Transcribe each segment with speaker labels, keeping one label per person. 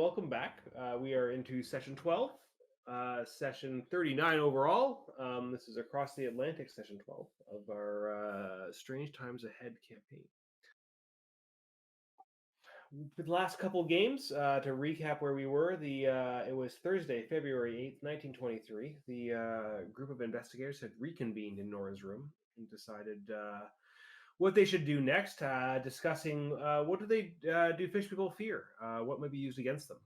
Speaker 1: welcome back. We are into session 12, session 39 overall. This is Across the Atlantic, session 12 of our Strange Times Ahead campaign. The last couple games, to recap where we were, it was Thursday, February 8th, 1923. The group of investigators had reconvened in Nora's room and decided what they should do next, discussing what do they do fish people fear, what might be used against them.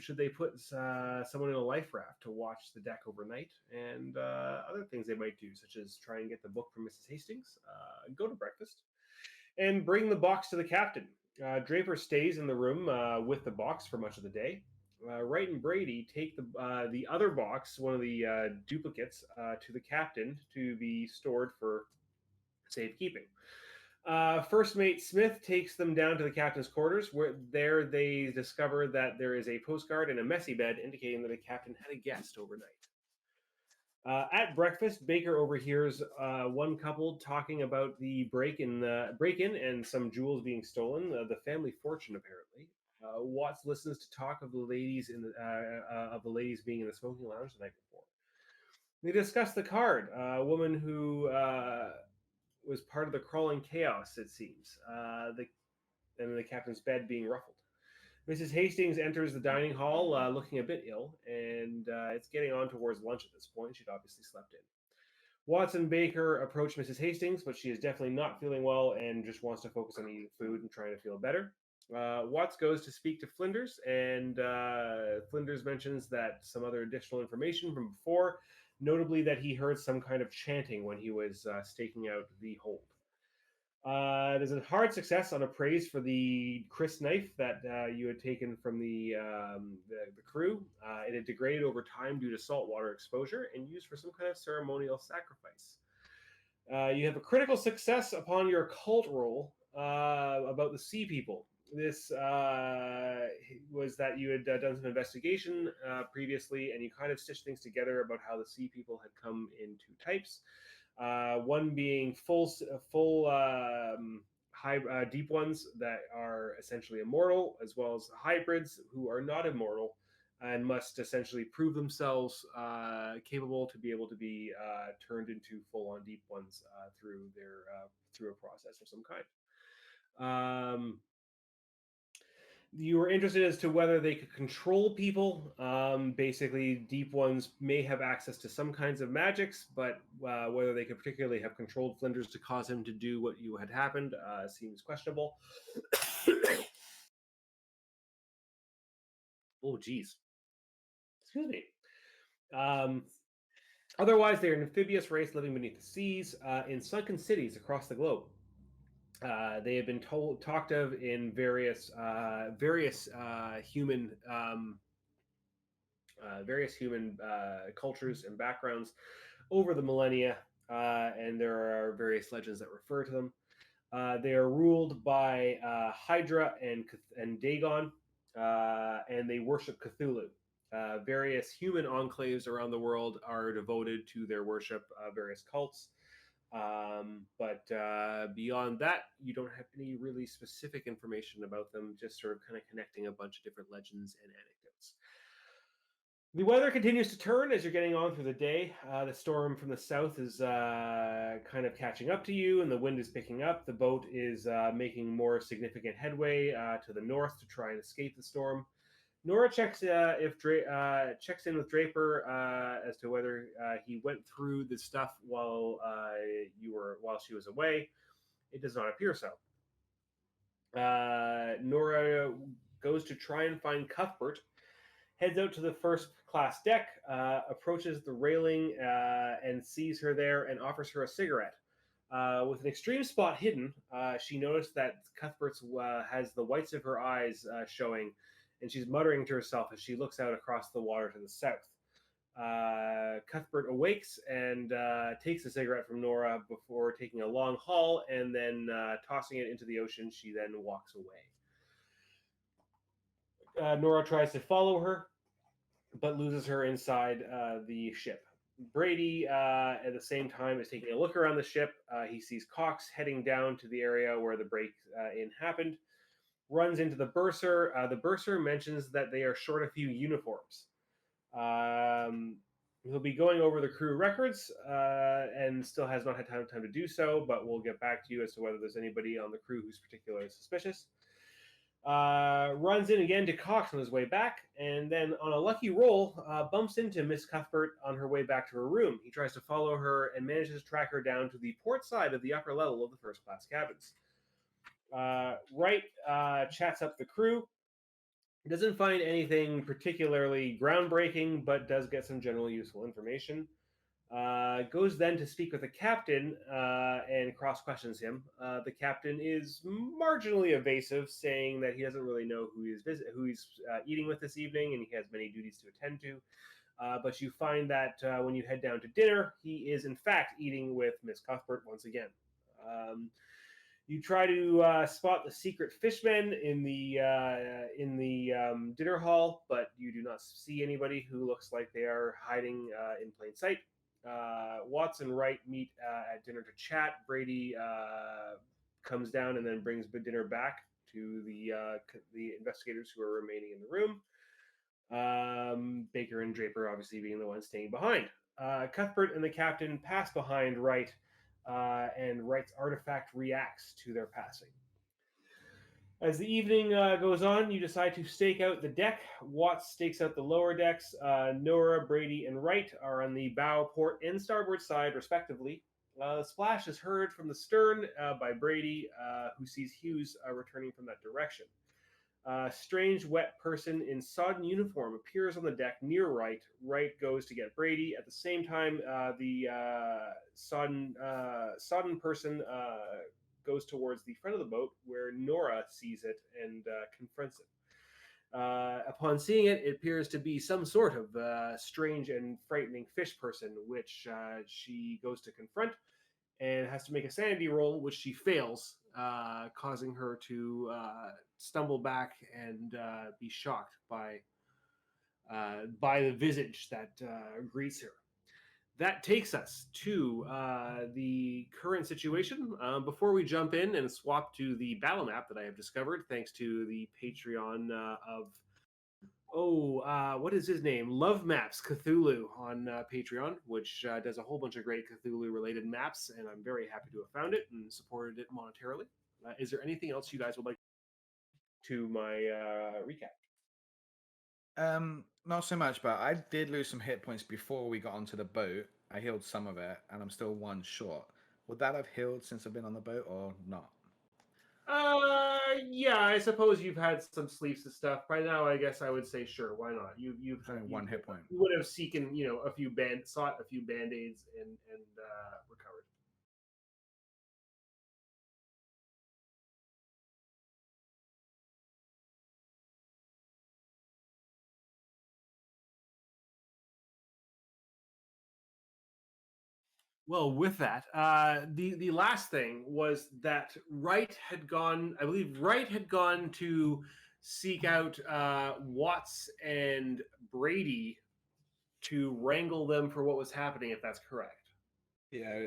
Speaker 1: Should they put someone in a life raft to watch the deck overnight, and other things they might do, such as try and get the book from Mrs. Hastings, go to breakfast, and bring the box to the captain. Draper stays in the room with the box for much of the day. Wright and Brady take the other box, one of the duplicates, to the captain to be stored for safekeeping. First mate Smith takes them down to the captain's quarters, where there they discover that there is a postcard and a messy bed indicating that the captain had a guest overnight. At breakfast, Baker overhears one couple talking about the break-in and some jewels being stolen, the family fortune apparently. Watts listens to talk of the ladies being in the smoking lounge the night before. They discuss the card, a woman who was part of the crawling chaos, it seems, and the captain's bed being ruffled. Mrs. Hastings enters the dining hall looking a bit ill, and it's getting on towards lunch at this point. She'd obviously slept in. Watts and Baker approach Mrs. Hastings, but she is definitely not feeling well and just wants to focus on eating food and trying to feel better. Watts goes to speak to Flinders, and Flinders mentions that some other additional information from before, notably that he heard some kind of chanting when he was staking out the hold. There's a hard success on a praise for the Chris knife that you had taken from the crew. It had degraded over time due to saltwater exposure and used for some kind of ceremonial sacrifice. You have a critical success upon your cult roll about the sea people. This was that you had done some investigation previously, and you kind of stitched things together about how the sea people had come in two types. One being full deep ones that are essentially immortal, as well as hybrids who are not immortal and must essentially prove themselves capable to be able to be turned into full-on deep ones through a process of some kind. You were interested as to whether they could control people. Basically, deep ones may have access to some kinds of magics, but whether they could particularly have controlled Flinders to cause him to do what you had happened seems questionable. Oh, geez. Excuse me. Otherwise, they're an amphibious race living beneath the seas in sunken cities across the globe. They have been talked of in various human cultures and backgrounds over the millennia, and there are various legends that refer to them. They are ruled by Hydra and Dagon, and they worship Cthulhu. Various human enclaves around the world are devoted to their worship, various cults. But beyond that, you don't have any really specific information about them, just sort of kind of connecting a bunch of different legends and anecdotes. The weather continues to turn as you're getting on through the day. The storm from the south is kind of catching up to you, and the wind is picking up. The boat is making more significant headway to the north to try and escape the storm. Nora checks checks in with Draper as to whether he went through the stuff while she was away. It does not appear so. Nora goes to try and find Cuthbert, heads out to the first class deck, approaches the railing and sees her there and offers her a cigarette. With an extreme spot hidden, she noticed that Cuthbert's has the whites of her eyes showing, and she's muttering to herself as she looks out across the water to the south. Cuthbert awakes and takes the cigarette from Nora before taking a long haul, and then tossing it into the ocean. She then walks away. Nora tries to follow her, but loses her inside the ship. Brady, at the same time, is taking a look around the ship. He sees Cox heading down to the area where the break-in happened. runs into the bursar. The bursar mentions that they are short a few uniforms. Um, he'll be going over the crew records and still has not had time to do so, but we'll get back to you as to whether there's anybody on the crew who's particularly suspicious. Runs in again to Cox on his way back, and then on a lucky roll, bumps into Miss Cuthbert on her way back to her room. He tries to follow her and manages to track her down to the port side of the upper level of the first class cabins. Wright chats up the crew. Doesn't find anything particularly groundbreaking, but does get some general useful information. Goes then to speak with the captain and cross questions him. The captain is marginally evasive, saying that he doesn't really know who he's eating with this evening, and he has many duties to attend to. But you find that when you head down to dinner, he is in fact eating with Miss Cuthbert once again. You try to spot the secret fishmen in the dinner hall, but you do not see anybody who looks like they are hiding in plain sight. Watts and Wright meet at dinner to chat. Brady comes down and then brings the dinner back to the investigators who are remaining in the room. Baker and Draper obviously being the ones staying behind. Cuthbert and the captain pass behind Wright, and Wright's artifact reacts to their passing. As the evening goes on, you decide to stake out the deck. Watts stakes out the lower decks. Nora, Brady, and Wright are on the bow, port, and starboard side, respectively. The splash is heard from the stern by Brady, who sees Hughes returning from that direction. A strange, wet person in sodden uniform appears on the deck near Wright. Wright goes to get Brady. At the same time, the sodden person goes towards the front of the boat, where Nora sees it and confronts it. Upon seeing it, it appears to be some sort of strange and frightening fish person, which she goes to confront and has to make a sanity roll, which she fails, causing her to stumble back and be shocked by the visage that greets her. That takes us to the current situation. Before we jump in and swap to the battle map that I have discovered, thanks to the Patreon of what is his name? Love Maps Cthulhu on Patreon, which does a whole bunch of great Cthulhu related maps, and I'm very happy to have found it and supported it monetarily. Is there anything else you guys would like to my recap?
Speaker 2: Not so much, but I did lose some hit points before we got onto the boat. I healed some of it, and I'm still one short. Would that have healed since I've been on the boat, or not?
Speaker 1: Yeah, I suppose you've had some sleeps and stuff. By now, I guess I would say sure. Why not?
Speaker 2: It's only one hit point.
Speaker 1: You would have seeken sought a few band aids and recovered. Well, with that, the last thing was that Wright had gone. I believe Wright had gone to seek out Watts and Brady to wrangle them for what was happening. If that's correct.
Speaker 3: Yeah,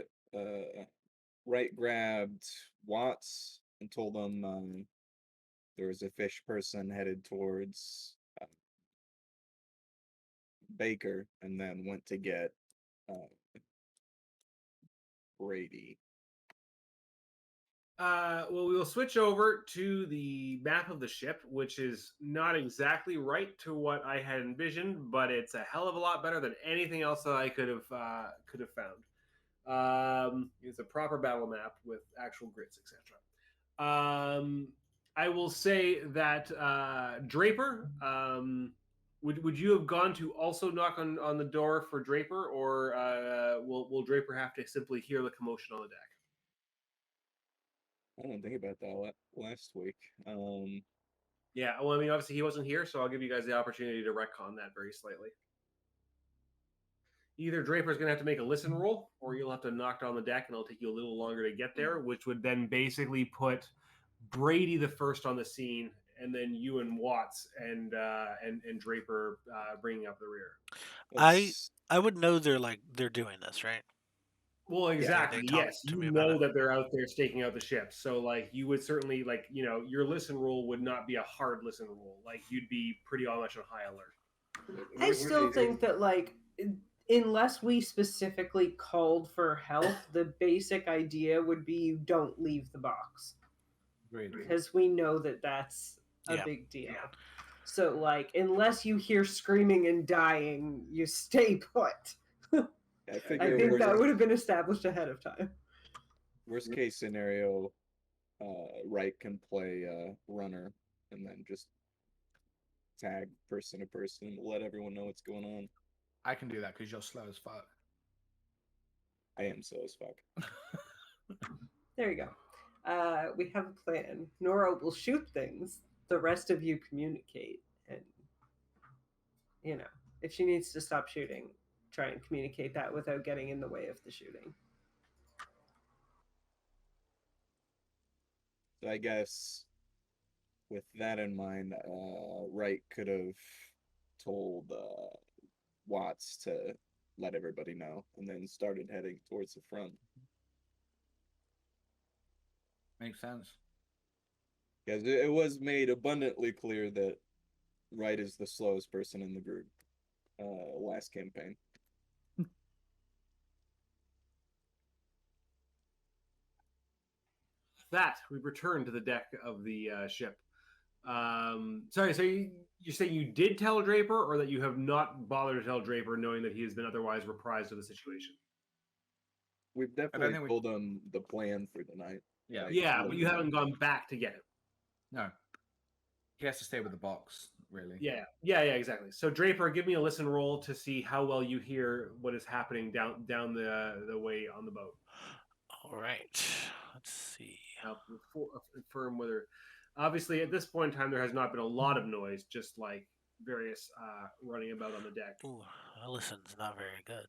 Speaker 3: Wright grabbed Watts and told him there was a fish person headed towards Baker, and then went to get uh, Brady.
Speaker 1: Well, we will switch over to the map of the ship, which is not exactly right to what I had envisioned, but it's a hell of a lot better than anything else that I could have found. It's a proper battle map with actual grids, etc. I will say that Draper. Would you have gone to also knock on the door for Draper, or will Draper have to simply hear the commotion on the deck?
Speaker 3: I didn't think about that last week.
Speaker 1: Yeah, well, I mean, obviously he wasn't here, so I'll give you guys the opportunity to retcon that very slightly. Either Draper's going to have to make a listen roll, or you'll have to knock on the deck, and it'll take you a little longer to get there, which would then basically put Brady the first on the scene, and then you and Watts and Draper bringing up the rear.
Speaker 4: I
Speaker 3: Let's
Speaker 4: I would know they're doing this, right?
Speaker 1: Well, exactly.
Speaker 4: talked
Speaker 1: Yes,
Speaker 4: to
Speaker 1: you
Speaker 4: me about
Speaker 1: know
Speaker 4: it.
Speaker 1: that they're out there staking out the ships. So, like, you would certainly your listen rule would not be a hard listen rule. Like, you'd be pretty much on high alert.
Speaker 5: I still think that, like, unless we specifically called for help, the basic idea would be you don't leave the box.
Speaker 2: Agreed.
Speaker 5: Because we know that that's a
Speaker 4: Yeah.
Speaker 5: big deal. So, like, unless you hear screaming and dying, you stay put.
Speaker 3: I
Speaker 5: I
Speaker 3: figure
Speaker 5: think that would have been established ahead of time.
Speaker 3: worst case scenario, Wright can play runner and then just tag person to person to let everyone know what's going on.
Speaker 2: I can do that because you're slow as fuck.
Speaker 3: I am slow as fuck.
Speaker 5: There you go. We have a plan. Nora will shoot things. The rest of you communicate. And, if she needs to stop shooting, try and communicate that without getting in the way of the shooting.
Speaker 3: So I guess with that in mind, Wright could have told Watts to let everybody know and then started heading towards the front.
Speaker 2: Makes sense.
Speaker 3: Because it was made abundantly clear that Wright is the slowest person in the group last campaign.
Speaker 1: That we return to the deck of the ship. Sorry, so you're saying you did tell Draper, or that you have not bothered to tell Draper, knowing that he has been otherwise reprised of the situation?
Speaker 3: We've definitely told him the plan for the night.
Speaker 2: Yeah.
Speaker 3: Like,
Speaker 1: Yeah, but you haven't gone back to get him.
Speaker 2: No. He has to stay with the box, really.
Speaker 1: Yeah, exactly. So Draper, give me a listen roll to see how well you hear what is happening down the way on the boat.
Speaker 4: All right. Let's see.
Speaker 1: Confirm whether, obviously, at this point in time, there has not been a lot of noise, just like various running about on the deck.
Speaker 4: Ooh, my listen's not very good.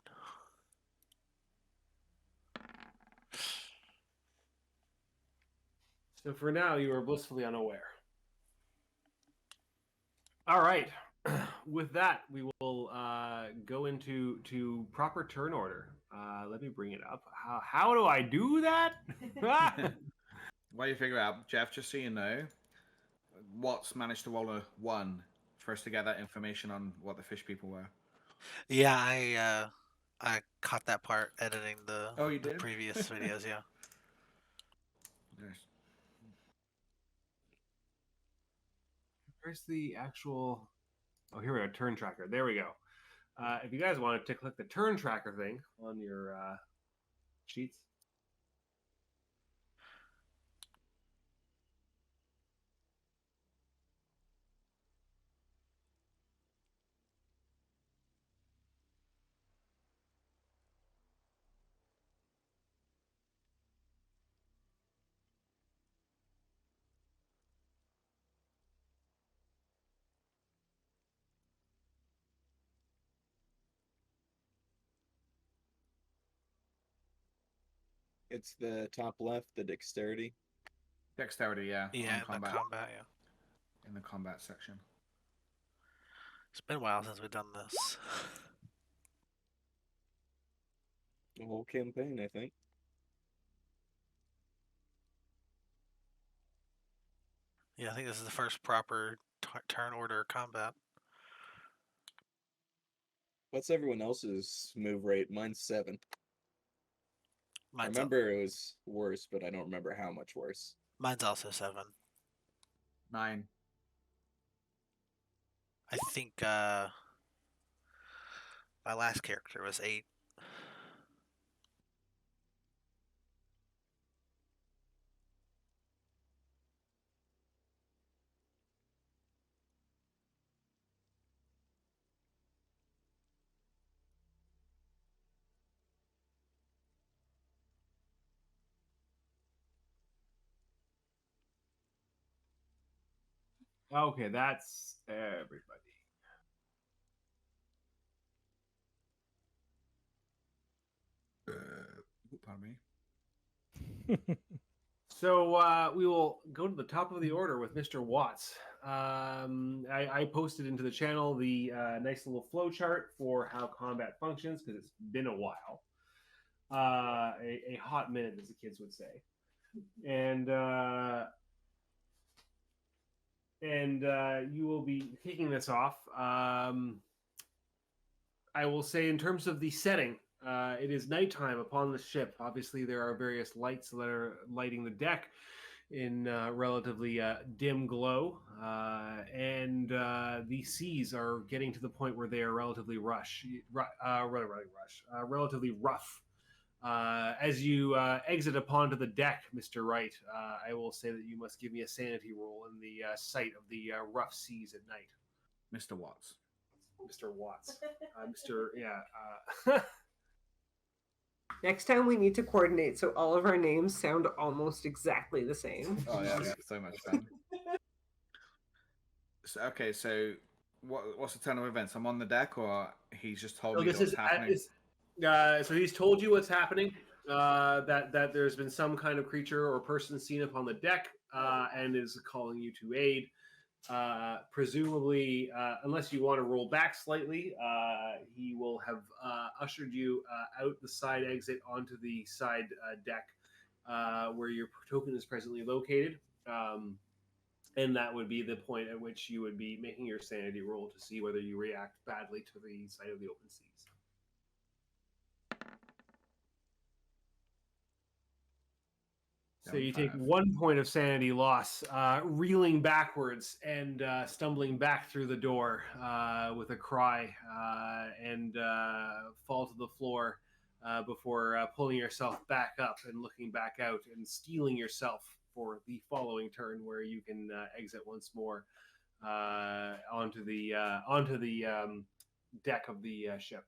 Speaker 1: So for now, you are blissfully unaware. All right. With that, we will go into proper turn order. Let me bring it up. How do I do that?
Speaker 2: While you figure it out, Jeff, just so you know, Watts managed to roll a 1 for us to get that information on what the fish people were.
Speaker 4: Yeah, I caught that part editing the
Speaker 2: Oh, you did?
Speaker 4: previous videos. Yeah.
Speaker 2: Yes.
Speaker 1: Where's the actual? Oh, here we go. Turn tracker. There we go. If you guys wanted to click the turn tracker thing on your sheets.
Speaker 3: It's the top left, the dexterity.
Speaker 2: Dexterity, yeah.
Speaker 4: Yeah,
Speaker 2: on
Speaker 4: in the combat. Yeah.
Speaker 2: In the combat section.
Speaker 4: It's been a while since we've done this.
Speaker 3: The whole campaign, I think.
Speaker 4: Yeah, I think this is the first proper turn order combat.
Speaker 3: What's everyone else's move rate? Mine's 7. I remember it was worse, but I don't remember how much worse.
Speaker 4: Mine's also 7.
Speaker 2: 9.
Speaker 4: I think my last character was 8.
Speaker 1: Okay, that's everybody.
Speaker 2: Pardon me.
Speaker 1: So we will go to the top of the order with Mr. Watts. I posted into the channel the nice little flow chart for how combat functions because it's been a while. a hot minute, as the kids would say, and you will be kicking this off. I will say, in terms of the setting, it is nighttime upon the ship. Obviously, there are various lights that are lighting the deck in relatively dim glow, and the seas are getting to the point where they are relatively relatively rough. As you exit upon to the deck, Mr. Wright, I will say that you must give me a sanity roll in the sight of the rough seas at night.
Speaker 2: Mr. Watts.
Speaker 1: Mr. Watts. Mr. Yeah.
Speaker 5: Next time we need to coordinate so all of our names sound almost exactly the same.
Speaker 2: Oh yeah, so much fun. So, okay, so what's the turn of events? I'm on the deck, or he's just told
Speaker 1: So
Speaker 2: me
Speaker 1: this
Speaker 2: what's
Speaker 1: is
Speaker 2: happening?
Speaker 1: so he's told you what's happening. That there's been some kind of creature or person seen upon the deck, and is calling you to aid. Presumably, unless you want to roll back slightly, he will have ushered you out the side exit onto the side deck where your token is presently located. And that would be the point at which you would be making your sanity roll to see whether you react badly to the sight of the open seas. So you take 1 point of sanity loss, reeling backwards and stumbling back through the door with a cry and fall to the floor before pulling yourself back up and looking back out and steeling yourself for the following turn, where you can exit once more onto the deck of the ship.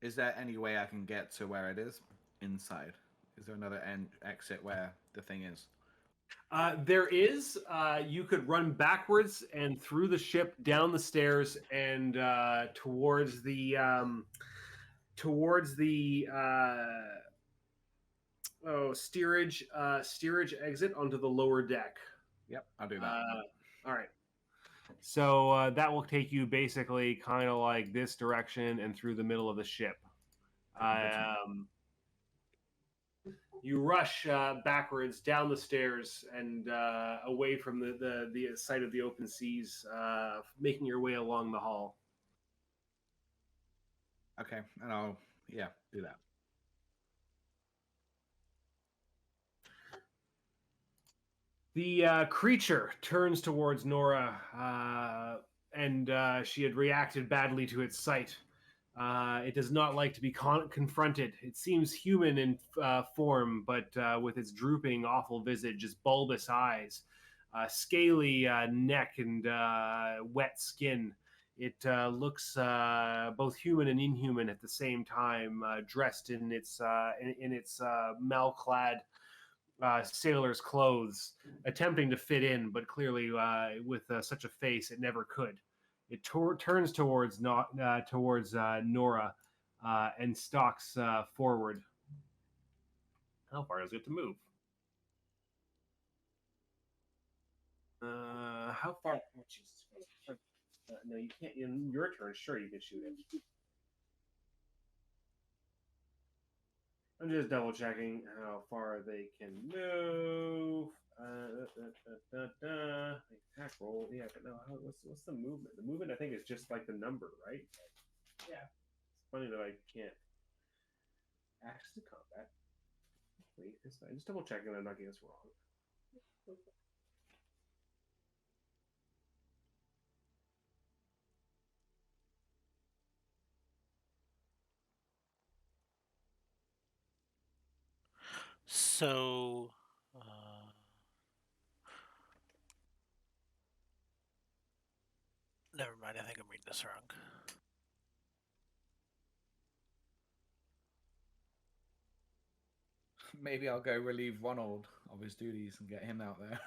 Speaker 2: Is there any way I can get to where it is inside? Is there another exit where the thing is?
Speaker 1: There is. You could run backwards and through the ship, down the stairs, and towards the steerage exit onto the lower deck.
Speaker 2: Yep, I'll do that.
Speaker 1: All right. So that will take you basically kind of like this direction and through the middle of the ship. You rush backwards down the stairs and away from the sight of the open seas, making your way along the hall.
Speaker 2: Okay, and I'll do that.
Speaker 1: The creature turns towards Nora, and she had reacted badly to its sight. It does not like to be confronted. It seems human in form, but with its drooping, awful visage, its bulbous eyes, scaly neck, and wet skin. It looks both human and inhuman at the same time, dressed in its mal-clad sailor's clothes, attempting to fit in, but clearly with such a face, it never could. It turns towards Nora and stalks forward. How far is it to move? How far? Oh, Jesus Christ. No, you can't. In your turn, sure, you can shoot it. I'm just double checking how far they can move. Attack roll. Yeah, but no. What's the movement? The movement, I think, is just like the number, right? Yeah. It's funny that I can't access to combat. Wait, I'm just double checking that I'm not getting this wrong.
Speaker 4: So, never mind. I think I'm reading this wrong.
Speaker 2: Maybe I'll go relieve Ronald of his duties and get him out there.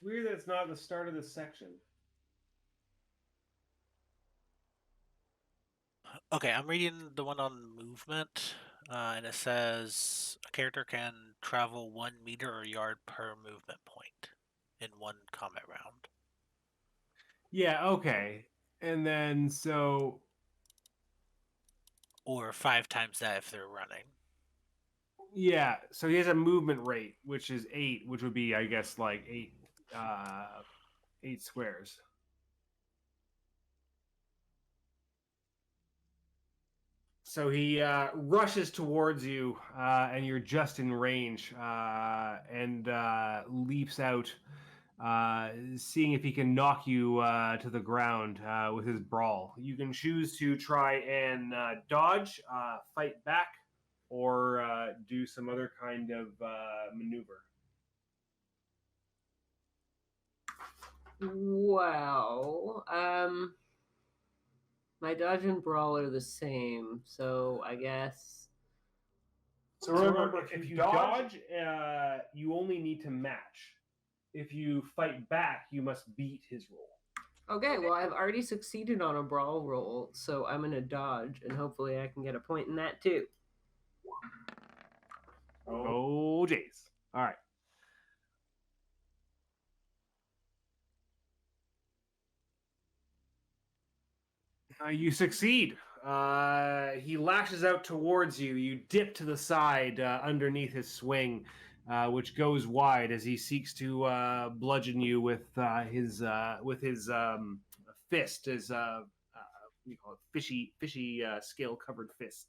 Speaker 1: It's weird that it's not at the start of this section.
Speaker 4: Okay, I'm reading the one on movement. And it says a character can travel 1 meter or yard per movement point in one combat round.
Speaker 1: Yeah, okay. And then so
Speaker 4: Or 5 times that if they're running.
Speaker 1: yeah, so he has a movement rate, which is 8, which would be, I guess, like 8 squares. So he rushes towards you, and you're just in range, and leaps out, seeing if he can knock you to the ground with his brawl. You can choose to try and dodge, fight back, or do some other kind of maneuver.
Speaker 5: Well, my dodge and brawl are the same, so I guess.
Speaker 1: So remember, if you dodge, you only need to match. If you fight back, you must beat his roll.
Speaker 5: Okay, well, I've already succeeded on a brawl roll, so I'm gonna dodge, and hopefully I can get a point in that too.
Speaker 1: Oh, jeez. All right. You succeed. He lashes out towards you. You dip to the side underneath his swing, which goes wide as he seeks to bludgeon you with his fist, his what do you call it, fishy scale covered fist.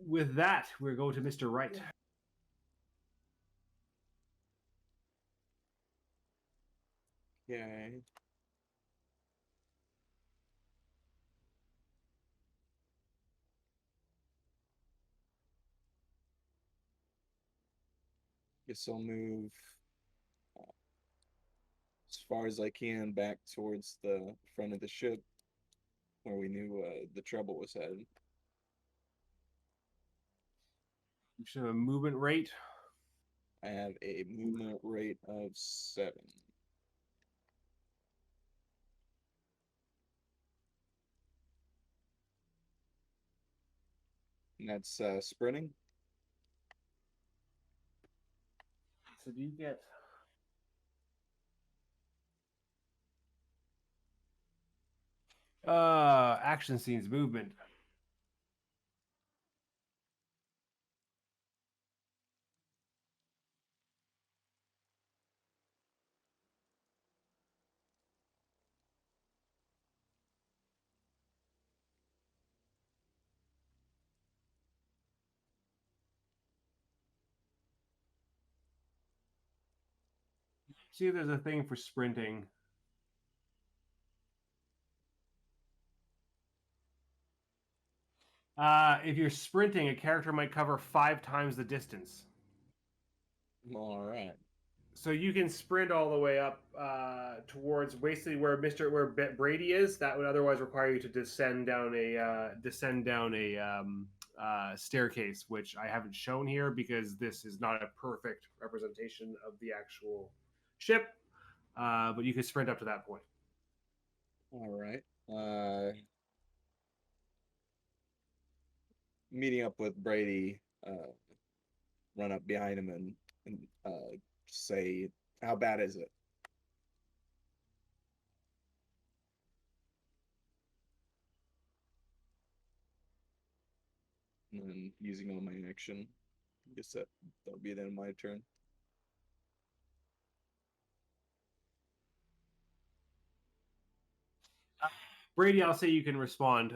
Speaker 1: With that, we'll go to Mr. Wright.
Speaker 3: Okay. Guess I'll move as far as I can back towards the front of the ship where we knew the trouble was headed.
Speaker 1: You should have a movement rate.
Speaker 3: I have a movement rate of 7. And that's sprinting.
Speaker 1: So do you get? Action scenes movement. See if there's a thing for sprinting. If you're sprinting, a character might cover 5 times the distance.
Speaker 3: All right.
Speaker 1: So you can sprint all the way up towards basically where Brady is. That would otherwise require you to descend down a staircase, which I haven't shown here because this is not a perfect representation of the actual ship. But you can sprint up to that point.
Speaker 3: All right. Meeting up with Brady, run up behind him and say, "How bad is it?" And then using all my action, I guess that'll be the end of my turn.
Speaker 1: Brady, I'll say you can respond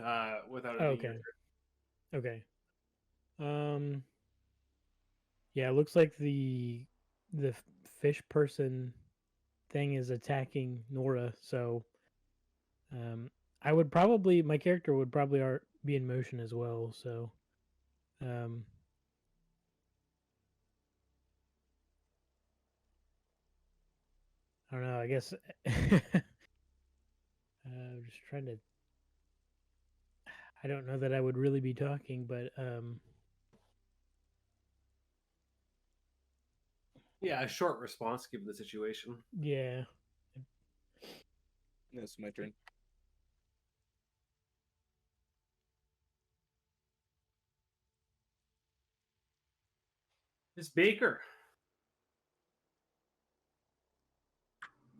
Speaker 1: without it being
Speaker 6: Okay. Okay. Yeah, it looks like the fish person thing is attacking Nora, so I would probably my character would probably be in motion as well, so I don't know, I guess just trying to I don't know that I would really be talking, but
Speaker 1: Yeah, a short response given the situation.
Speaker 6: yeah.
Speaker 3: That's my turn.
Speaker 1: Miss Baker.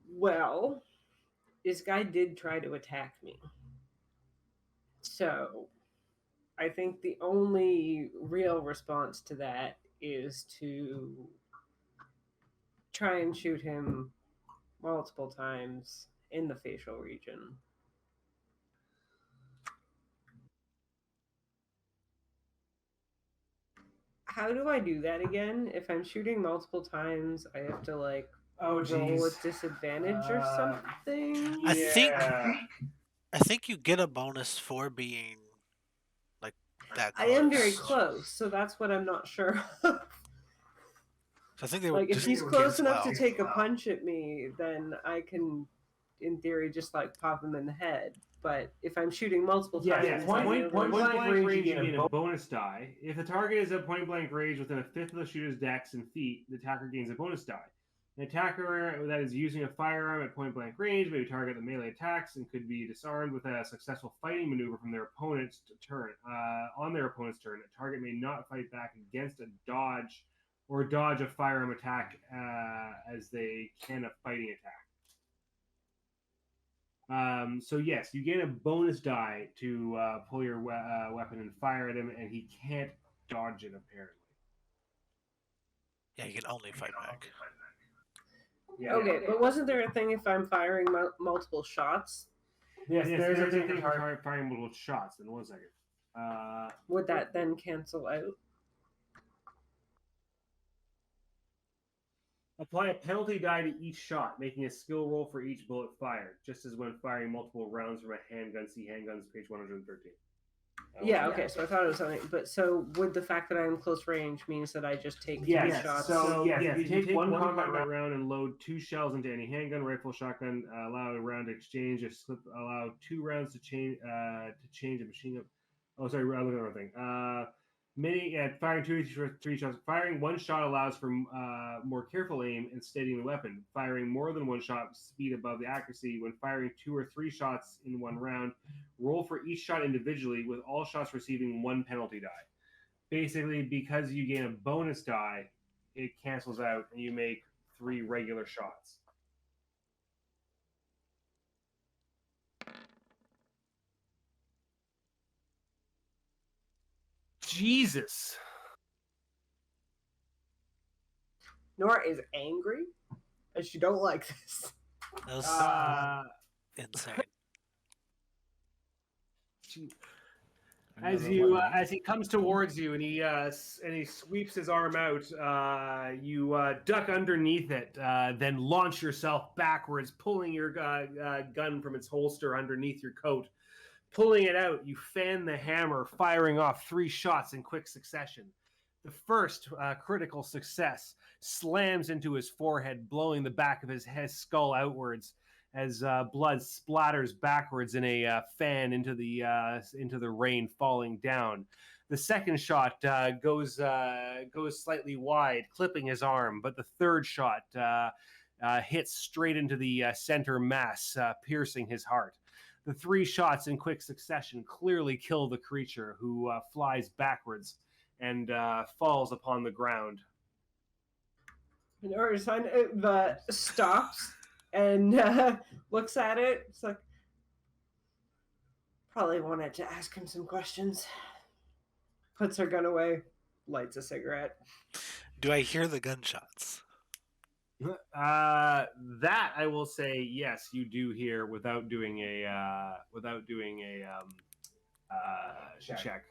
Speaker 5: Well, this guy did try to attack me. So I think the only real response to that is to try and shoot him multiple times in the facial region. How do I do that again? If I'm shooting multiple times, I have to like
Speaker 1: Oh,
Speaker 5: roll with
Speaker 1: jeez.
Speaker 5: disadvantage or something.
Speaker 4: I think you get a bonus for being like that close.
Speaker 5: I am very close, so that's what I'm not sure of.
Speaker 4: So I think they would
Speaker 5: Like if
Speaker 4: just
Speaker 5: he's
Speaker 4: get
Speaker 5: close
Speaker 4: as
Speaker 5: enough
Speaker 4: well.
Speaker 5: to take a punch at me, then I can, in theory, just like pop him in the head. But if I'm shooting multiple times,
Speaker 1: Yeah,
Speaker 5: I
Speaker 1: point
Speaker 5: really-
Speaker 1: blank range, you gain a bonus die. If the target is at point blank range within a fifth of the shooter's dex in feet, the attacker gains a bonus die. An attacker that is using a firearm at point blank range may target the melee attacks and could be disarmed with a successful fighting maneuver from their opponent's turn. On their opponent's turn, a target may not fight back against a dodge a firearm attack as they can a fighting attack. So yes, you gain a bonus die to pull your weapon and fire at him, and he can't dodge it apparently.
Speaker 4: Yeah, you can only fight back.
Speaker 1: Yeah.
Speaker 5: Okay, but wasn't there a thing if I'm firing multiple shots?
Speaker 1: Yes, there's a thing for firing multiple shots. In 1 second.
Speaker 5: Would that then cancel out?
Speaker 1: Apply a penalty die to each shot, making a skill roll for each bullet fired, just as when firing multiple rounds from a handgun. See handguns, page 113.
Speaker 5: Yeah, okay, so I thought it was something, but so would the fact that I'm close range means that I just take 2 shots?
Speaker 1: So yes, you take one combat round and load 2 shells into any handgun, rifle, shotgun. Allow a round to exchange. Allow 2 rounds to change a machine gun. Oh, sorry, I'm looking at the wrong thing. Firing 2 or 3 shots. Firing 1 shot allows for more careful aim and steadying the weapon. Firing more than 1 shot, speed above the accuracy. When firing 2 or 3 shots in 1 round, roll for each shot individually, with all shots receiving 1 penalty die. Basically, because you gain a bonus die, it cancels out, and you make 3 regular shots. Jesus.
Speaker 5: Nora is angry, and she don't like this.
Speaker 4: That was insane.
Speaker 1: As he comes towards you and he sweeps his arm out, you duck underneath it, then launch yourself backwards, pulling your gun from its holster underneath your coat. Pulling it out, you fan the hammer, firing off 3 shots in quick succession. The first critical success slams into his forehead, blowing the back of his skull outwards as blood splatters backwards in a fan into the rain falling down. The second shot goes slightly wide, clipping his arm, but the third shot hits straight into the center mass, piercing his heart. The 3 shots in quick succession clearly kill the creature, who flies backwards and falls upon the ground.
Speaker 5: Nora stops and looks at it. It's like, probably wanted to ask him some questions. Puts her gun away, lights a cigarette.
Speaker 4: Do I hear the gunshots?
Speaker 1: That I will say, yes, you do hear without doing a check.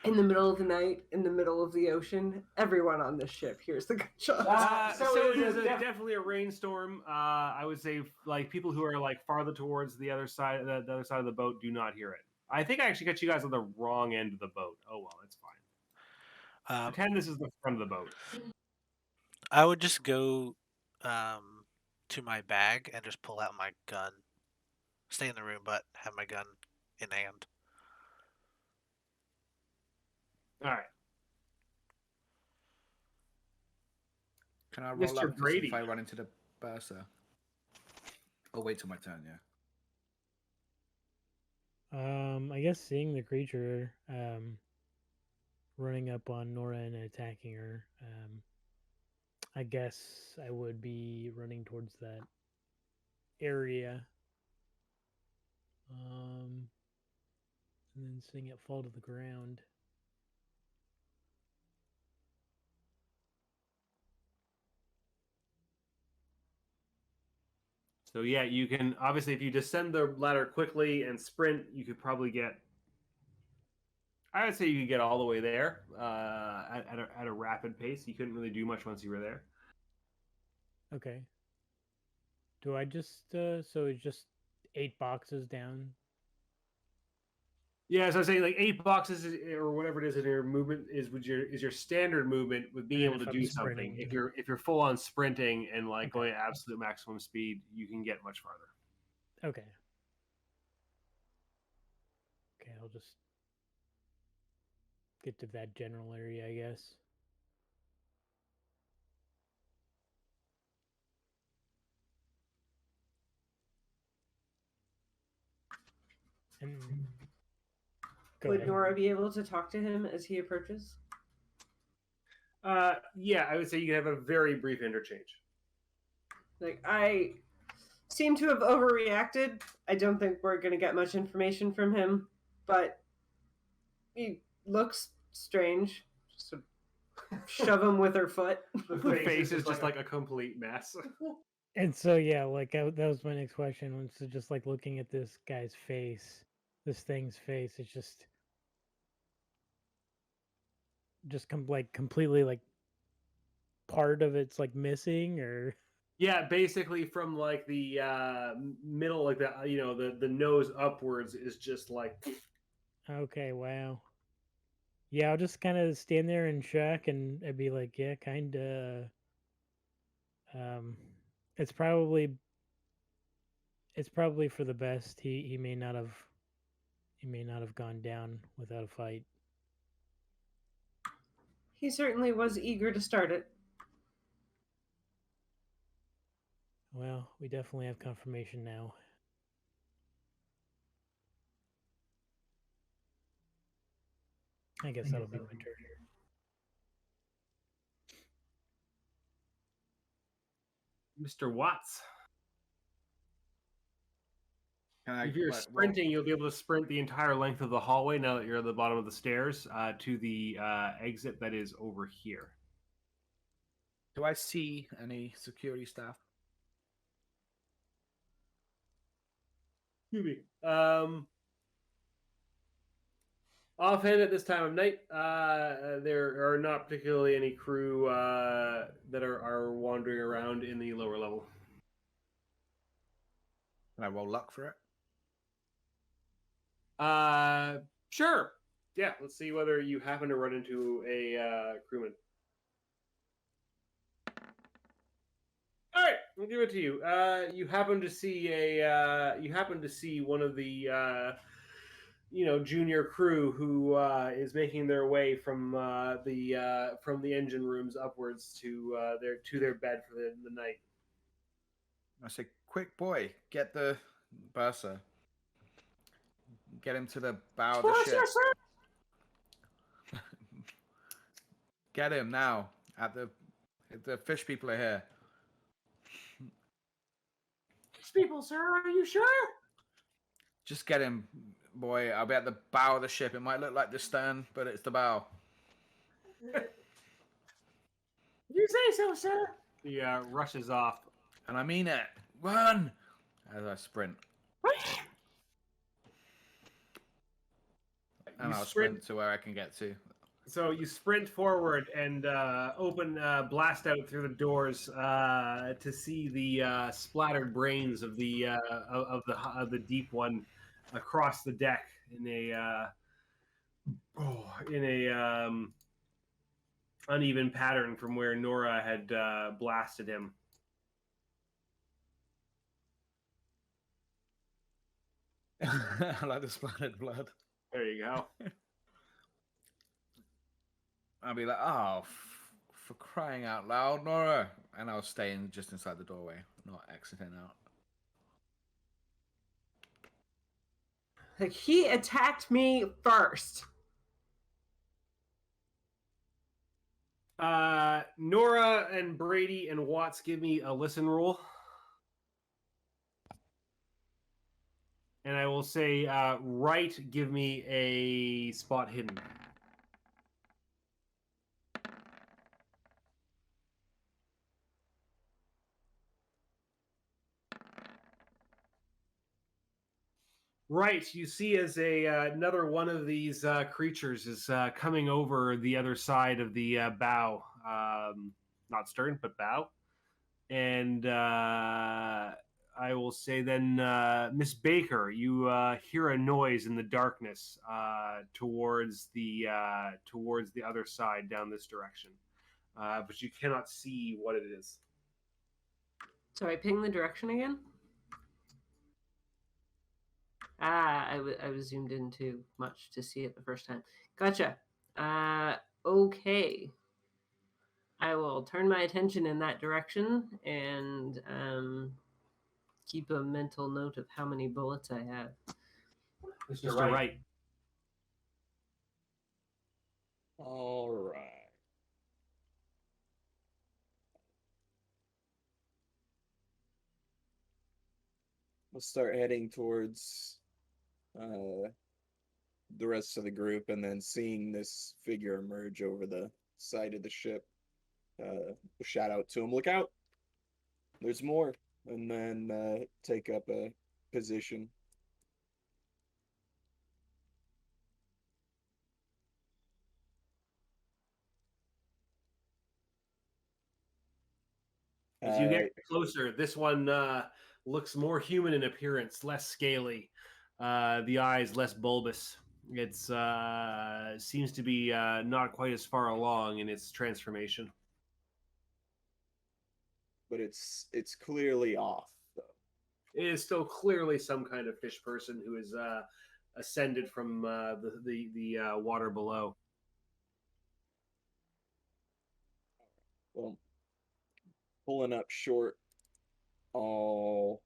Speaker 5: In the middle of the night, in the middle of the ocean, everyone on this ship hears the gunshots.
Speaker 1: So it is definitely a rainstorm. I would say, like, people who are like farther towards the other side of the boat do not hear it. I think I actually got you guys on the wrong end of the boat. Oh well, it's fine. Pretend this is the front of the boat.
Speaker 4: I would just go to my bag and just pull out my gun. Stay in the room, but have my gun in hand.
Speaker 1: All right.
Speaker 2: Can I roll
Speaker 1: Mr.
Speaker 2: up to see
Speaker 1: Brady.
Speaker 2: if I run into the bursar? Or wait till my turn, yeah.
Speaker 6: I guess seeing the creature running up on Nora and attacking her, I guess I would be running towards that area. And then seeing it fall to the ground.
Speaker 1: So yeah, you can obviously if you descend the ladder quickly and sprint, you could probably get. I would say you could get all the way there at a rapid pace. You couldn't really do much once you were there.
Speaker 6: Okay. Do I just so it's just 8 boxes down?
Speaker 1: Yeah, so I'm saying like 8 boxes or whatever it is in your movement is your standard movement with being
Speaker 6: And
Speaker 1: able
Speaker 6: if
Speaker 1: to
Speaker 6: I'm
Speaker 1: do something.
Speaker 6: sprinting,
Speaker 1: If you're full on sprinting and like
Speaker 6: Okay.
Speaker 1: going at absolute maximum speed, you can get much farther.
Speaker 6: Okay. Okay, I'll just get to that general area, I guess. And go
Speaker 5: Would
Speaker 6: ahead.
Speaker 5: Nora be able to talk to him as he approaches?
Speaker 1: Yeah, I would say you can have a very brief interchange.
Speaker 5: Like, I seem to have overreacted. I don't think we're going to get much information from him, but he looks strange. Just shove him with her foot.
Speaker 1: The face is just like a complete mess.
Speaker 6: And so yeah, like that was my next question. Was to just like looking at this guy's face, this thing's face. It's just like completely like part of it's like missing or
Speaker 1: Yeah, basically from like the middle, like the the nose upwards is just like.
Speaker 6: okay, wow. Yeah, I'll just kind of stand there in shock and I'd be like, yeah, kind of. Um, it's probably for the best. He may not have gone down without a fight.
Speaker 5: He certainly was eager to start it.
Speaker 6: Well, we definitely have confirmation now. I guess that'll be my turn.
Speaker 1: Mr. Watts. If you're
Speaker 2: well,
Speaker 1: sprinting, you'll be able to sprint the entire length of the hallway now that you're at the bottom of the stairs to the exit that is over here.
Speaker 2: do I see any security staff?
Speaker 1: Excuse me. Offhand at this time of night, there are not particularly any crew that are wandering around in the lower level.
Speaker 2: Can I roll luck for it?
Speaker 1: Sure. Yeah, let's see whether you happen to run into a crewman. All right, I'll give it to you. You happen to see one of the junior crew who is making their way from the engine rooms upwards to their bed for the night.
Speaker 2: I say, quick boy, get the bursar. Get him to the bow of the ship. Get him now. The fish people are here.
Speaker 1: Fish people, sir, are you sure?
Speaker 2: Just get him, boy. I'll be at the bow of the ship. It might look like the stern, but it's the bow.
Speaker 1: You say so, sir. He rushes off.
Speaker 2: And I mean it. Run! As I sprint. And I'll sprint to where I can get to.
Speaker 1: So you sprint forward and blast out through the doors to see the splattered brains of the deep one across the deck in a uneven pattern from where Nora had blasted him.
Speaker 2: I like the splattered blood.
Speaker 1: There you go.
Speaker 2: I'll be like, oh, for crying out loud, Nora. And I'll stay just inside the doorway, not exiting out.
Speaker 5: Like, he attacked me first.
Speaker 1: Nora and Brady and Watts, give me a listen roll. And I will say, Wright, give me a spot hidden. Right, you see as another one of these creatures is coming over the other side of the bow, not stern, but bow. And I will say then, Miss Baker, you hear a noise in the darkness towards the other side down this direction, but you cannot see what it is.
Speaker 5: So I ping the direction again? I was zoomed in too much to see it the first time. Gotcha. Okay. I will turn my attention in that direction and keep a mental note of how many bullets I have.
Speaker 1: Mr. Wright.
Speaker 3: All right. We'll start heading towards the rest of the group, and then seeing this figure emerge over the side of the ship, we'll shout out to him, "Look out! There's more!" And then take up a position.
Speaker 1: As you get closer, this one looks more human in appearance, less scaly. The eyes less bulbous. It's seems to be not quite as far along in its transformation.
Speaker 3: But it's clearly off, though.
Speaker 1: It is still clearly some kind of fish person who is ascended from the water below.
Speaker 3: Well, pulling up short, all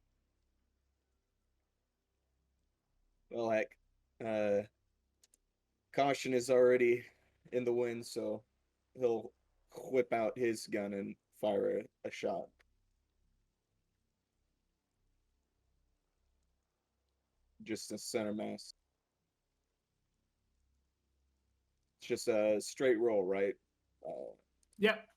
Speaker 3: well, heck, caution is already in the wind, so he'll whip out his gun and fire a shot. Just a center mass. It's just a straight roll, right?
Speaker 1: Yep.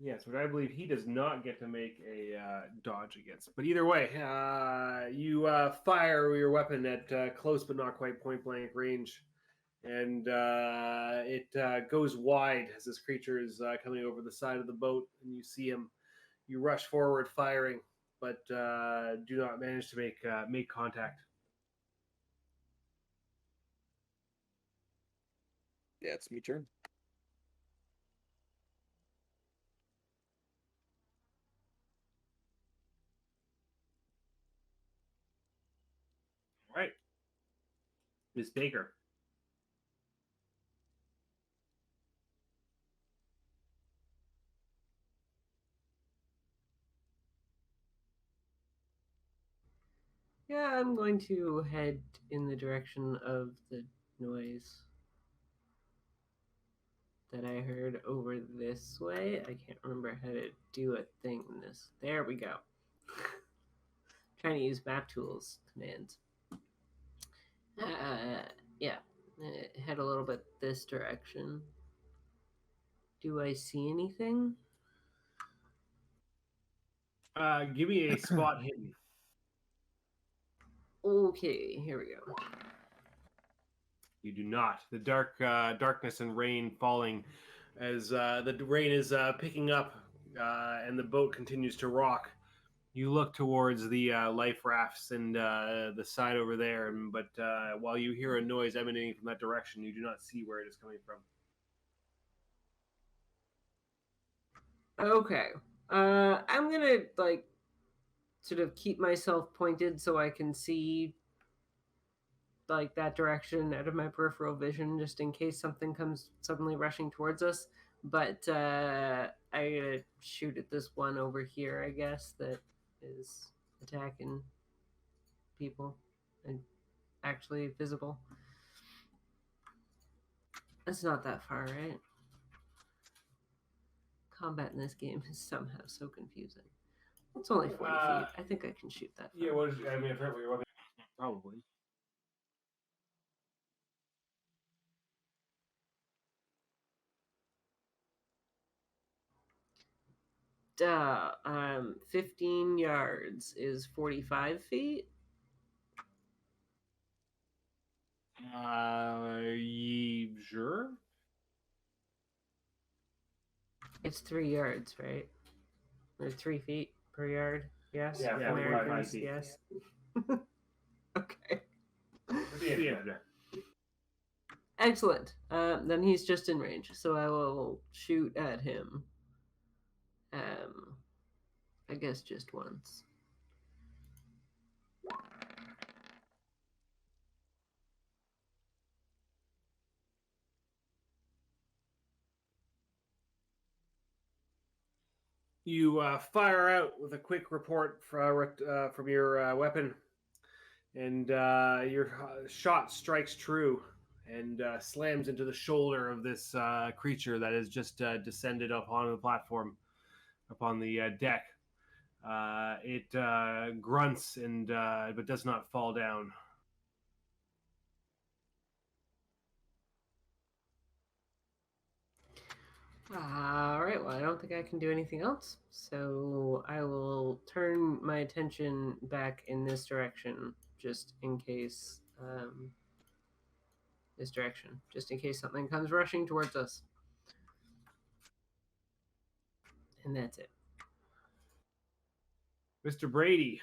Speaker 1: Yes, but I believe he does not get to make a dodge against. But either way, you fire your weapon at close but not quite point blank range, and it goes wide as this creature is coming over the side of the boat, and you see him. You rush forward, firing, but do not manage to make contact.
Speaker 3: Yeah, it's me turn.
Speaker 1: All right, Miss Baker.
Speaker 5: Yeah, I'm going to head in the direction of the noise that I heard over this way. I can't remember how to do a thing in this. There we go. Trying to use map tools commands. Yeah, head a little bit this direction. Do I see anything?
Speaker 1: Give me a spot hidden.
Speaker 5: Okay, here we go.
Speaker 1: You do not. The darkness and rain falling as the rain is picking up and the boat continues to rock. You look towards the life rafts and the side over there, but while you hear a noise emanating from that direction, you do not see where it is coming from.
Speaker 5: Okay. I'm gonna like sort of keep myself pointed so I can see like that direction out of my peripheral vision, just in case something comes suddenly rushing towards us. But I gotta shoot at this one over here, I guess, that is attacking people and actually visible. That's not that far, right? Combat in this game is somehow so confusing. It's only 40 feet. I think I can shoot that far.
Speaker 1: Yeah, what is, I mean, apparently your weapon. Probably.
Speaker 5: Duh. 15 yards is 45 feet.
Speaker 1: Sure.
Speaker 5: It's 3 yards, right? Or 3 feet per yard. Yes.
Speaker 1: Yeah,
Speaker 5: For
Speaker 1: 45
Speaker 5: Americans,
Speaker 1: feet.
Speaker 5: yes. Okay.
Speaker 1: Yeah.
Speaker 5: Excellent. Then he's just in range, so I will shoot at him. I guess just once.
Speaker 1: You fire out with a quick report from your weapon, and your shot strikes true and slams into the shoulder of this creature that has just descended up onto the platform, up on the deck. It grunts and but does not fall down.
Speaker 5: All right. Well, I don't think I can do anything else, so I will turn my attention back in this direction, just in case. This direction, just in case something comes rushing towards us. And that's it.
Speaker 1: Mr. Brady.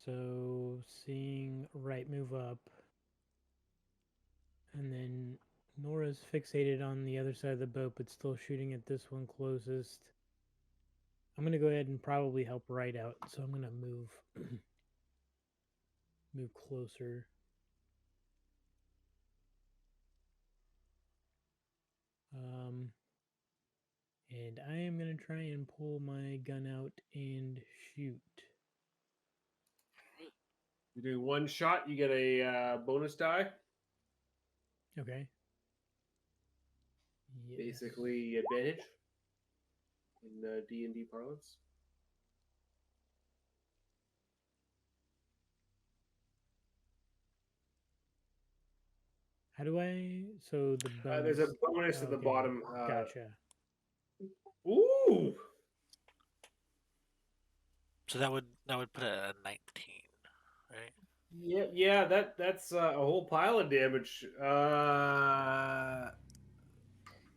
Speaker 6: So seeing right move up, and then Nora's fixated on the other side of the boat, but still shooting at this one closest. I'm gonna go ahead and probably help right out, so I'm gonna move move closer. And I am gonna try and pull my gun out and shoot.
Speaker 1: You're doing one shot, you get a bonus die.
Speaker 6: Okay. Yes.
Speaker 1: Basically, advantage in D&D parlance.
Speaker 6: How do I? So the bonus.
Speaker 1: There's a bonus at the
Speaker 6: Okay,
Speaker 1: bottom.
Speaker 6: Gotcha.
Speaker 1: Ooh!
Speaker 4: So that would put it at 19, right?
Speaker 1: Yeah, that's a whole pile of damage.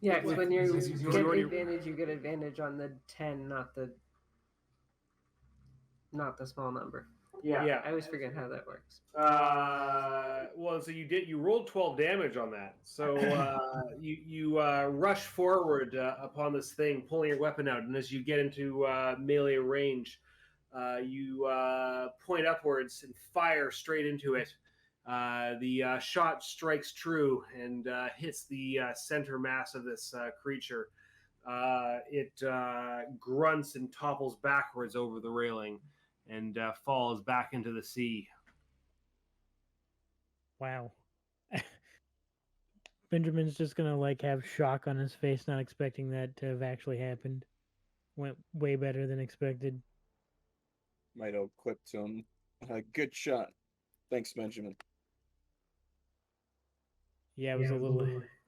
Speaker 5: Yeah, because when you
Speaker 1: you
Speaker 5: get
Speaker 1: already-
Speaker 5: advantage, you get advantage on the 10, not the small number.
Speaker 1: Yeah.
Speaker 5: I always forget how that works.
Speaker 1: Well, so you rolled 12 damage on that. So you rush forward upon this thing, pulling your weapon out, and as you get into melee range, you point upwards and fire straight into it. The shot strikes true and hits the center mass of this creature. It grunts and topples backwards over the railing and falls back into the sea.
Speaker 6: Wow. Benjamin's just gonna have shock on his face, not expecting that to have actually happened. Went way better than expected.
Speaker 3: Mito clipped to him. Good shot. Thanks, Benjamin.
Speaker 6: Yeah, it was a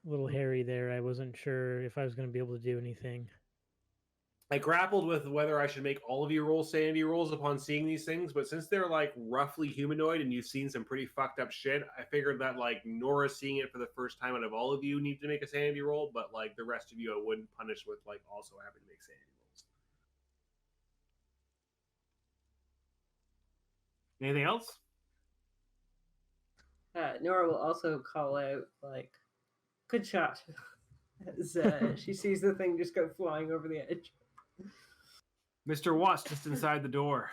Speaker 6: little hairy there. I wasn't sure if I was gonna be able to do anything.
Speaker 1: I grappled with whether I should make all of you roll sanity rolls upon seeing these things, but since they're roughly humanoid and you've seen some pretty fucked up shit, I figured that Nora seeing it for the first time out of all of you need to make a sanity roll, but the rest of you I wouldn't punish with also having to make sanity rolls. Anything else?
Speaker 5: Nora will also call out "Good shot," as she sees the thing just go flying over the edge.
Speaker 1: Mr. Watts just inside the door.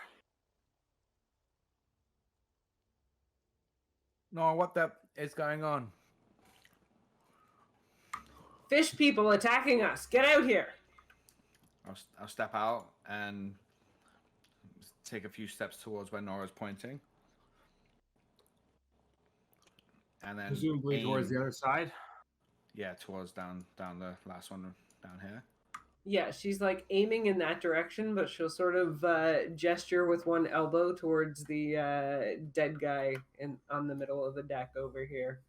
Speaker 2: No, what the is going on?
Speaker 5: Fish people attacking us. Get out here.
Speaker 2: I'll step out and take a few steps towards where Nora's pointing. And then
Speaker 1: Presumably towards the
Speaker 2: aim.
Speaker 1: other side.
Speaker 2: Yeah, towards down the last one down here.
Speaker 5: Yeah, she's like aiming in that direction, but she'll sort of gesture with one elbow towards the dead guy on the middle of the deck over here.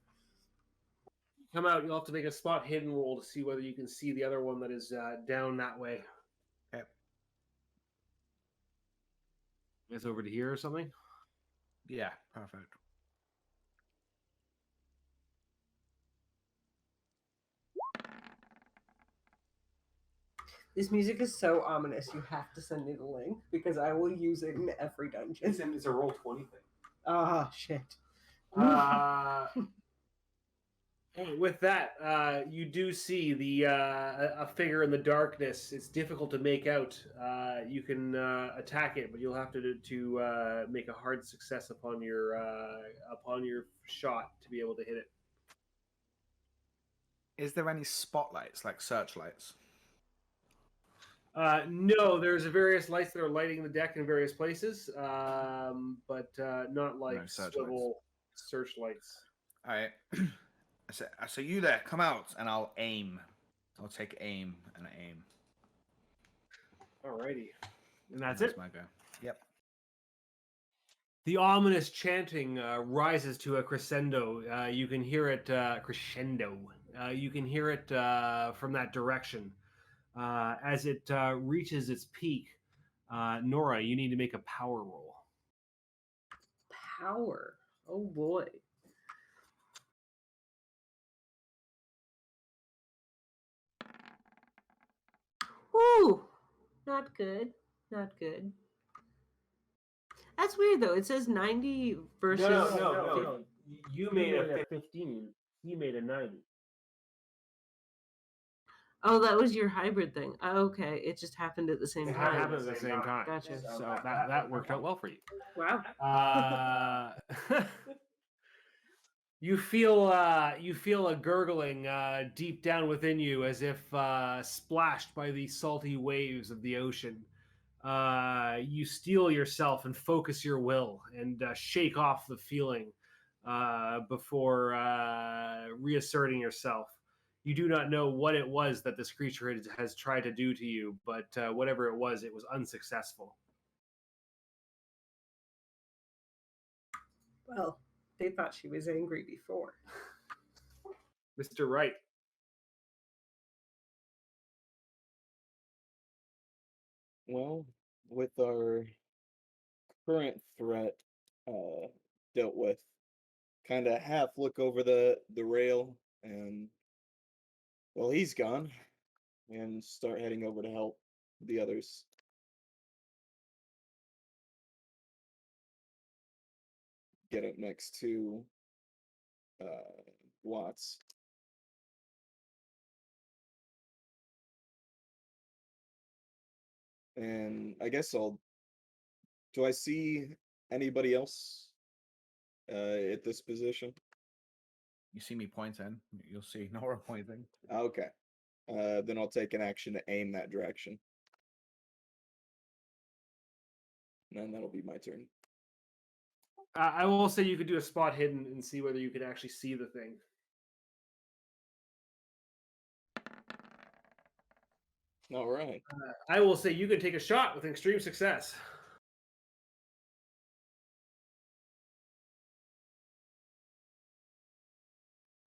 Speaker 1: Come out. You'll have to make a spot hidden roll to see whether you can see the other one that is down that way.
Speaker 2: Okay.
Speaker 1: It's over to here or something.
Speaker 2: Yeah, perfect.
Speaker 5: This music is so ominous. You have to send me the link because I will use it in every dungeon.
Speaker 1: It's a roll 20 thing.
Speaker 5: Ah, shit.
Speaker 1: With that, you do see the a figure in the darkness. It's difficult to make out. You can attack it, but you'll have to make a hard success upon your shot to be able to hit it.
Speaker 2: Is there any spotlights, like searchlights?
Speaker 1: No, there's various lights that are lighting the deck in various places, but not like
Speaker 2: No searchlights.
Speaker 1: swivel searchlights.
Speaker 2: All right. I say, you there, come out, and I'll aim. I'll take aim and aim.
Speaker 1: Alrighty, and that's
Speaker 2: That's
Speaker 1: it.
Speaker 2: my go. Yep.
Speaker 1: The ominous chanting rises to a crescendo. You can hear it crescendo. You can hear it from that direction. As it reaches its peak, Nora, you need to make a power roll.
Speaker 5: Power. Oh boy. Ooh, not good. Not good. That's weird though. It says 90 versus.
Speaker 1: No. You made a 15. He made a 90.
Speaker 5: Oh, that was your hybrid thing. Oh, okay, it just happened at the same
Speaker 1: It
Speaker 5: time.
Speaker 1: happened at the same time.
Speaker 5: Gotcha.
Speaker 1: So that worked out well for you.
Speaker 5: Wow.
Speaker 1: You feel a gurgling deep down within you, as if splashed by the salty waves of the ocean. You steel yourself and focus your will and shake off the feeling before reasserting yourself. You do not know what it was that this creature has tried to do to you, but whatever it was unsuccessful.
Speaker 5: Well, they thought she was angry before.
Speaker 1: Mr. Wright.
Speaker 3: Well, with our current threat dealt with, kind of half look over the rail and, well, he's gone, and start heading over to help the others. Get up next to Watts. And I guess do I see anybody else at this position?
Speaker 2: You see me pointing. You'll see Nora pointing.
Speaker 3: Okay. Then I'll take an action to aim that direction. And then that'll be my turn.
Speaker 1: I will say you could do a spot hidden and see whether you could actually see the thing.
Speaker 3: All right.
Speaker 1: I will say you could take a shot with extreme success.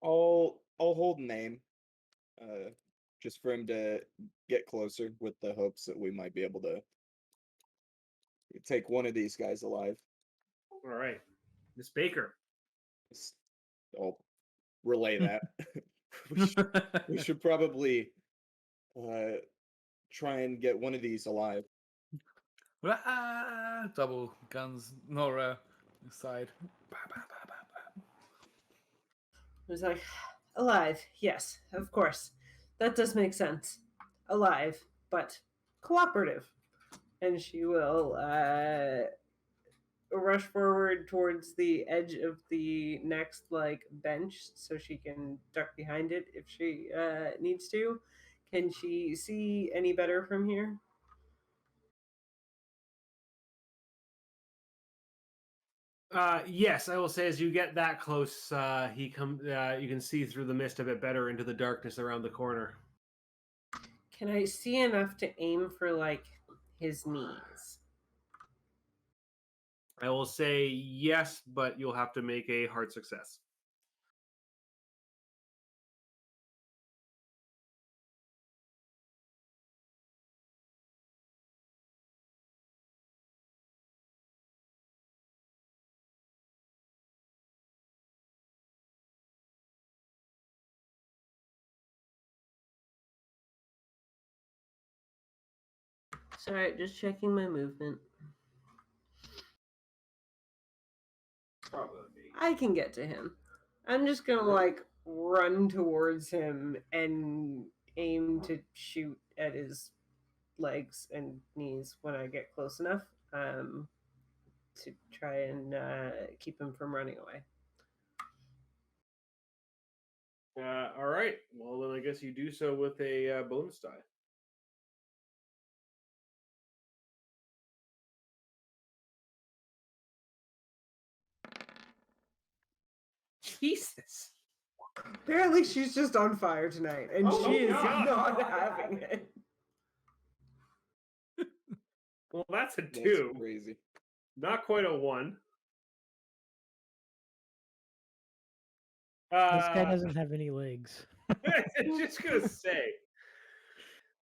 Speaker 3: I'll hold name, just for him to get closer, with the hopes that we might be able to take one of these guys alive.
Speaker 1: All right, Miss Baker.
Speaker 3: I'll relay that. we should probably try and get one of these alive.
Speaker 2: Double guns, Nora side.
Speaker 5: It was like, alive. Yes, of course. That does make sense. Alive, but cooperative. And she will rush forward towards the edge of the next like bench so she can duck behind it if she needs to. Can she see any better from here?
Speaker 1: Yes, I will say as you get that close, he come. You can see through the mist a bit better into the darkness around the corner.
Speaker 5: Can I see enough to aim for like his knees?
Speaker 1: I will say yes, but you'll have to make a hard success.
Speaker 5: Sorry, just checking my movement. I can get to him. I'm just gonna like run towards him and aim to shoot at his legs and knees when I get close enough to try and keep him from running away.
Speaker 1: All right. Well, then I guess you do so with a bonus die. Jesus.
Speaker 5: Apparently, she's just on fire tonight, and
Speaker 1: Oh,
Speaker 5: she is
Speaker 1: God.
Speaker 5: not having it.
Speaker 1: Well, that's a
Speaker 3: That's
Speaker 1: 2.
Speaker 3: crazy.
Speaker 1: Not quite a 1.
Speaker 6: This guy doesn't have any legs.
Speaker 1: I'm just gonna say.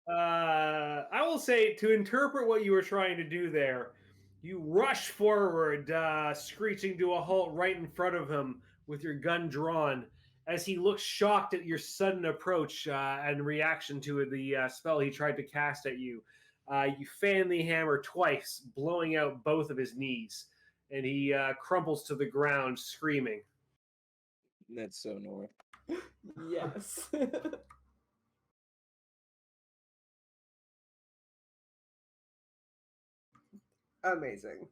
Speaker 1: I will say to interpret what you were trying to do there, you rush forward, screeching to a halt right in front of him with your gun drawn, as he looks shocked at your sudden approach and reaction to the spell he tried to cast at you. You fan the hammer twice, blowing out both of his knees, and he crumples to the ground, screaming.
Speaker 3: That's so Nora.
Speaker 5: Yes. Amazing.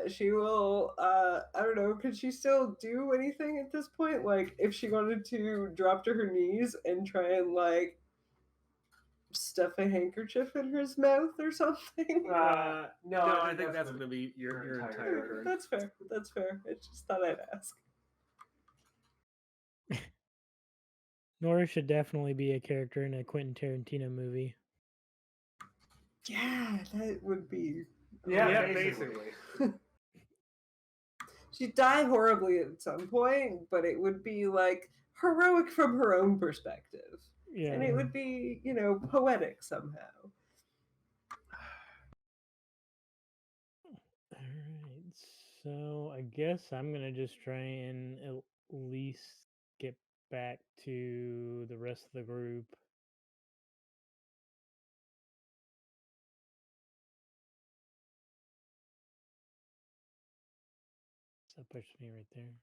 Speaker 5: She will, I don't know, could she still do anything at this point? Like, if she wanted to drop to her knees and try and, like, stuff a handkerchief in his mouth or something?
Speaker 1: No, I think that's going to be your entire turn.
Speaker 5: That's fair. That's fair. I just thought I'd ask.
Speaker 6: Nora should definitely be a character in a Quentin Tarantino movie.
Speaker 5: Yeah, that would be.
Speaker 1: Yeah, basically.
Speaker 5: She'd die horribly at some point, but it would be like heroic from her own perspective.
Speaker 6: Yeah.
Speaker 5: And it would be, you know, poetic somehow.
Speaker 6: All right. So I guess I'm gonna just try and at least get back to the rest of the group. So that pushes me right there.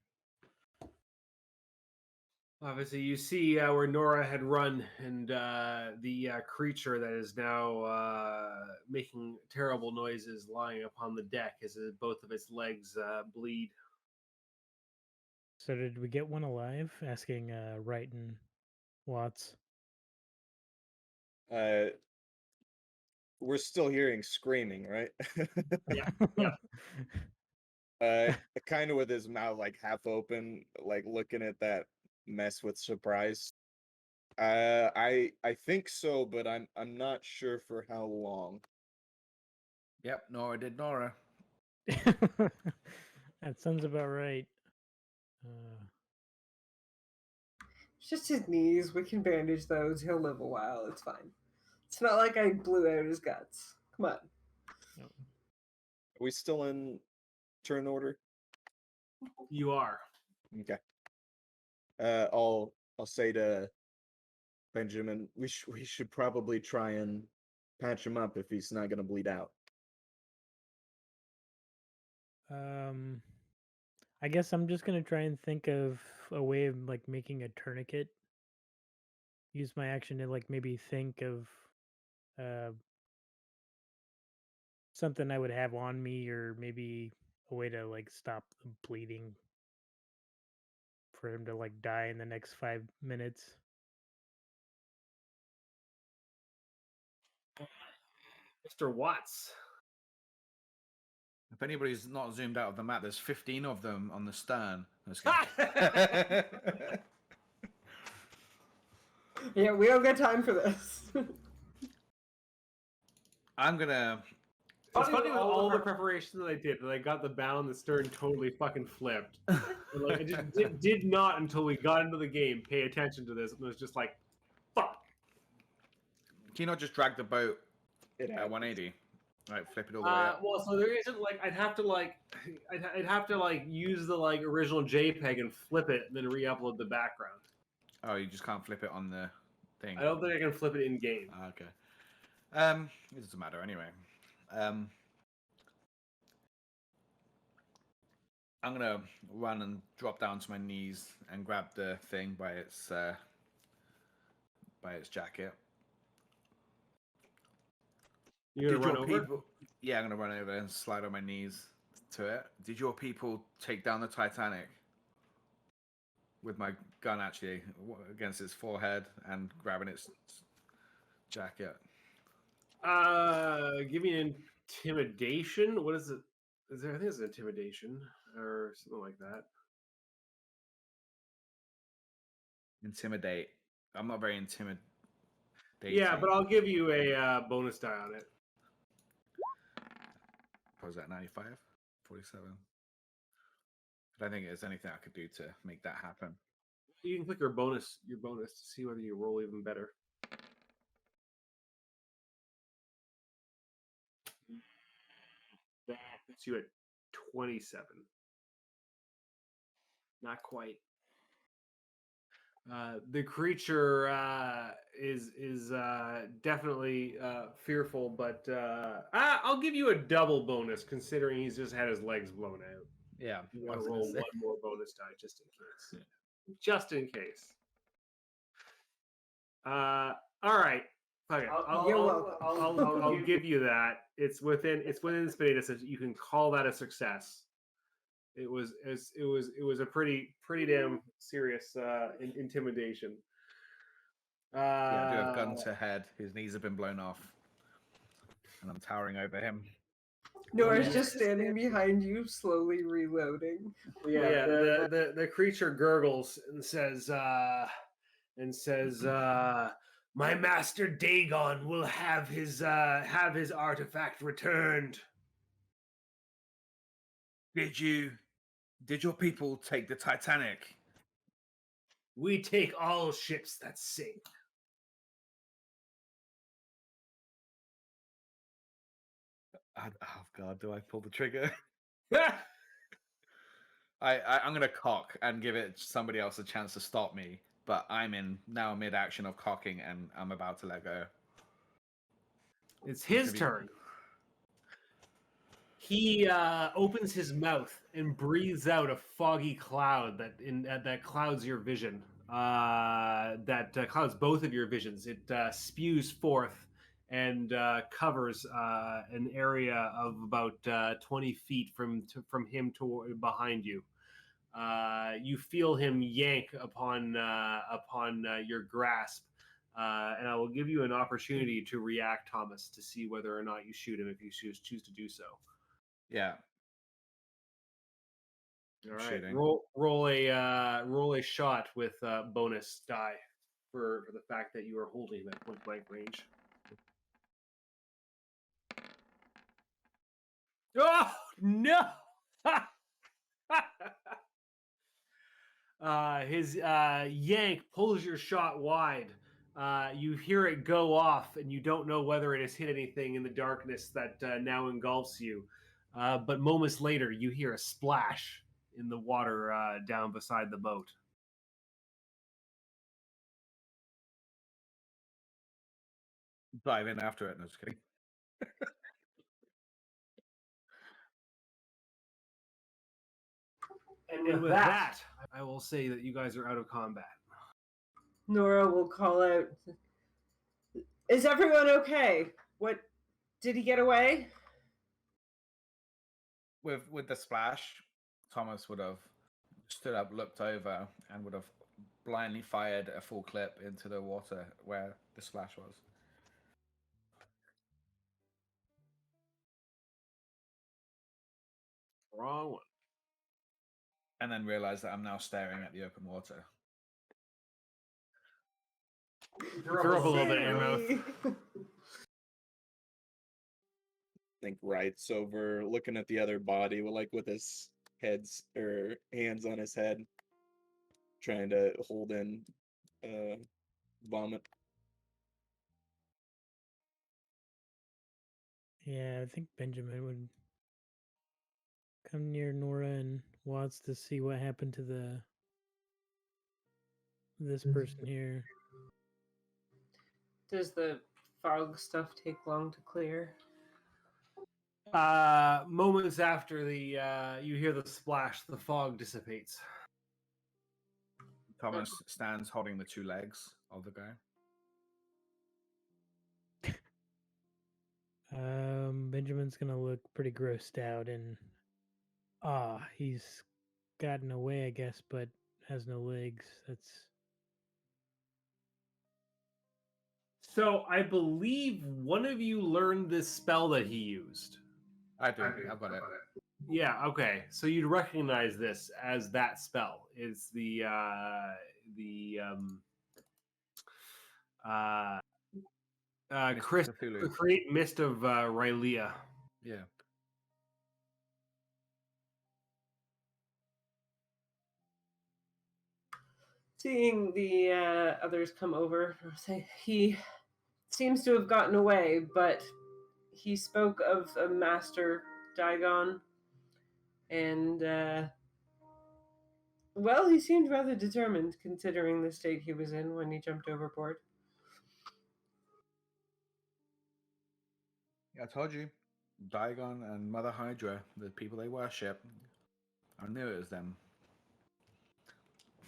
Speaker 1: Obviously, you see where Nora had run, and the creature that is now making terrible noises lying upon the deck as both of its legs bleed.
Speaker 6: So did we get one alive? Asking Wright and Watts.
Speaker 3: We're still hearing screaming, right?
Speaker 1: Yeah.
Speaker 3: Kind of with his mouth like half open, like looking at that mess with surprise. I think so, but I'm not sure for how long.
Speaker 2: Yep, Nora did Nora.
Speaker 6: That sounds about right.
Speaker 5: It's just his knees. We can bandage those. He'll live a while. It's fine. It's not like I blew out his guts. Come on.
Speaker 6: No.
Speaker 3: Are we still in turn order?
Speaker 1: You are.
Speaker 3: Okay. I'll say to Benjamin, we should probably try and patch him up if he's not gonna bleed out.
Speaker 6: I guess I'm just gonna try and think of a way of like making a tourniquet. Use my action to like maybe think of something I would have on me, or maybe a way to like stop the bleeding for him to like die in the next 5 minutes.
Speaker 1: Mr. Watts.
Speaker 2: If anybody's not zoomed out of the map, there's 15 of them on the stern. Let's go.
Speaker 5: Yeah, we don't got time for this.
Speaker 2: I'm gonna.
Speaker 1: It's funny with all the preparation that I did, that I got the bow on the stern totally fucking flipped. And, like, I just did not, until we got into the game, pay attention to this. And it was just like, fuck.
Speaker 2: Can you not just drag the boat
Speaker 3: It
Speaker 2: at
Speaker 3: happens.
Speaker 2: 180? Right, flip it all the way up.
Speaker 1: Well, so there isn't like I'd have to like use the like original JPEG and flip it, and then re-upload the background.
Speaker 2: Oh, you just can't flip it on the thing.
Speaker 1: I don't think I can flip it in game.
Speaker 2: Okay. It doesn't matter anyway. I'm gonna run and drop down to my knees and grab the thing by its jacket.
Speaker 1: You're gonna run over?
Speaker 2: Yeah, I'm gonna run over and slide on my knees to it. Did your people take down the Titanic with my gun actually against its forehead and grabbing its jacket?
Speaker 1: Give me an intimidation. What is it? I think it's an intimidation or something like that.
Speaker 2: Intimidate. I'm not very intimidating.
Speaker 1: Yeah, but I'll give you a bonus die on it.
Speaker 2: What was that, 95? 47? I don't think there's anything I could do to make that happen.
Speaker 1: You can click your bonus to see whether you roll even better. That puts you at 27. Not quite. The creature is definitely fearful, but I'll give you a double bonus considering he's just had his legs blown out.
Speaker 2: Yeah.
Speaker 1: You want to roll one more bonus die just in case. Yeah. Just in case. All right. Fuck it. I'll give you that. It's within the spin distance. You can call that a success. It was a pretty damn serious intimidation.
Speaker 2: Yeah, I do have gun to head. His knees have been blown off, and I'm towering over him.
Speaker 5: Nora's just standing behind you, slowly reloading.
Speaker 1: Yeah, the creature gurgles and says, "My master Dagon will have his artifact returned."
Speaker 2: Did your people take the Titanic?
Speaker 1: We take all ships that sink.
Speaker 2: Oh God, do I pull the trigger? I'm gonna cock and give it somebody else a chance to stop me, but I'm in now mid-action of cocking and I'm about to let go.
Speaker 1: It's his turn. He opens his mouth and breathes out a foggy cloud that clouds your vision. That clouds both of your visions. It spews forth and covers an area of about 20 feet from him to behind you. You feel him yank upon your grasp, and I will give you an opportunity to react, Thomas, to see whether or not you shoot him if you choose to do so.
Speaker 2: Yeah.
Speaker 1: All right.
Speaker 2: Shooting.
Speaker 1: Roll a shot with bonus die for the fact that you are holding him at point blank range. Oh no! His yank pulls your shot wide. You hear it go off, and you don't know whether it has hit anything in the darkness that now engulfs you. But moments later, you hear a splash in the water down beside the boat.
Speaker 2: Dive in after it. No, just kidding.
Speaker 1: And with that, I will say that you guys are out of combat.
Speaker 5: Nora will call out, "Is everyone okay? What, did he get away?"
Speaker 2: with the splash, Thomas would have stood up, looked over, and would have blindly fired a full clip into the water where the splash was.
Speaker 1: Wrong one.
Speaker 2: And then realized that I'm now staring at the open water.
Speaker 1: Throw up a little bit in your mouth.
Speaker 5: Sammy!
Speaker 3: Think Wright's over looking at the other body with his hands on his head, trying to hold in vomit.
Speaker 6: Yeah, I think Benjamin would come near Nora and Watts to see what happened to this person here.
Speaker 5: Does the fog stuff take long to clear?
Speaker 1: Moments after the you hear the splash, the fog dissipates.
Speaker 2: Thomas stands holding the two legs of the guy.
Speaker 6: Benjamin's gonna look pretty grossed out and he's gotten away, I guess, but has no legs. That's
Speaker 1: So I believe one of you learned this spell that he used.
Speaker 2: I do. I've got it.
Speaker 1: Yeah, okay. So you'd recognize this as that spell. It's the Chris
Speaker 2: Cthulhu.
Speaker 1: create mist of Rylea.
Speaker 2: Yeah.
Speaker 5: Seeing the others come over, I'll say he seems to have gotten away, but he spoke of a master Dagon, and well, he seemed rather determined considering the state he was in when he jumped overboard.
Speaker 2: Yeah, I told you. Diagon and Mother Hydra, the people they worship. I knew it was them.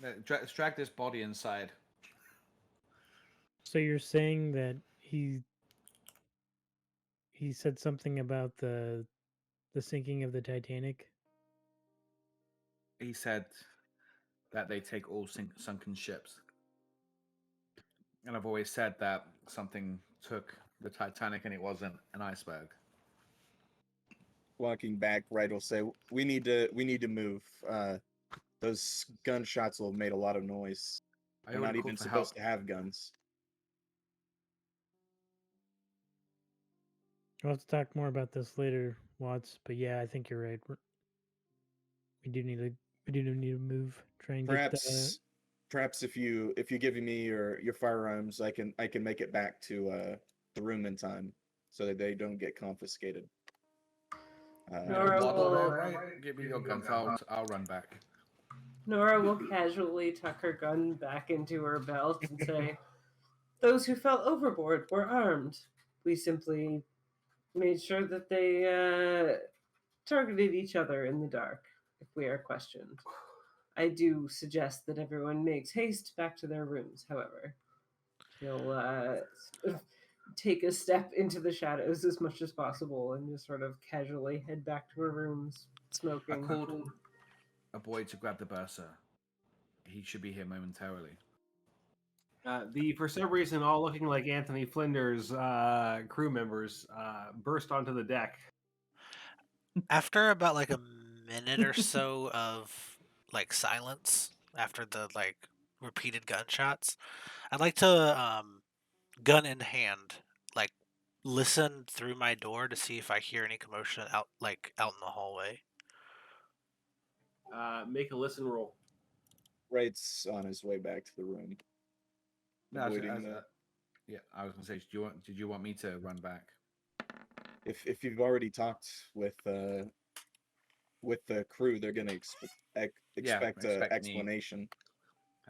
Speaker 2: Let's drag this body inside.
Speaker 6: so you're saying that he said something about the sinking of the Titanic?
Speaker 2: He said that they take all sunken ships. And I've always said that something took the Titanic and it wasn't an iceberg.
Speaker 3: Walking back, Wright will say, "We need to move. Those gunshots will have made a lot of noise.
Speaker 2: I
Speaker 3: We're
Speaker 2: already
Speaker 3: not
Speaker 2: called
Speaker 3: even
Speaker 2: for
Speaker 3: supposed
Speaker 2: help.
Speaker 3: to have guns."
Speaker 6: We'll have to talk more about this later, Watts. But yeah, I think you're right. We do need to move. Try and
Speaker 3: Perhaps if you give me your firearms, I can make it back to the room in time so that they don't get confiscated.
Speaker 5: Nora will
Speaker 2: Give me your guns. I'll run back.
Speaker 5: Nora will casually tuck her gun back into her belt and say, "Those who fell overboard were armed. We simply made sure that they targeted each other in the dark if we are questioned. I do suggest that everyone makes haste back to their rooms, however. He'll take a step into the shadows as much as possible and just sort of casually head back to her rooms, smoking.
Speaker 2: I called a boy to grab the bursar. He should be here momentarily.
Speaker 1: For some reason, all looking like Anthony Flinders crew members burst onto the deck.
Speaker 4: After about like a minute or so of like silence after the like repeated gunshots, I'd like to gun in hand like listen through my door to see if I hear any commotion out in the hallway.
Speaker 1: Make a listen roll.
Speaker 3: Wright's on his way back to the room. Avoiding
Speaker 2: yeah, I was gonna say, did you want me to run back?
Speaker 3: If you've already talked with the crew, they're gonna expect an
Speaker 2: me.
Speaker 3: explanation.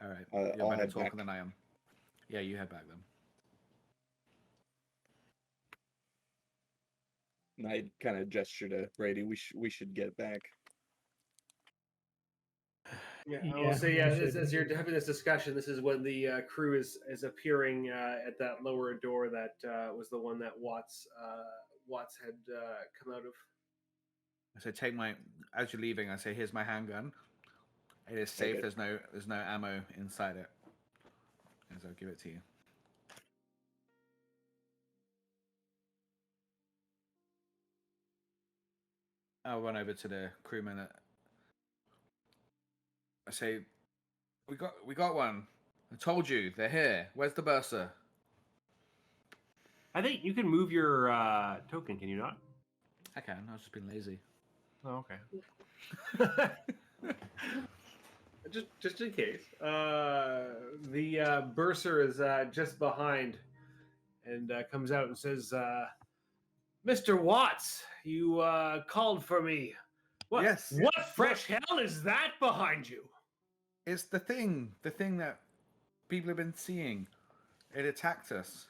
Speaker 2: All right,
Speaker 3: I'll
Speaker 2: you're better
Speaker 3: head
Speaker 2: talker
Speaker 3: back.
Speaker 2: than I am. Yeah, you head back then.
Speaker 3: And I kind of gesture to Brady. We should get back.
Speaker 1: Yeah, I will say, as you're having this discussion, this is when the crew is appearing at that lower door that was the one that Watts had come out of.
Speaker 2: I say, as you're leaving, I say, here's my handgun. It is
Speaker 3: Take
Speaker 2: safe.
Speaker 3: it.
Speaker 2: There's no ammo inside it. As I'll give it to you. I'll run over to the crewman. I say, we got one. I told you, they're here. Where's the bursar?
Speaker 1: I think you can move your token, can you not?
Speaker 2: I can. I was just being lazy.
Speaker 1: Oh, okay. just in case. The bursar is just behind and comes out and says, Mr. Watts, you called for me. What?
Speaker 2: Yes.
Speaker 1: What fresh hell is that behind you?
Speaker 2: It's the thing that people have been seeing. It attacked us.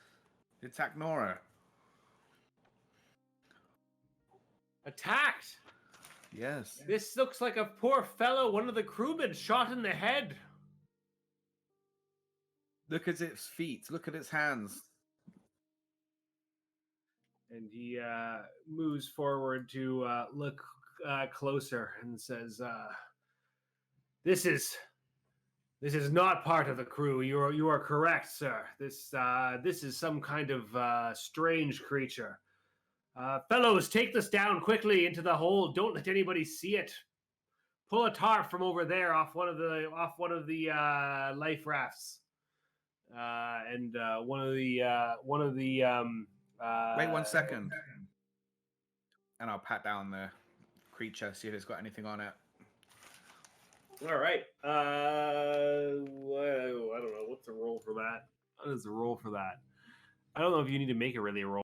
Speaker 2: It attacked Nora.
Speaker 1: Attacked.
Speaker 2: Yes.
Speaker 1: This looks like a poor fellow, one of the crewmen shot in the head.
Speaker 2: Look at its feet. Look at its hands.
Speaker 1: And he moves forward to look closer and says, This is not part of the crew. You are correct, sir. This is some kind of strange creature. Fellows, take this down quickly into the hold. Don't let anybody see it. Pull a tarp from over there off one of the life rafts. And one of the
Speaker 2: Wait 1 second. And I'll pat down the creature, see if it's got anything on it.
Speaker 1: All right. I don't know. What's the roll for that? What is the roll for that? I don't know if you need to make it really a roll.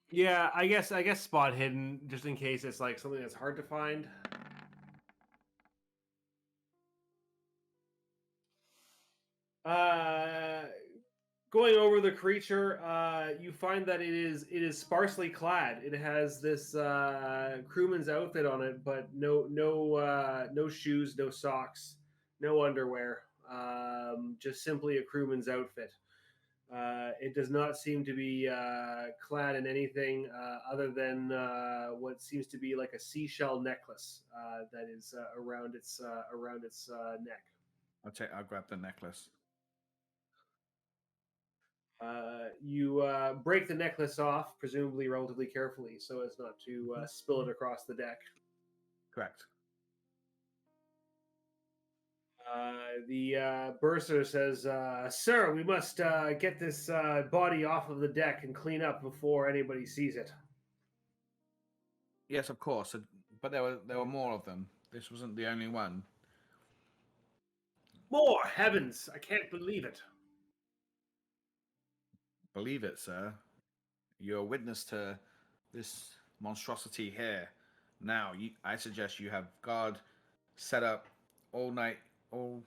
Speaker 1: Yeah, I guess spot hidden, just in case it's like something that's hard to find. Going over the creature, you find that it is sparsely clad. It has this crewman's outfit on it, but no shoes, no socks, no underwear. Just simply a crewman's outfit. It does not seem to be clad in anything other than what seems to be like a seashell necklace that is around its neck.
Speaker 2: I'll grab the necklace.
Speaker 1: You break the necklace off, presumably relatively carefully, so as not to spill it across the deck.
Speaker 2: Correct.
Speaker 1: The bursar says, "Sir, we must get this body off of the deck and clean up before anybody sees it."
Speaker 2: Yes, of course. But there were more of them. This wasn't the only one.
Speaker 1: More heavens! I can't believe it.
Speaker 2: Believe it, sir. You're a witness to this monstrosity here. Now, I suggest you have guard set up all night, all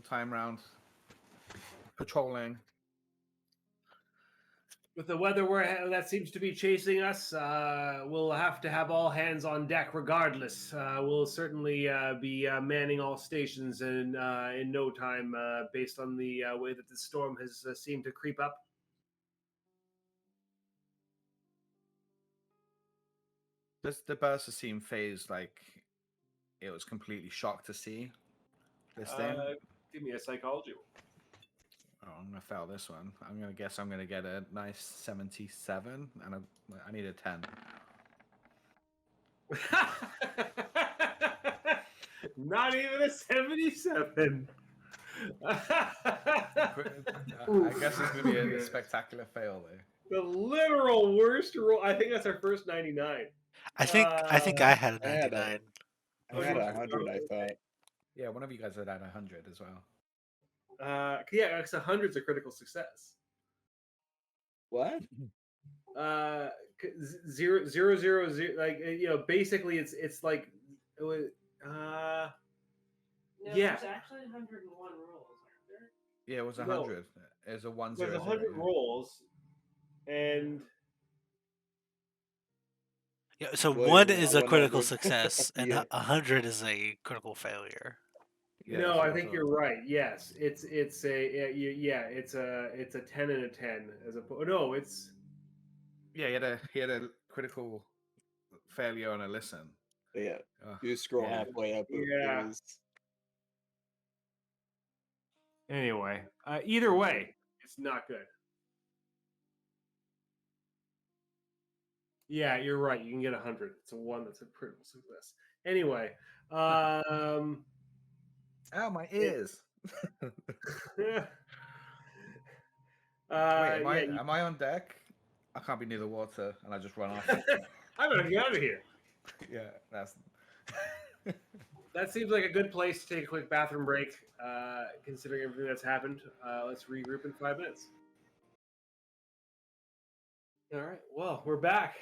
Speaker 2: time round, patrolling.
Speaker 1: With the weather that seems to be chasing us, we'll have to have all hands on deck regardless. We'll certainly be manning all stations in no time, based on the way that the storm has seemed to creep up.
Speaker 2: Does the bursar seem phased, like it was completely shocked to see this thing?
Speaker 1: Give me a psychology roll.
Speaker 2: Oh, I'm gonna fail this one. I'm gonna guess I'm gonna get a nice 77, and I need a 10.
Speaker 1: Not even a 77.
Speaker 2: I guess it's gonna be a spectacular fail, though.
Speaker 1: The literal worst roll. I think that's our first 99.
Speaker 4: I think I had a
Speaker 3: I had
Speaker 4: 99.
Speaker 3: I had 100, I thought.
Speaker 2: Yeah, one of you guys had 100 as well.
Speaker 1: Yeah, it's 100's a critical success.
Speaker 3: What?
Speaker 1: 0, 0, 0, 0, like basically it's like it was,
Speaker 5: No,
Speaker 1: yeah.
Speaker 5: there's actually 101 rolls, aren't there?
Speaker 2: Yeah, it was
Speaker 1: No.
Speaker 2: 100. It's a 1
Speaker 1: there's
Speaker 2: 0.
Speaker 1: 100 rolls, and
Speaker 4: Yeah, so
Speaker 3: Well,
Speaker 4: 1
Speaker 3: yeah,
Speaker 4: is a critical
Speaker 3: 100.
Speaker 4: success, and
Speaker 3: Yeah.
Speaker 4: 100 is a critical failure.
Speaker 2: Yeah,
Speaker 1: no,
Speaker 2: that's what
Speaker 1: I think
Speaker 2: thought.
Speaker 1: you're right. Yes, it's a 10 and a 10 as opposed. No, it's
Speaker 2: Yeah, he had a critical failure on a listen.
Speaker 3: But yeah,
Speaker 2: Ugh.
Speaker 3: you scroll
Speaker 1: Yeah.
Speaker 3: halfway up. It
Speaker 1: Yeah.
Speaker 3: was
Speaker 1: Anyway, either way, it's not good. Yeah, you're right. You can get 100. It's a one that's a critical success. Anyway,
Speaker 2: Ow, my ears.
Speaker 1: yeah,
Speaker 2: Wait,
Speaker 1: you-
Speaker 2: am I on deck? I can't be near the water, and I just run off.
Speaker 1: I'm gonna get out of here.
Speaker 2: Yeah, that's.
Speaker 1: That seems like a good place to take a quick bathroom break, considering everything that's happened. Let's regroup in 5 minutes. All right. Well, we're back.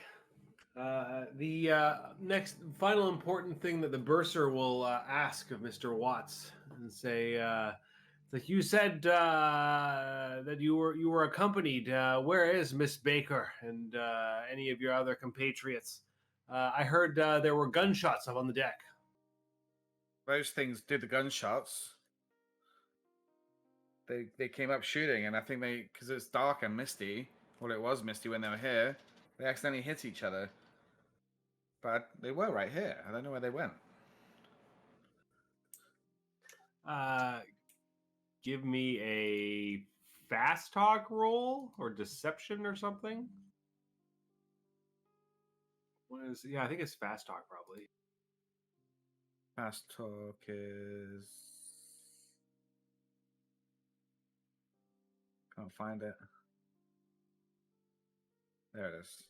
Speaker 1: The next final important thing that the bursar will ask of Mr. Watts and say, like you said that you were accompanied. Where is Miss Baker and any of your other compatriots? I heard there were gunshots up on the deck.
Speaker 2: Those things did the gunshots. They came up shooting, and I think because it's dark and misty. Well, it was misty when they were here. They accidentally hit each other, but they were right here. I don't know where they went.
Speaker 1: Give me a fast talk roll or deception or something. What is? Yeah, I think it's fast talk probably.
Speaker 2: Fast talk is. Can't find it. There it is.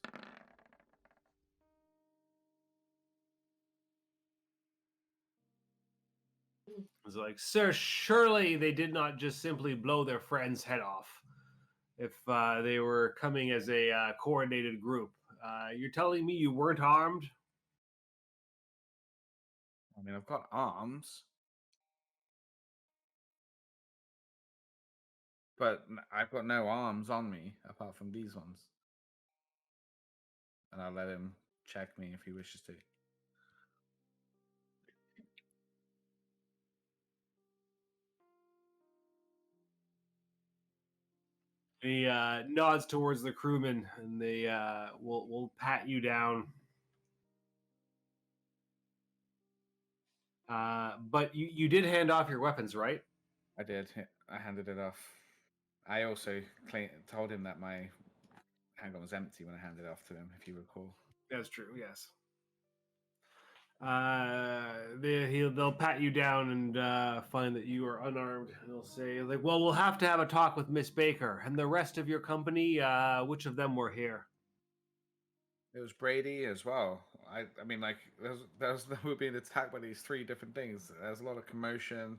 Speaker 1: It's like, sir, surely they did not just simply blow their friend's head off. If they were coming as a coordinated group, you're telling me you weren't armed?
Speaker 2: I mean, I've got arms, but I've got no arms on me apart from these ones. And I'll let him check me if he wishes to.
Speaker 1: He nods towards the crewman, and they will pat you down. But you did hand off your weapons, right?
Speaker 2: I did. I handed it off. I also told him that my handgun was empty when I handed it off to him, if you recall.
Speaker 1: That's true. Yes. They'll pat you down and find that you are unarmed. They'll say, like, well, we'll have to have a talk with Miss Baker and the rest of your company. Which of them were here?
Speaker 2: It was Brady as well. I mean, like, we were being attacked by these three different things. There's a lot of commotion.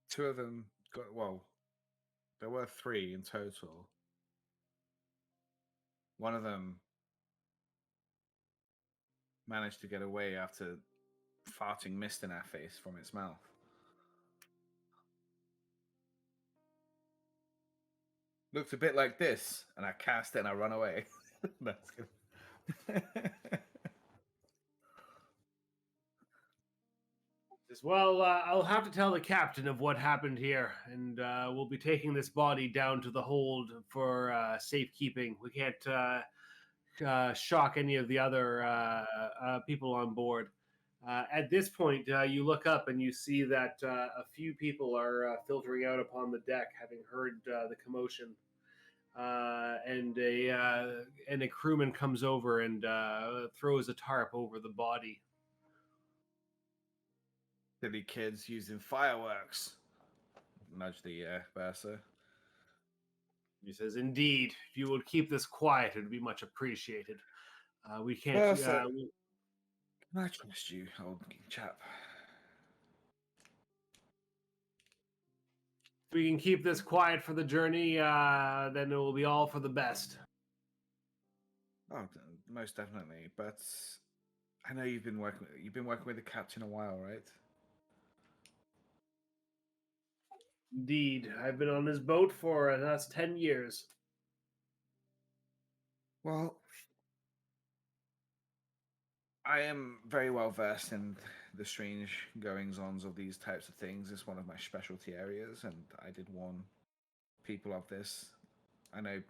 Speaker 2: Two of them got, well, there were three in total. One of them managed to get away after farting mist in our face from its mouth. Looked a bit like this, and I cast it and I run away. That's good.
Speaker 1: Says, well, I'll have to tell the captain of what happened here, and we'll be taking this body down to the hold for safekeeping. We can't shock any of the other people on board. At this point, you look up and you see that a few people are filtering out upon the deck, having heard the commotion. And a crewman comes over and throws a tarp over the body.
Speaker 2: Silly kids using fireworks. Nudge the bursar.
Speaker 1: He says, "Indeed, if you would keep this quiet, it would be much appreciated. We can't.
Speaker 2: Bursar, can I trust you, old chap?
Speaker 1: If we can keep this quiet for the journey, then it will be all for the best."
Speaker 2: Oh, most definitely. But I know you've been working with the captain a while, right?
Speaker 1: Indeed, I've been on this boat for the last 10 years.
Speaker 2: Well, I am very well versed in the strange goings-ons of these types of things is one of my specialty areas, and I did warn people of this. I know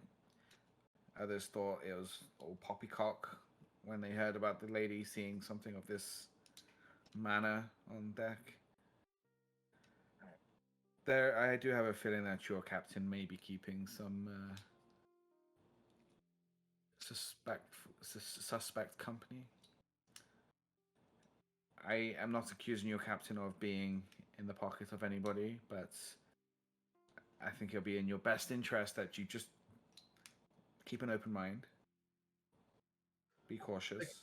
Speaker 2: others thought it was all poppycock when they heard about the lady seeing something of this manner on deck. There, I do have a feeling that your captain may be keeping some suspect company. I am not accusing your captain of being in the pocket of anybody, but I think it'll be in your best interest that you just keep an open mind. Be cautious.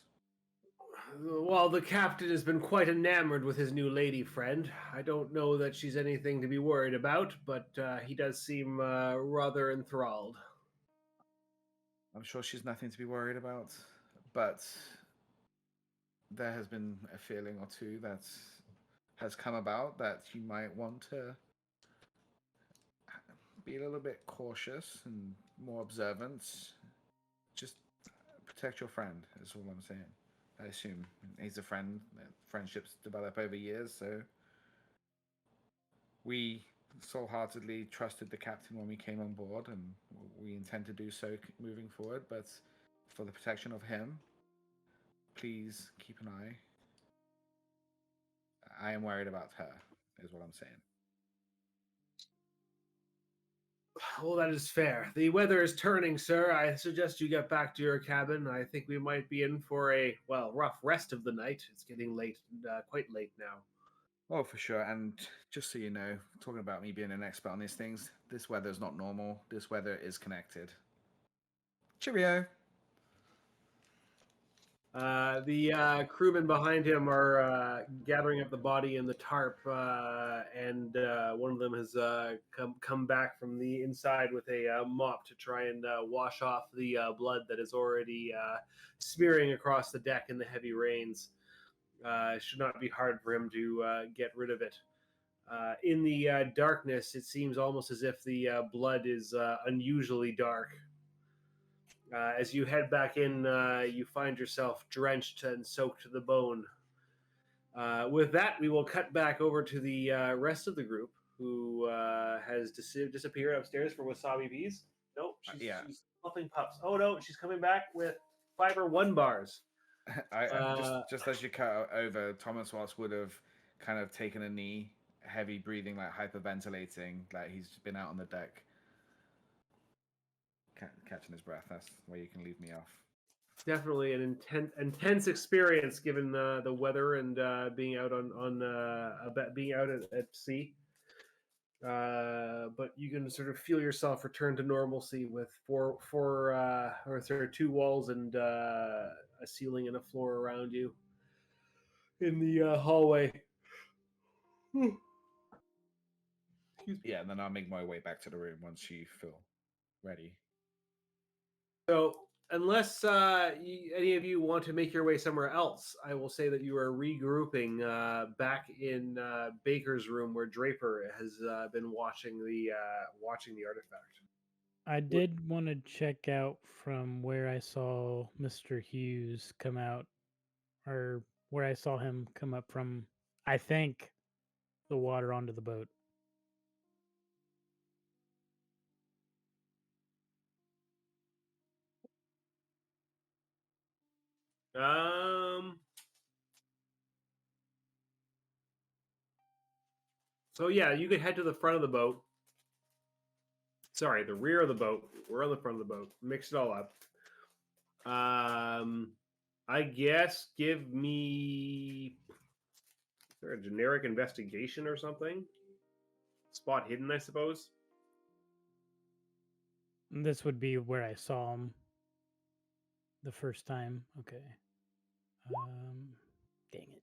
Speaker 1: Well, the captain has been quite enamored with his new lady friend. I don't know that she's anything to be worried about, but he does seem rather enthralled.
Speaker 2: I'm sure she's nothing to be worried about, but there has been a feeling or two that has come about that you might want to be a little bit cautious and more observant. Just protect your friend, is all I'm saying. I assume he's a friend. Friendships develop over years, so we wholeheartedly trusted the captain when we came on board, and we intend to do so moving forward. But for the protection of him, please keep an eye. I am worried about her, is what I'm saying.
Speaker 1: Well, that is fair. The weather is turning, sir. I suggest you get back to your cabin. I think we might be in for a, well, rough rest of the night. It's getting late, quite late now.
Speaker 2: Oh, for sure. And just so you know, talking about me being an expert on these things, this weather is not normal. This weather is connected. Cheerio.
Speaker 1: The crewmen behind him are gathering up the body in the tarp, and one of them has come back from the inside with a mop to try and wash off the blood that is already smearing across the deck in the heavy rains. It should not be hard for him to get rid of it. In the darkness, it seems almost as if the blood is unusually dark. As you head back in, you find yourself drenched and soaked to the bone. With that, we will cut back over to the rest of the group, who has disappeared upstairs for wasabi peas. Nope, she's fluffing pups. Oh no, she's coming back with fiber 1 bars.
Speaker 2: Just as you cut over, Thomas Watts would have kind of taken a knee, heavy breathing, like hyperventilating, like he's been out on the deck, catching his breath. That's where you can leave me off.
Speaker 1: Definitely an intense experience given the weather and being out being out at sea. But you can sort of feel yourself return to normalcy with two walls and a ceiling and a floor around you in the hallway.
Speaker 2: Yeah, and then I'll make my way back to the room once you feel ready.
Speaker 1: So, unless any of you want to make your way somewhere else, I will say that you are regrouping back in Baker's room, where Draper has been watching the artifact.
Speaker 6: I did want to check out from where I saw Mr. Hughes come out, or where I saw him come up from, I think, the water onto the boat.
Speaker 1: So yeah, you could head to the front of the boat. Sorry, the rear of the boat. We're on the front of the boat. Mix it all up. I guess give me, is there a generic investigation or something? Spot hidden, I suppose.
Speaker 6: This would be where I saw him the first time. Okay. Dang it.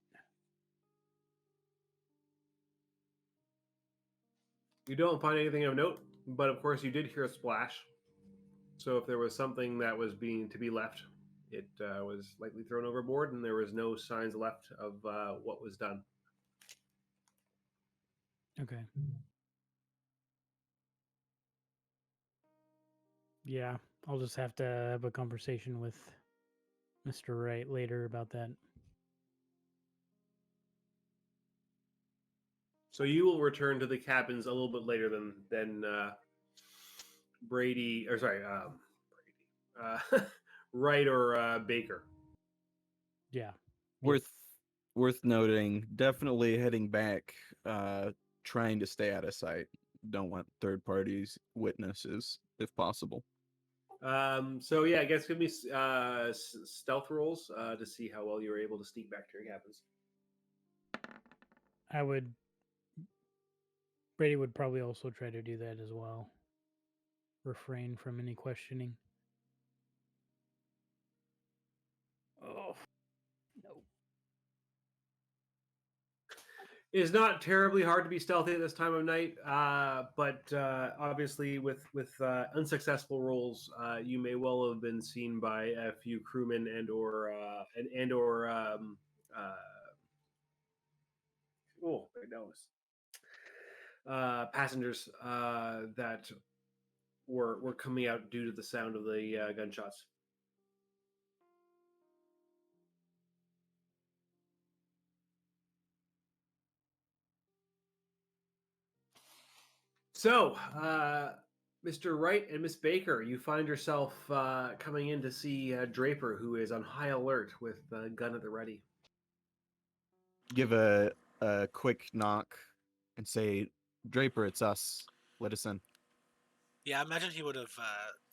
Speaker 1: You don't find anything of note, but of course you did hear a splash. So if there was something that was being to be left, it was likely thrown overboard, and there was no signs left of what was done.
Speaker 6: Okay. Yeah, I'll just have to have a conversation with Mr. Wright later about that.
Speaker 1: So you will return to the cabins a little bit later than Brady, or sorry, Brady, Wright or Baker.
Speaker 6: Yeah.
Speaker 3: Worth noting, definitely heading back, trying to stay out of sight. Don't want third parties witnesses if possible.
Speaker 1: So yeah, I guess give me stealth rolls to see how well you were able to sneak back to your cabins.
Speaker 6: Brady would probably also try to do that as well. Refrain from any questioning. Oh, no.
Speaker 1: It is not terribly hard to be stealthy at this time of night, but obviously with unsuccessful rolls, you may well have been seen by a few crewmen and/or oh, my nose. Passengers that were coming out due to the sound of the gunshots. So, Mr. Wright and Miss Baker, you find yourself coming in to see Draper, who is on high alert with a gun at the ready.
Speaker 3: Give a quick knock and say, Draper, it's us. Let us in.
Speaker 4: Yeah, I imagine he would have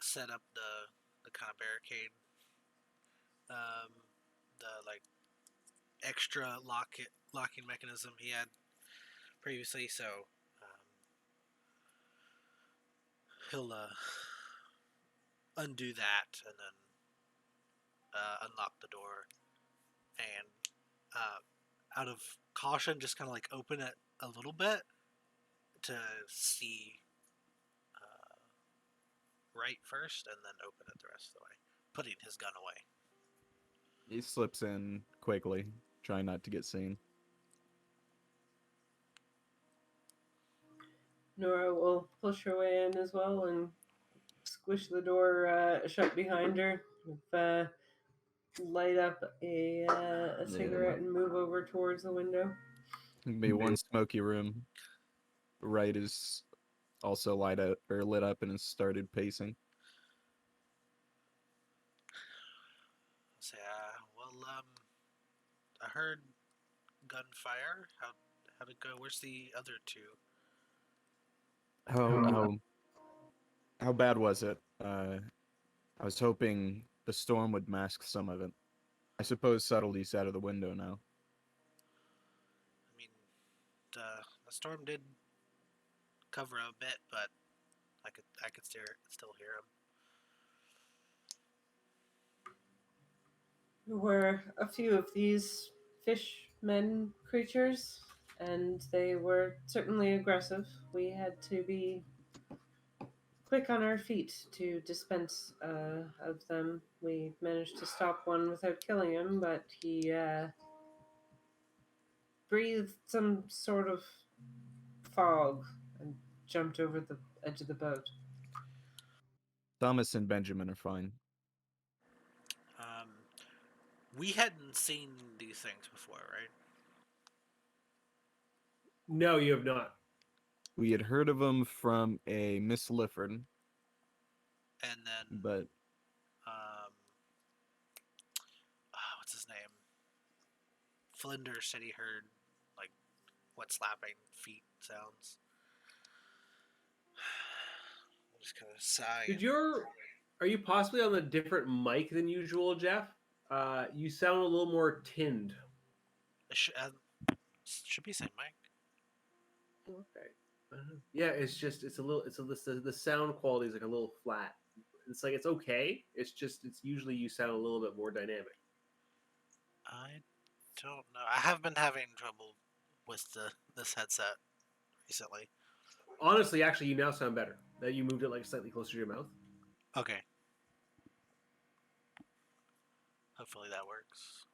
Speaker 4: set up the kind of barricade, the like extra locking mechanism he had previously. So he'll undo that and then unlock the door, and out of caution, just kind of like open it a little bit to see right first, and then open it the rest of the way, putting his gun away.
Speaker 3: He slips in quickly, trying not to get seen.
Speaker 5: Nora will push her way in as well and squish the door shut behind her. Light up a cigarette and move over towards the window.
Speaker 3: It'll be one smoky room. Right is also lit up and has started pacing.
Speaker 4: Say, I heard gunfire. How'd it go? Where's the other two?
Speaker 3: How bad was it? I was hoping the storm would mask some of it. I suppose subtlety's out of the window now.
Speaker 4: I mean, the storm did cover a bit, but I could still hear him.
Speaker 5: There were a few of these fishmen creatures, and they were certainly aggressive. We had to be quick on our feet to dispense of them. We managed to stop one without killing him, but he breathed some sort of fog and jumped over the edge of the boat.
Speaker 3: Thomas and Benjamin are fine.
Speaker 4: We hadn't seen these things before, right?
Speaker 1: No, you have not.
Speaker 3: We had heard of them from a Miss Lifford,
Speaker 4: And then,
Speaker 3: but
Speaker 4: what's his name? Flinders said he heard like what slapping feet sounds. I'm just kind of sighing.
Speaker 1: Are you possibly on a different mic than usual, Jeff? You sound a little more tinned.
Speaker 4: Should be same mic.
Speaker 1: Okay. Yeah, the sound quality is like a little flat. It's like it's okay. It's usually you sound a little bit more dynamic.
Speaker 4: I don't know. I have been having trouble with this headset recently.
Speaker 1: Honestly, actually, you now sound better. That you moved it like slightly closer to your mouth.
Speaker 4: Okay. Hopefully that works.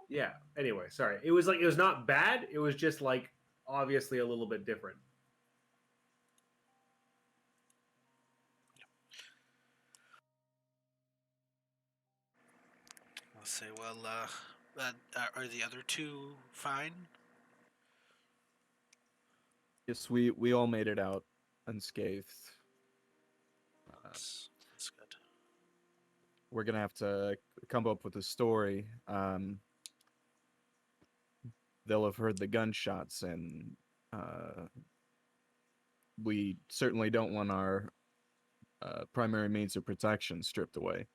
Speaker 1: Yeah. Anyway, sorry. It was not bad. It was just like obviously a little bit different.
Speaker 4: Let's say, well, are the other two fine?
Speaker 3: Yes, we all made it out unscathed.
Speaker 4: That's good.
Speaker 3: We're gonna have to come up with a story. They'll have heard the gunshots, and we certainly don't want our primary means of protection stripped away.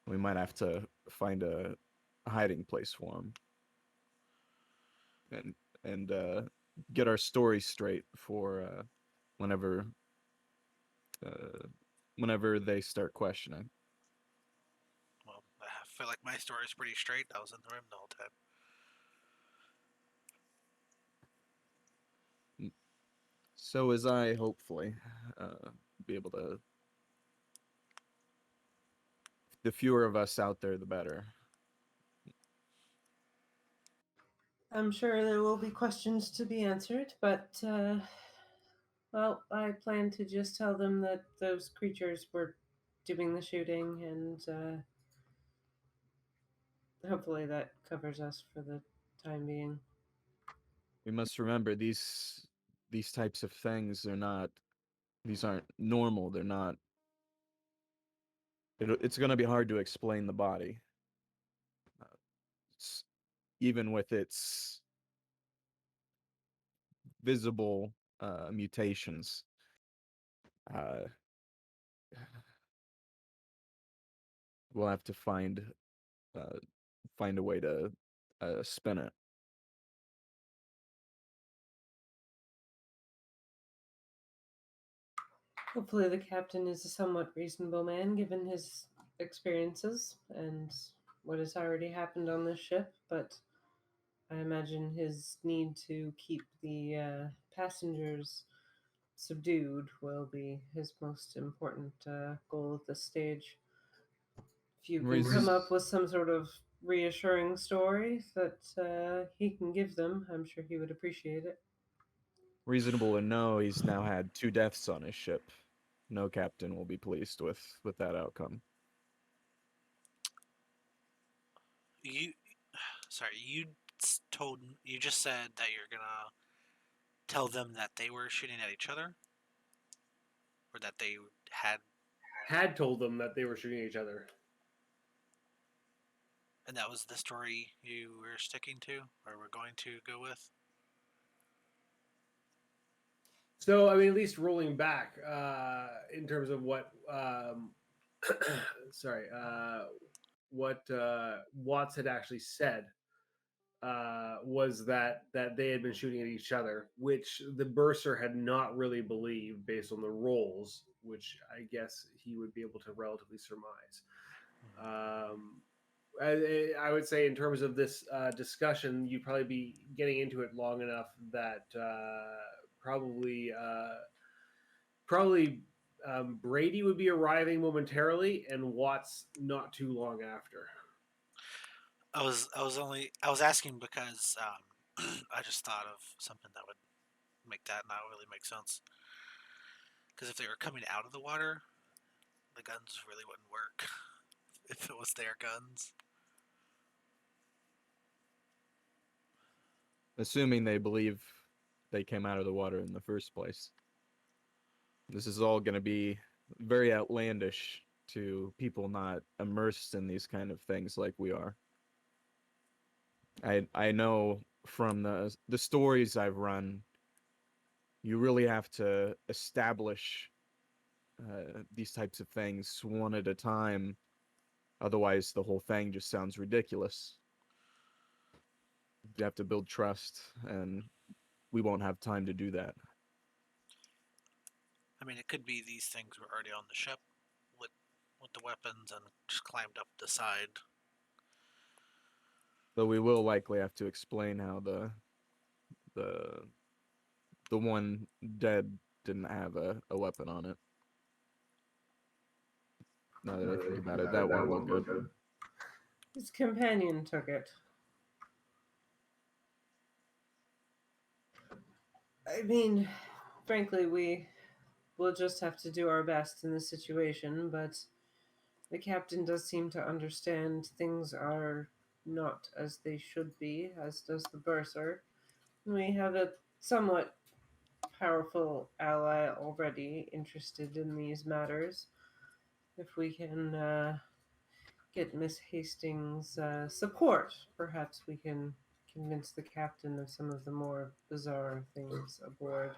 Speaker 3: We might have to find a hiding place for them, and get our story straight for whenever whenever they start questioning.
Speaker 4: Well, I feel like my story's pretty straight. I was in the room the whole time.
Speaker 3: So as I hopefully be able to. The fewer of us out there, the better.
Speaker 5: I'm sure there will be questions to be answered, but well, I plan to just tell them that those creatures were doing the shooting, and hopefully that covers us for the time being.
Speaker 3: We must remember these types of things are not. These aren't normal. They're not. It's going to be hard to explain the body, it's, even with its visible mutations. Uh, we'll have to find a way to spin it.
Speaker 5: Hopefully, the captain is a somewhat reasonable man given his experiences and what has already happened on this ship, but I imagine his need to keep the passengers subdued will be his most important goal at this stage. If you can come up with some sort of reassuring story that he can give them, I'm sure he would appreciate it.
Speaker 3: Reasonable to know he's now had 2 deaths on his ship. No captain will be pleased with that outcome.
Speaker 4: You, sorry, you just said that you're gonna tell them that they were shooting at each other, or that they
Speaker 1: Had told them that they were shooting at each other.
Speaker 4: and that was the story you were sticking to, or were going to go with.
Speaker 1: So, I mean, at least rolling back in terms of what, sorry, what Watts had actually said was that they had been shooting at each other, which the bursar had not really believed based on the rolls, which I guess he would be able to relatively surmise. I would say, in terms of this discussion, you'd probably be getting into it long enough that probably Brady would be arriving momentarily, and Watts not too long after.
Speaker 4: I was asking because I just thought of something that would make that not really make sense. Because if they were coming out of the water, the guns really wouldn't work if it was their guns.
Speaker 3: Assuming they believe they came out of the water in the first place. This is all going to be very outlandish to people not immersed in these kind of things like we are. I know from the stories I've run, you really have to establish these types of things one at a time. Otherwise, the whole thing just sounds ridiculous. You have to build trust, and we won't have time to do that.
Speaker 4: I mean, it could be these things were already on the ship with the weapons and just climbed up the side.
Speaker 3: Though we will likely have to explain how the one dead didn't have a weapon on it. Now that I think about it, that won't look good.
Speaker 5: His companion took it. I mean, frankly, we will just have to do our best in this situation, but the captain does seem to understand things are not as they should be, as does the bursar. We have a somewhat powerful ally already interested in these matters. If we can get Miss Hastings' support, perhaps we can convince the captain of some of the more bizarre things aboard.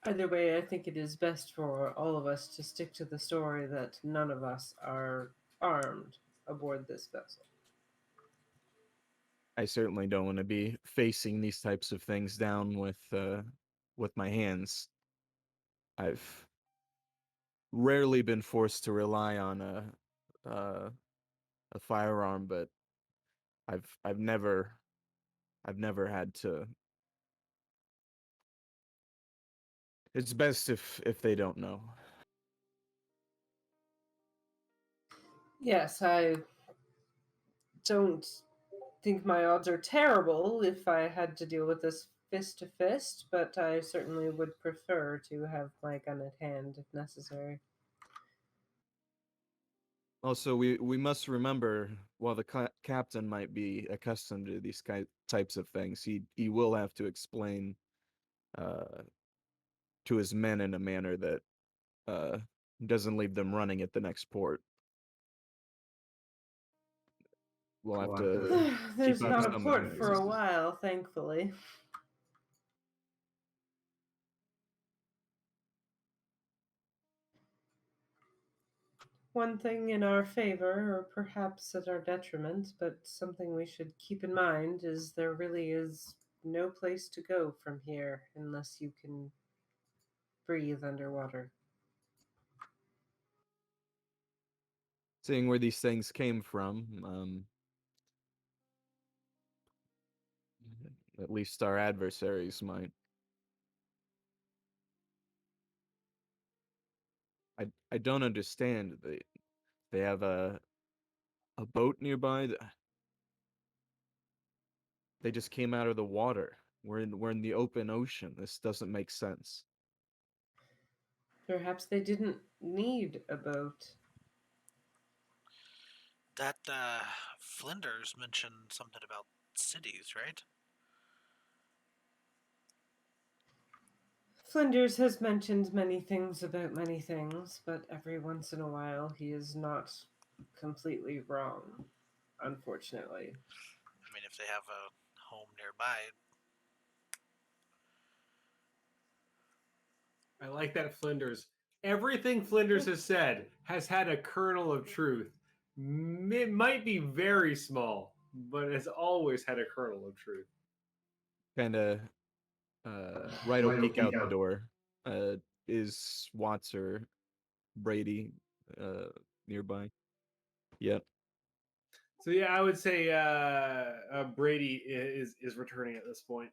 Speaker 5: Either way, I think it is best for all of us to stick to the story that none of us are armed aboard this vessel.
Speaker 3: I certainly don't want to be facing these types of things down with my hands. I've rarely been forced to rely on a firearm, but I've never had to. It's best if they don't know.
Speaker 5: Yes, I don't think my odds are terrible if I had to deal with this fist to fist, but I certainly would prefer to have my gun at hand if necessary.
Speaker 3: Also, we must remember, while the captain might be accustomed to these types of things, he will have to explain uh, to his men in a manner that uh, doesn't leave them running at the next port. We'll have to
Speaker 5: There's
Speaker 3: keep up
Speaker 5: not a
Speaker 3: some
Speaker 5: port for a
Speaker 3: appearances.
Speaker 5: while, thankfully. One thing in our favor, or perhaps at our detriment, but something we should keep in mind, is there really is no place to go from here unless you can breathe underwater.
Speaker 3: Seeing where these things came from, at least our adversaries might. I don't understand. They have a boat nearby. They just came out of the water. We're in the open ocean. This doesn't make sense.
Speaker 5: Perhaps they didn't need a boat.
Speaker 4: That Flinders mentioned something about cities, right?
Speaker 5: Flinders has mentioned many things about many things, but every once in a while he is not completely wrong, unfortunately.
Speaker 4: I mean, if they have a home nearby,
Speaker 1: I like that Flinders. Everything Flinders has said has had a kernel of truth. It might be very small, but it has always had a kernel of truth.
Speaker 3: Kind of right will peek out the door. Is Watts or Brady nearby? Yep.
Speaker 1: So yeah, I would say Brady is returning at this point.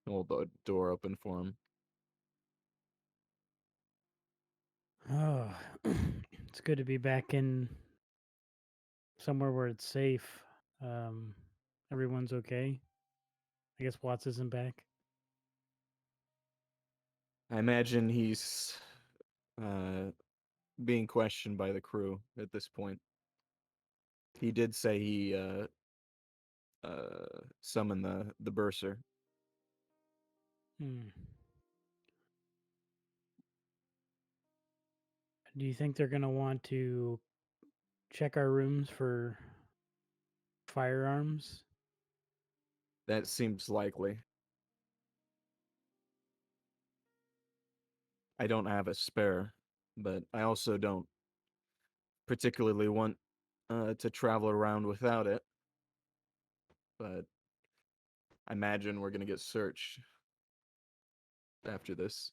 Speaker 3: Hold the door open for him.
Speaker 6: Oh, it's good to be back in somewhere where it's safe. Um, Everyone's okay. I guess Watts isn't back.
Speaker 3: I imagine he's being questioned by the crew at this point. He did say he summoned the bursar.
Speaker 6: Hmm. Do you think they're gonna want to check our rooms for firearms?
Speaker 3: That seems likely. I don't have a spare, but I also don't particularly want to travel around without it. But I imagine we're gonna get searched after this.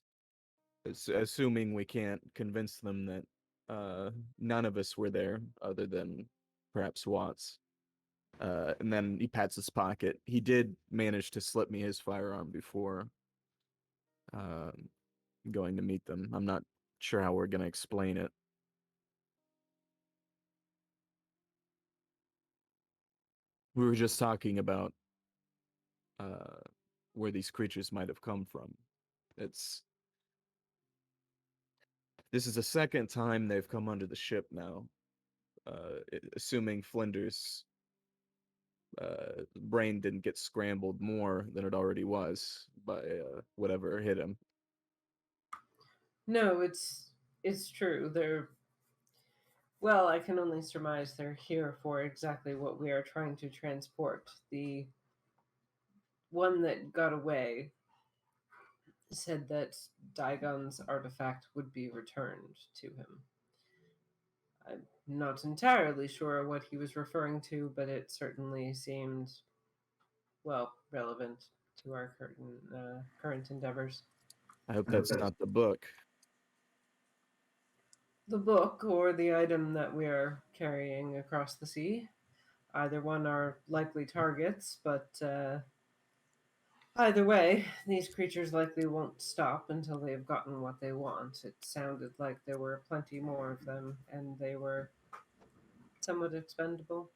Speaker 3: It's assuming we can't convince them that none of us were there other than perhaps Watts. And then he pats his pocket. He did manage to slip me his firearm before going to meet them. I'm not sure how we're going to explain it. We were just talking about where these creatures might have come from. This is the second time they've come under the ship now. Assuming Flinders brain didn't get scrambled more than it already was by whatever hit him.
Speaker 5: No, it's true. Well, I can only surmise they're here for exactly what we are trying to transport. The one that got away said that Daigon's artifact would be returned to him. I'm not entirely sure what he was referring to, but it certainly seemed, well, relevant to our current endeavors.
Speaker 3: I hope that's not the book.
Speaker 5: The book or the item that we are carrying across the sea. Either one are likely targets, but either way, these creatures likely won't stop until they've gotten what they want. It sounded like there were plenty more of them, and they were somewhat expendable.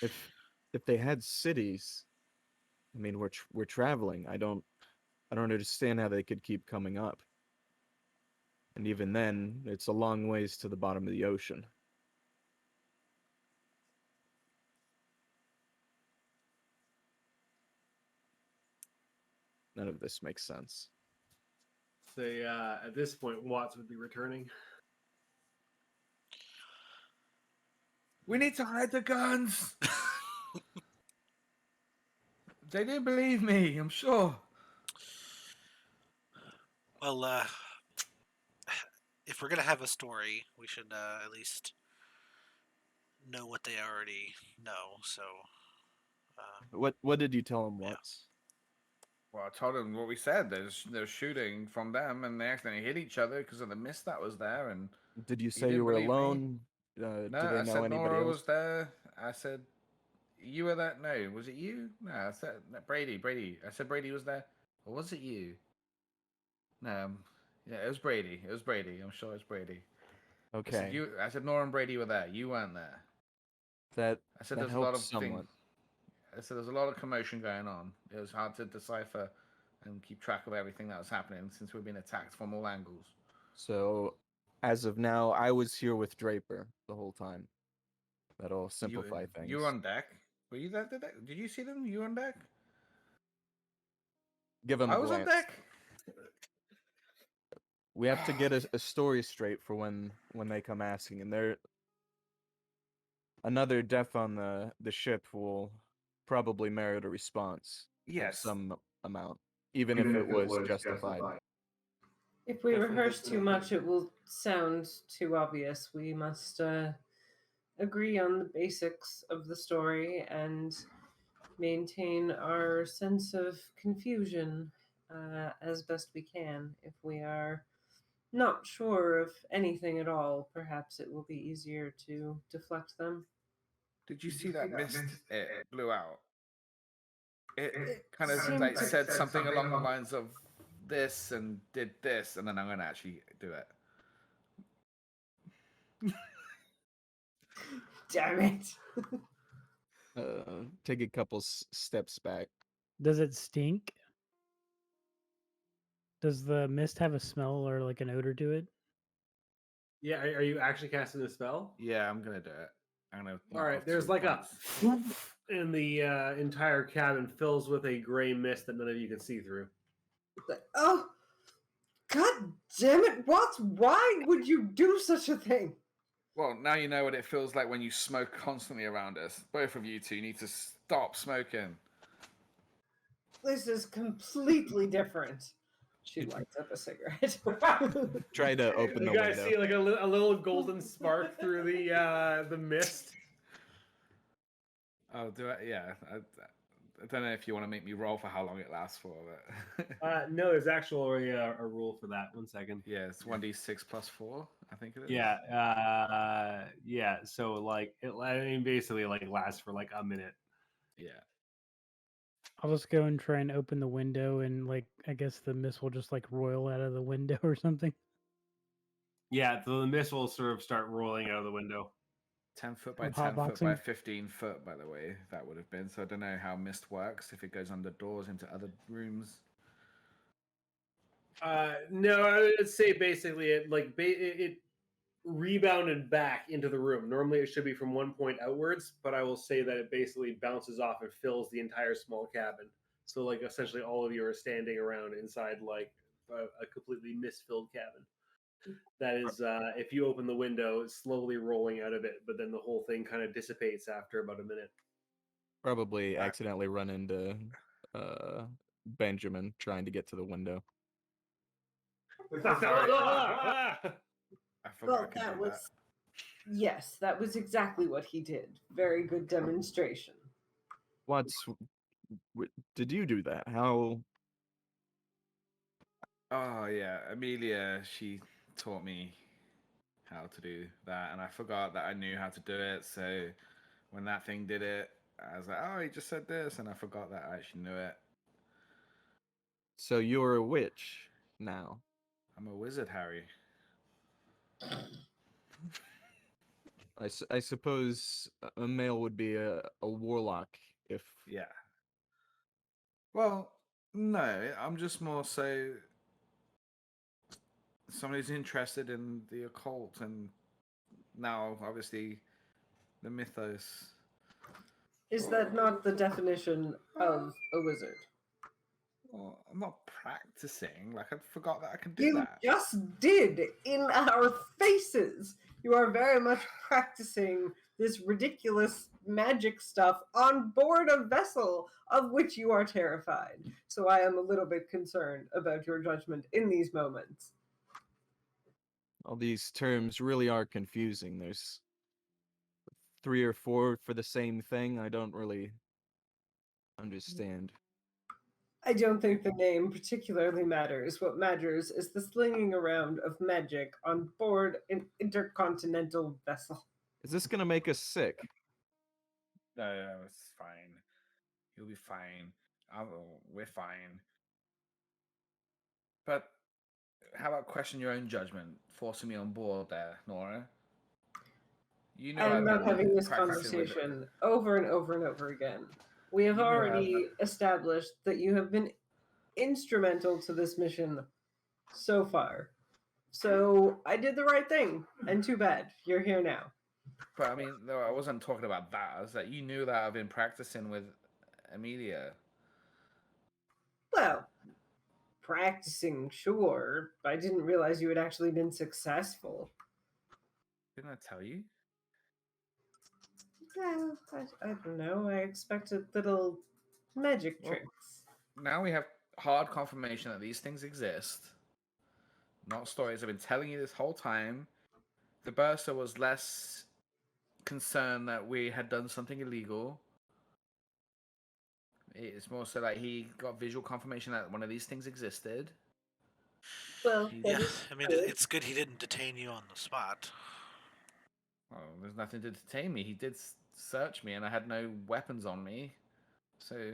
Speaker 3: If they had cities, I mean, we're traveling. I don't understand how they could keep coming up. And even then, it's a long ways to the bottom of the ocean. None of this makes sense.
Speaker 1: Say at this point, Watts would be returning.
Speaker 2: We need to hide the guns. They didn't believe me, I'm sure.
Speaker 4: Well, if we're gonna have a story, we should at least know what they already know. So,
Speaker 3: What did you tell them,
Speaker 4: Yeah.
Speaker 3: Watts?
Speaker 2: Well, I told them what we said. There's shooting from them, and they accidentally hit each other because of the mist that was there. And
Speaker 3: Did you
Speaker 2: He
Speaker 3: say you
Speaker 2: didn't
Speaker 3: were
Speaker 2: believe me.
Speaker 3: alone?
Speaker 2: no,
Speaker 3: Do they
Speaker 2: I
Speaker 3: know
Speaker 2: said
Speaker 3: anybody
Speaker 2: Nora
Speaker 3: else?
Speaker 2: was there. I said you were there. No, was it you? No, I said Brady. I said Brady was there. Or was it you? No, yeah, it was Brady. It was Brady. I'm sure it's Brady.
Speaker 3: Okay,
Speaker 2: I said Nora and Brady were there. You weren't there.
Speaker 3: that
Speaker 2: I said
Speaker 3: that
Speaker 2: there's a lot
Speaker 3: helps
Speaker 2: of
Speaker 3: somewhat.
Speaker 2: I said there's a lot of commotion going on. It was hard to decipher and keep track of everything that was happening since we've been attacked from all angles.
Speaker 3: So, as of now, I was here with Draper the whole time. That'll simplify things.
Speaker 2: You were on deck. Were you there? Did you see them? You were on deck?
Speaker 3: Give him
Speaker 2: I
Speaker 3: a
Speaker 2: was on
Speaker 3: glance.
Speaker 2: deck.
Speaker 3: We have to get a story straight for when they come asking, and there another death on the ship will probably merit a response of
Speaker 2: Yes.
Speaker 3: some amount, even if it was justified.
Speaker 5: If we rehearse too much, it will sound too obvious. We must agree on the basics of the story and maintain our sense of confusion as best we can. If we are not sure of anything at all, perhaps it will be easier to deflect them.
Speaker 2: Did you see that mist? It blew out. It kind of
Speaker 5: seemed
Speaker 2: like
Speaker 5: to-
Speaker 2: said something along the lines of this and did this, and then I'm gonna actually do it.
Speaker 5: Damn it!
Speaker 3: Take a couple steps back.
Speaker 6: Does it stink? Does the mist have a smell or like an odor to it?
Speaker 1: Yeah, are you actually casting a spell?
Speaker 2: Yeah, I'm gonna do it. I'm gonna.
Speaker 1: All right, there's like a and the entire cabin fills with a gray mist that none of you can see through.
Speaker 5: Oh, God damn it! Why would you do such a thing?
Speaker 2: Well, now you know what it feels like when you smoke constantly around us. Both of you two need to stop smoking.
Speaker 5: This is completely different. She lights up a cigarette.
Speaker 3: Try to open
Speaker 1: You
Speaker 3: the
Speaker 1: guys
Speaker 3: window.
Speaker 1: see like a little golden spark through the mist.
Speaker 2: Oh, do I? Yeah. I don't know if you want to make me roll for how long it lasts for, but
Speaker 1: No, there's actually a rule for that. 1 second.
Speaker 2: yeah, it's 1d6 plus 4. I think it is.
Speaker 1: Yeah, yeah. So like, I mean, basically like lasts for like a minute.
Speaker 2: Yeah.
Speaker 6: I'll just go and try and open the window, and like I guess the mist will just like roil out of the window or something.
Speaker 1: Yeah, so the mist will sort of start rolling out of the window.
Speaker 2: 10 foot by
Speaker 6: Of
Speaker 2: 10 foot by
Speaker 6: hotboxing?
Speaker 2: 15 foot, by the way, that would have been. So I don't know how mist works, if it goes under doors into other rooms.
Speaker 1: No, I would say basically it rebounded back into the room. Normally it should be from one point outwards, but I will say that it basically bounces off and fills the entire small cabin. So like essentially all of you are standing around inside like a completely misfilled cabin. That is, if you open the window, it's slowly rolling out of it, but then the whole thing kind of dissipates after about a minute.
Speaker 3: Probably accidentally run into Benjamin trying to get to the window.
Speaker 2: I forgot
Speaker 5: Well,
Speaker 2: I could
Speaker 5: that
Speaker 2: do
Speaker 5: was
Speaker 2: that.
Speaker 5: yes, that was exactly what he did. Very good demonstration.
Speaker 3: Did you do that? How?
Speaker 2: Oh yeah, Amelia, she taught me how to do that, and I forgot that I knew how to do it. So when that thing did it, I was like, "Oh, he just said this," and I forgot that I actually knew it.
Speaker 3: So you're a witch now.
Speaker 2: I'm a wizard, Harry.
Speaker 3: I suppose a male would be a warlock if.
Speaker 2: Yeah. Well, no, I'm just more so somebody's interested in the occult, and now obviously the mythos.
Speaker 5: Is that not the definition of a wizard?
Speaker 2: Well, I'm not practicing. Like I forgot that I can do
Speaker 5: You
Speaker 2: that.
Speaker 5: just did in our faces. You are very much practicing this ridiculous magic stuff on board a vessel of which you are terrified. So I am a little bit concerned about your judgment in these moments.
Speaker 3: All these terms really are confusing. There's 3 or 4 for the same thing. I don't really understand.
Speaker 5: I don't think the name particularly matters. What matters is the slinging around of magic on board an intercontinental vessel.
Speaker 3: Is this gonna make us sick?
Speaker 2: No, it's fine. You'll be fine. We're fine. But how about question your own judgment, forcing me on board there, Nora? You know
Speaker 5: I'm
Speaker 2: I've
Speaker 5: not
Speaker 2: been
Speaker 5: having this
Speaker 2: practicing with it.
Speaker 5: conversation over and over and over again. We have
Speaker 2: You know
Speaker 5: already established that you have been instrumental to this mission so far. So I did the right thing, and too bad you're here now.
Speaker 2: But I mean, no, I wasn't talking about that. I was like, you knew that I've been practicing with Amelia.
Speaker 5: Well, practicing, sure, but I didn't realize you had actually been successful.
Speaker 2: Didn't I tell you?
Speaker 5: Well, I don't know. I expected little magic
Speaker 2: Well,
Speaker 5: tricks.
Speaker 2: now we have hard confirmation that these things exist. Not stories. I've been telling you this whole time. The bursar was less concerned that we had done something illegal. It's more so like he got visual confirmation that one of these things existed.
Speaker 5: Well,
Speaker 4: Yeah, I mean, it's good he didn't detain you on the spot.
Speaker 2: Well, there's nothing to detain me. He did search me, and I had no weapons on me. So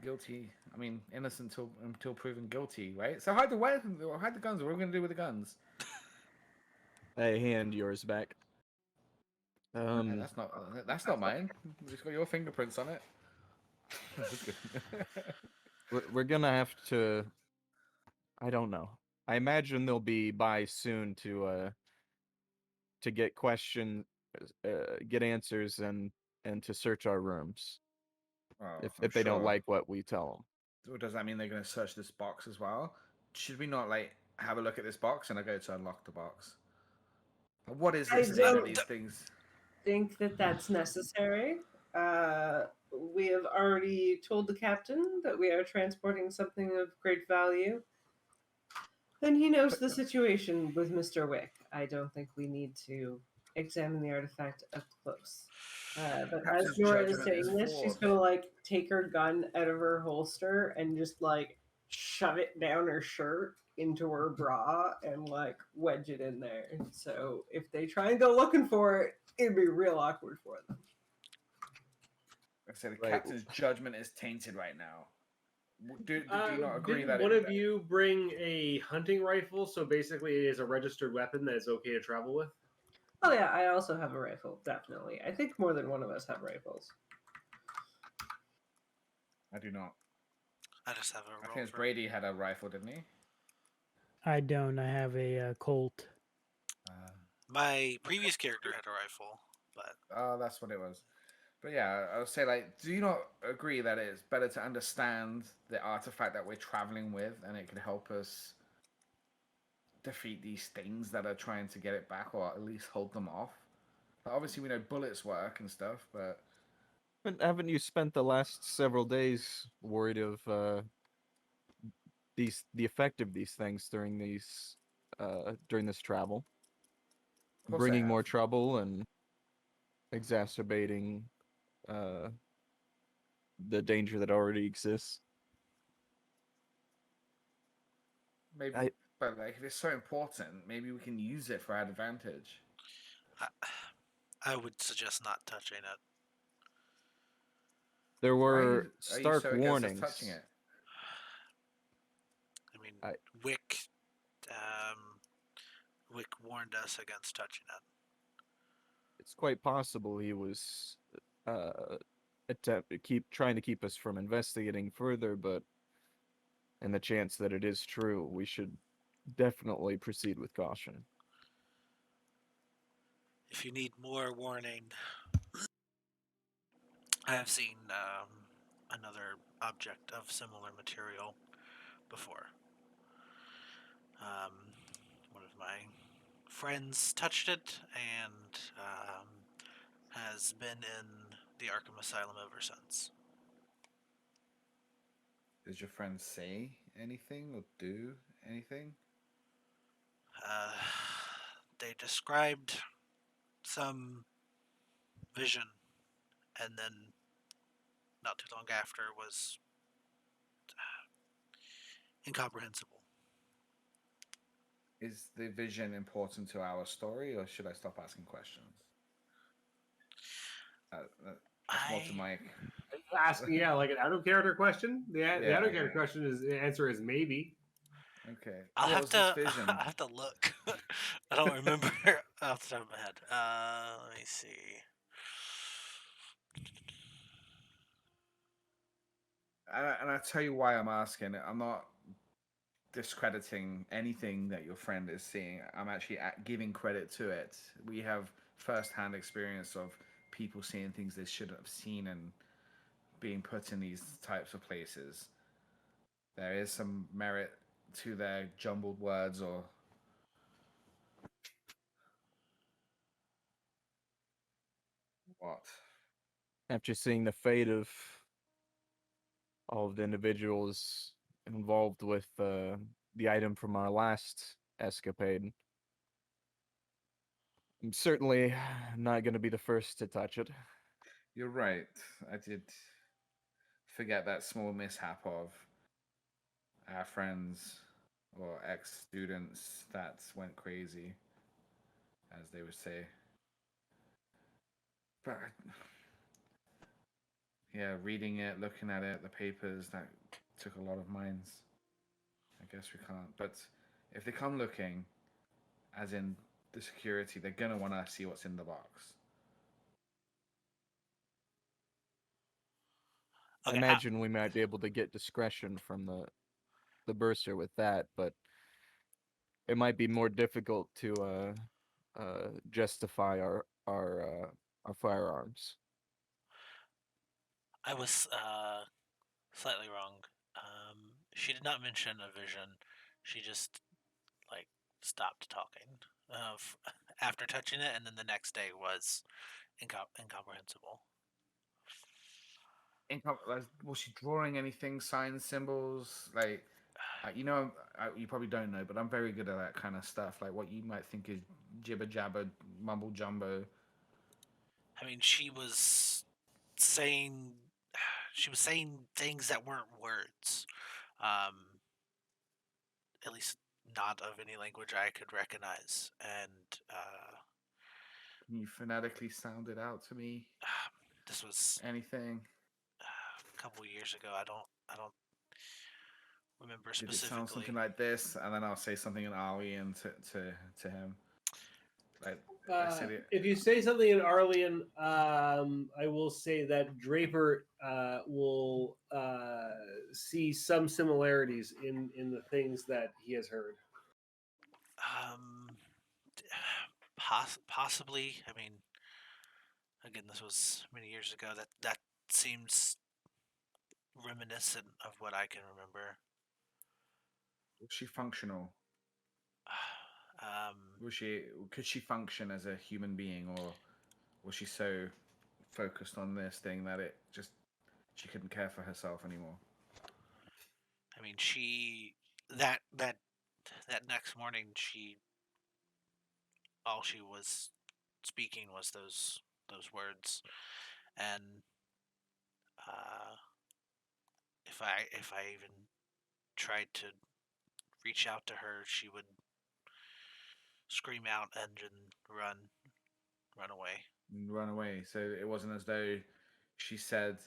Speaker 2: guilty. I mean, innocent until proven guilty, right? So hide the weapon, hide the guns. What are we gonna do with the guns?
Speaker 3: Hey, hand yours back.
Speaker 2: That's not mine. It's got your fingerprints on it.
Speaker 3: We're gonna have to. I don't know. I imagine they'll be by soon to get get answers, and to search our rooms
Speaker 2: Well,
Speaker 3: if they don't like what we tell them.
Speaker 2: Does that mean they're going to search this box as well? Should we not like have a look at this box and I go to unlock the box? What is this?
Speaker 5: I
Speaker 2: None of
Speaker 5: don't
Speaker 2: these things.
Speaker 5: think that that's necessary. We have already told the captain that we are transporting something of great value. And he knows the situation with Mr. Wick. I don't think we need to examine the artifact up close. But
Speaker 2: Perhaps
Speaker 5: as
Speaker 2: his
Speaker 5: Nora is
Speaker 2: judgment
Speaker 5: saying
Speaker 2: is
Speaker 5: this, she's
Speaker 2: flawed.
Speaker 5: gonna like take her gun out of her holster and just like shove it down her shirt into her bra and like wedge it in there. So if they try and go looking for it, it'd be real awkward for them.
Speaker 2: Like I said, the
Speaker 3: Right.
Speaker 2: captain's judgment is tainted right now. Do you not agree
Speaker 1: Didn't
Speaker 2: that
Speaker 1: one of you bring a hunting rifle? So basically, it is a registered weapon that is okay to travel with.
Speaker 5: Oh yeah, I also have a rifle, definitely. I think more than one of us have rifles.
Speaker 2: I do not.
Speaker 4: I just have a
Speaker 2: I think
Speaker 4: roll
Speaker 2: it's
Speaker 4: for
Speaker 2: Brady had a rifle, didn't he?
Speaker 6: I don't. I have a Colt.
Speaker 4: My previous character had a rifle, but
Speaker 2: Oh, that's what it was. But yeah, I would say, like, do you not agree that it's better to understand the artifact that we're traveling with, and it can help us defeat these things that are trying to get it back, or at least hold them off? Obviously, we know bullets work and stuff, but
Speaker 7: But haven't you spent the last several days worried of the effect of these things during this travel,
Speaker 2: of course I
Speaker 7: bringing more
Speaker 2: have.
Speaker 7: trouble and exacerbating uh, the danger that already exists?
Speaker 2: Maybe,
Speaker 7: I
Speaker 2: but like, if it's so important, maybe we can use it for our advantage.
Speaker 4: I would suggest not touching it.
Speaker 7: There
Speaker 2: Why
Speaker 7: were
Speaker 2: are you
Speaker 7: stark
Speaker 2: so against us touching
Speaker 7: warnings.
Speaker 2: it?
Speaker 4: I mean,
Speaker 7: I-
Speaker 4: Wick, Wick warned us against touching it.
Speaker 7: It's quite possible he was uh, trying to keep us from investigating further, but in the chance that it is true, we should definitely proceed with caution.
Speaker 4: If you need more warning, I have seen another object of similar material before. One of my friends touched it and has been in the Arkham Asylum ever since.
Speaker 2: Does your friend say anything or do anything?
Speaker 4: They described some vision, and then not too long after was incomprehensible.
Speaker 2: Is the vision important to our story, or should I stop asking questions? That's more to
Speaker 4: I
Speaker 2: Mike.
Speaker 1: Asking, yeah, like an out of character question. The out of
Speaker 2: Yeah.
Speaker 1: character question is the answer is maybe.
Speaker 2: Okay.
Speaker 4: I'll
Speaker 2: What
Speaker 4: have
Speaker 2: was this
Speaker 4: to
Speaker 2: vision?
Speaker 4: I have to look. I don't remember off the top of my head. Let me see.
Speaker 2: And I tell you why I'm asking. I'm not discrediting anything that your friend is seeing. I'm actually giving credit to it. We have first-hand experience of people seeing things they shouldn't have seen and being put in these types of places. There is some merit to their jumbled words or what.
Speaker 7: After seeing the fate of all of the individuals involved with the item from our last escapade, I'm certainly not going to be the first to touch it.
Speaker 2: You're right. I did forget that small mishap of our friends or ex-students that went crazy, as they would say. But yeah, reading it, looking at it, the papers, that took a lot of minds. I guess we can't. But if they come looking, as in the security, they're gonna want to see what's in the box.
Speaker 7: I
Speaker 4: Okay,
Speaker 7: imagine we might be able to get discretion from the bursar with that, but it might be more difficult to justify our firearms.
Speaker 4: I was slightly wrong. She did not mention a vision. She just like stopped talking after touching it, and then the next day was incomprehensible.
Speaker 2: Like, was she drawing anything, signs, symbols? Like, you probably don't know, but I'm very good at that kind of stuff. Like what you might think is jibber jabber, mumble jumbo.
Speaker 4: I mean, saying she was saying things that weren't words. Um, at least not of any language I could recognize, and
Speaker 2: Can you phonetically sound it out to me?
Speaker 4: this was
Speaker 2: Anything?
Speaker 4: a couple years ago. I don't remember
Speaker 2: Did it sound
Speaker 4: specifically.
Speaker 2: something like this? And then I'll say something in Aryan to him. Like I said it.
Speaker 1: If you say something in Arlean, I will say that Draper will see some similarities in the things that he has heard.
Speaker 4: Um, Possibly. I mean, again, this was many years ago. That seems reminiscent of what I can remember.
Speaker 2: Was she functional?
Speaker 4: Um,
Speaker 2: Could she function as a human being, or was she so focused on this thing that she couldn't care for herself anymore?
Speaker 4: I mean, that next morning, all she was speaking was those words, and uh, if I even tried to reach out to her, she would scream out and then run away.
Speaker 2: And run away. So it wasn't as though she said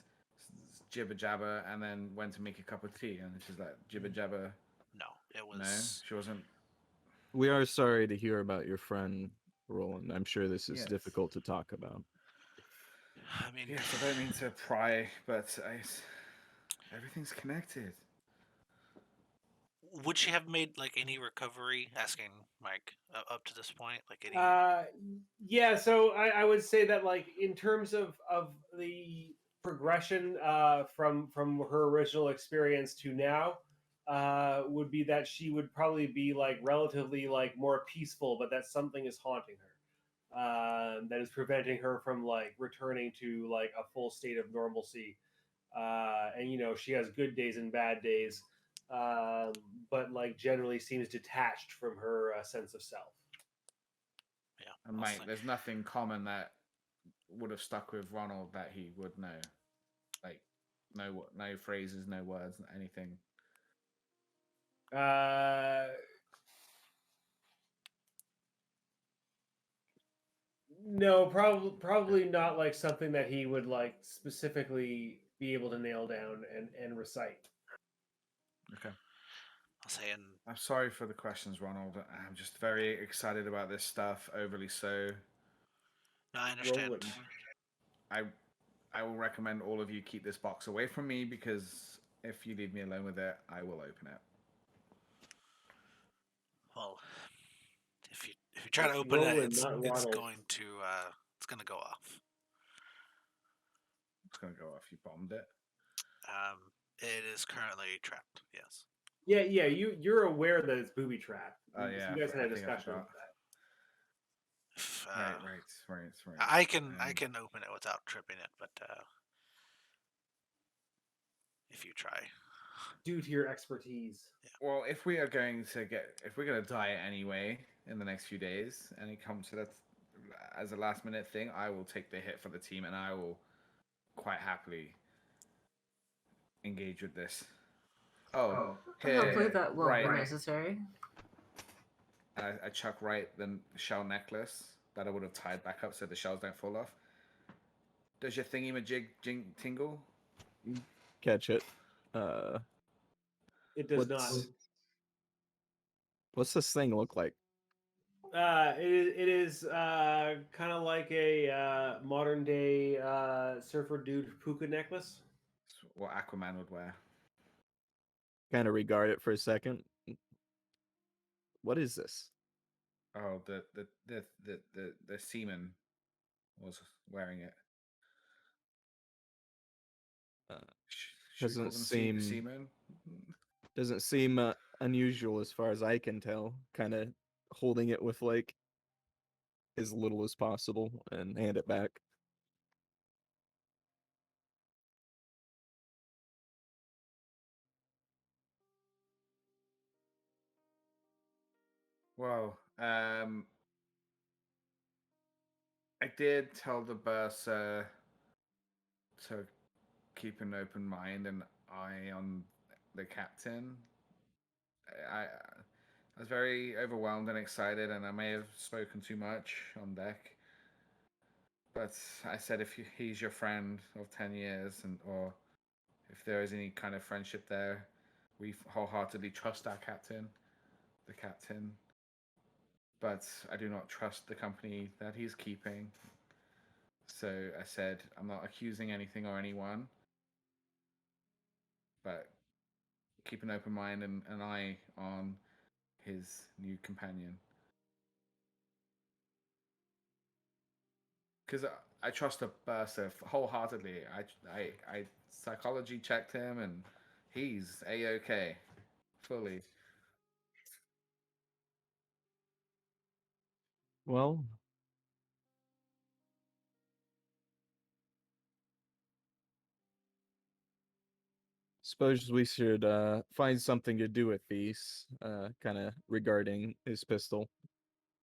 Speaker 2: jibber jabber and then went to make a cup of tea, and she's like jibber jabber.
Speaker 4: No, it
Speaker 2: No,
Speaker 4: was.
Speaker 2: she wasn't.
Speaker 7: We are sorry to hear about your friend, Roland. I'm sure this is
Speaker 2: Yes.
Speaker 7: difficult to talk about.
Speaker 4: I mean,
Speaker 2: Yes, I don't mean to pry, but everything's connected.
Speaker 4: would she have made like any recovery? Asking Mike up to this point, like any.
Speaker 1: Yeah, so I would say that like in terms of the progression from her original experience to now would be that she would probably be like relatively like more peaceful, but that something is haunting her that is preventing her from like returning to like a full state of normalcy. And you know she has good days and bad days, um, but like generally seems detached from her sense of self.
Speaker 4: Yeah,
Speaker 2: And
Speaker 4: I'll
Speaker 2: Mike,
Speaker 4: say-
Speaker 2: there's nothing common that would have stuck with Ronald that he would know. Like no phrases, no words, anything.
Speaker 1: Uh, no, probably not like something that he would like specifically be able to nail down and recite.
Speaker 2: Okay.
Speaker 4: I'll say, and
Speaker 2: I'm sorry for the questions, Ronald. I'm just very excited about this stuff, overly so.
Speaker 4: no, I understand.
Speaker 1: Roland.
Speaker 2: I I will recommend all of you keep this box away from me because if you leave me alone with it, I will open it.
Speaker 4: Well, if you try to
Speaker 1: It's
Speaker 4: open it,
Speaker 1: Roland, not
Speaker 4: it's
Speaker 1: Ronald.
Speaker 4: going to go off.
Speaker 2: It's gonna go off. You bombed it.
Speaker 4: It is currently trapped. Yes.
Speaker 1: Yeah. You're aware that it's booby trapped.
Speaker 2: Oh yeah,
Speaker 1: You guys had a
Speaker 2: I think I
Speaker 1: discussion
Speaker 2: forgot.
Speaker 1: about that.
Speaker 4: If,
Speaker 2: Right.
Speaker 4: I can open it without tripping it, but if you try,
Speaker 1: Due to your expertise.
Speaker 2: Well, if we're going to die anyway in the next few days, and it comes to that as a last minute thing, I will take the hit for the team, and I will quite happily engage with this. Oh, here,
Speaker 5: Hopefully that won't
Speaker 2: right.
Speaker 5: be necessary.
Speaker 2: I chuck right the shell necklace that I would have tied back up so the shells don't fall off. Does your thingy majig tingle?
Speaker 7: Catch it.
Speaker 1: It does
Speaker 7: What's-
Speaker 1: not.
Speaker 7: What's this thing look like?
Speaker 1: It is kind of like a modern day surfer dude puka necklace.
Speaker 2: It's what Aquaman would wear.
Speaker 7: Kind of regard it for a second. What is this?
Speaker 2: Oh, the seaman was wearing it.
Speaker 7: Uh,
Speaker 2: Should we call
Speaker 7: doesn't
Speaker 2: them
Speaker 7: seem
Speaker 2: seamen?
Speaker 7: doesn't seem unusual as far as I can tell. Kind of holding it with like as little as possible and hand it back.
Speaker 2: Well, I did tell the bursar to keep an open mind and eye on the captain. I was very overwhelmed and excited, and I may have spoken too much on deck. But I said if he's your friend of 10 years, or if there is any kind of friendship there, we wholeheartedly trust our captain, the captain. But I do not trust the company that he's keeping. So I said, I'm not accusing anything or anyone, but keep an open mind and an eye on his new companion. because I trust the Bursar wholeheartedly. I psychology checked him, and he's a-okay, fully.
Speaker 7: Well, suppose we should find something to do with these, kind of regarding his pistol.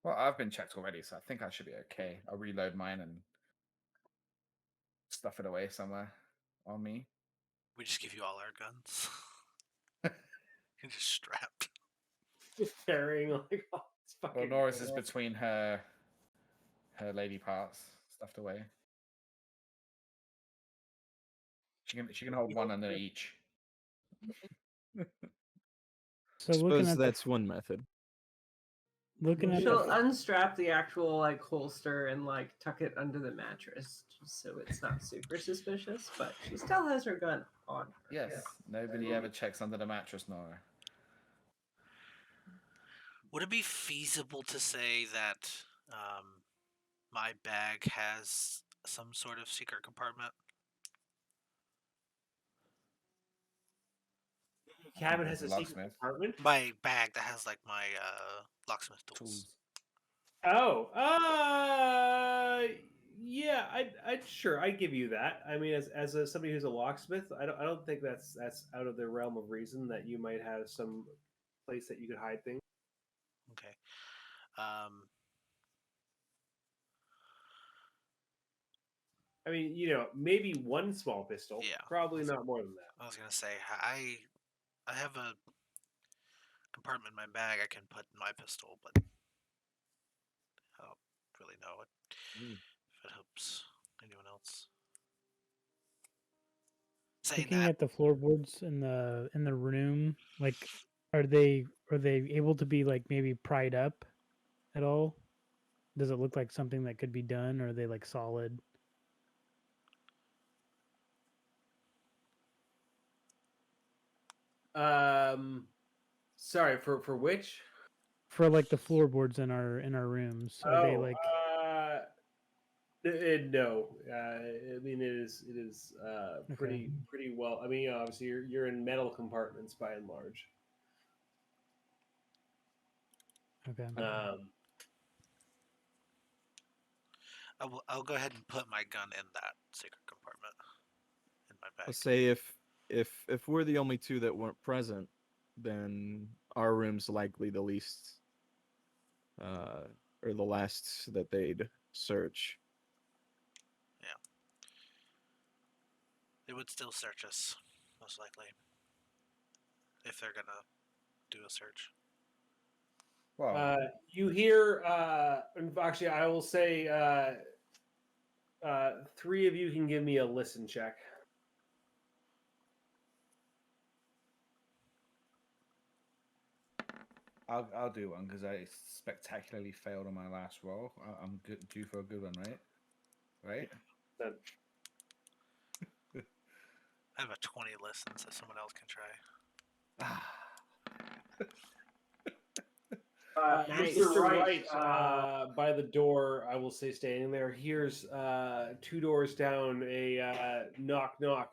Speaker 2: Well, I've been checked already, so I think I should be okay. I'll reload mine and stuff it away somewhere on me.
Speaker 4: We just give you all our guns. You're just strapped.
Speaker 1: Just carrying like all this
Speaker 2: Well,
Speaker 1: fucking.
Speaker 2: Nora's is between her lady parts stuffed away. She can hold one under each.
Speaker 6: So looking
Speaker 7: Suppose
Speaker 6: at
Speaker 7: that's one method.
Speaker 6: looking at
Speaker 5: She'll
Speaker 6: the
Speaker 5: unstrap the actual like holster and like tuck it under the mattress just so it's not super suspicious, but she still has her gun on her.
Speaker 2: Yes, nobody ever checks under the mattress, Nora.
Speaker 4: Would it be feasible to say that my bag has some sort of secret compartment?
Speaker 1: Cabin has a secret
Speaker 2: Locksmith.
Speaker 1: compartment.
Speaker 4: My bag that has like my locksmith tools.
Speaker 2: Tools.
Speaker 1: Oh, yeah, I'd sure I'd give you that. I mean, as somebody who's a locksmith, I don't think that's out of the realm of reason that you might have some place that you could hide things.
Speaker 4: Okay.
Speaker 1: I mean, maybe one small pistol.
Speaker 4: Yeah.
Speaker 1: Probably not more than that.
Speaker 4: I was gonna say I have a compartment in my bag I can put my pistol, but I don't really know if it helps anyone else. Saying
Speaker 6: looking
Speaker 4: that,
Speaker 6: at the floorboards in the room, like are they able to be like maybe pried up at all? Does it look like something that could be done, or are they like solid?
Speaker 1: Sorry for which?
Speaker 6: For like the floorboards in our rooms, are they like
Speaker 1: No. I mean, it is
Speaker 6: Okay.
Speaker 1: pretty well. I mean, obviously you're in metal compartments by and large.
Speaker 6: okay?
Speaker 4: I'll go ahead and put my gun in that secret compartment in my bag.
Speaker 7: Let's say if we're the only two that weren't present, then our room's likely the least, or the last that they'd search.
Speaker 4: They would still search us, most likely, if they're gonna do a search.
Speaker 2: Well,
Speaker 1: You hear. Actually, I will say. Three of you can give me a listen check.
Speaker 2: I'll do one because I spectacularly failed on my last roll. I'm due for a good one, right? Right?
Speaker 1: Then.
Speaker 4: I have a 20 listens that someone else can try.
Speaker 5: Nice.
Speaker 1: Mr. Wright, by the door, I will say, standing there, hears two doors down a knock on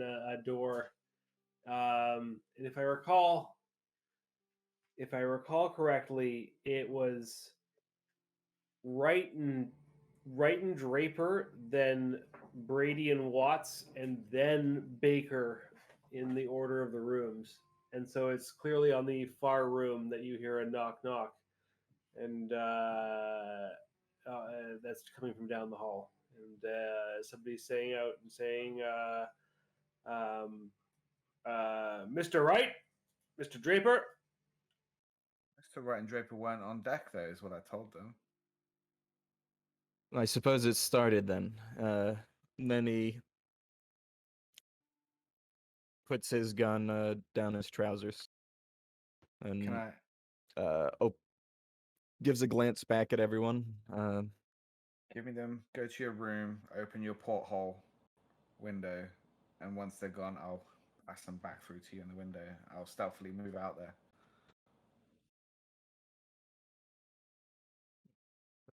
Speaker 1: a door, and if I recall correctly, it was Wright and Draper, then Brady and Watts, and then Baker in the order of the rooms. And so it's clearly on the far room that you hear a knock, and that's coming from down the hall. And somebody's saying, "Mr. Wright, Mr. Draper."
Speaker 2: Mr. Wright and Draper weren't on deck, though, is what I told them.
Speaker 7: I suppose it started then. Then he puts his gun down his trousers
Speaker 2: Can
Speaker 7: and
Speaker 2: I
Speaker 7: gives a glance back at everyone.
Speaker 2: give me them? Go to your room, open your porthole window, and once they're gone, I'll pass them back through to you in the window. I'll stealthily move out there.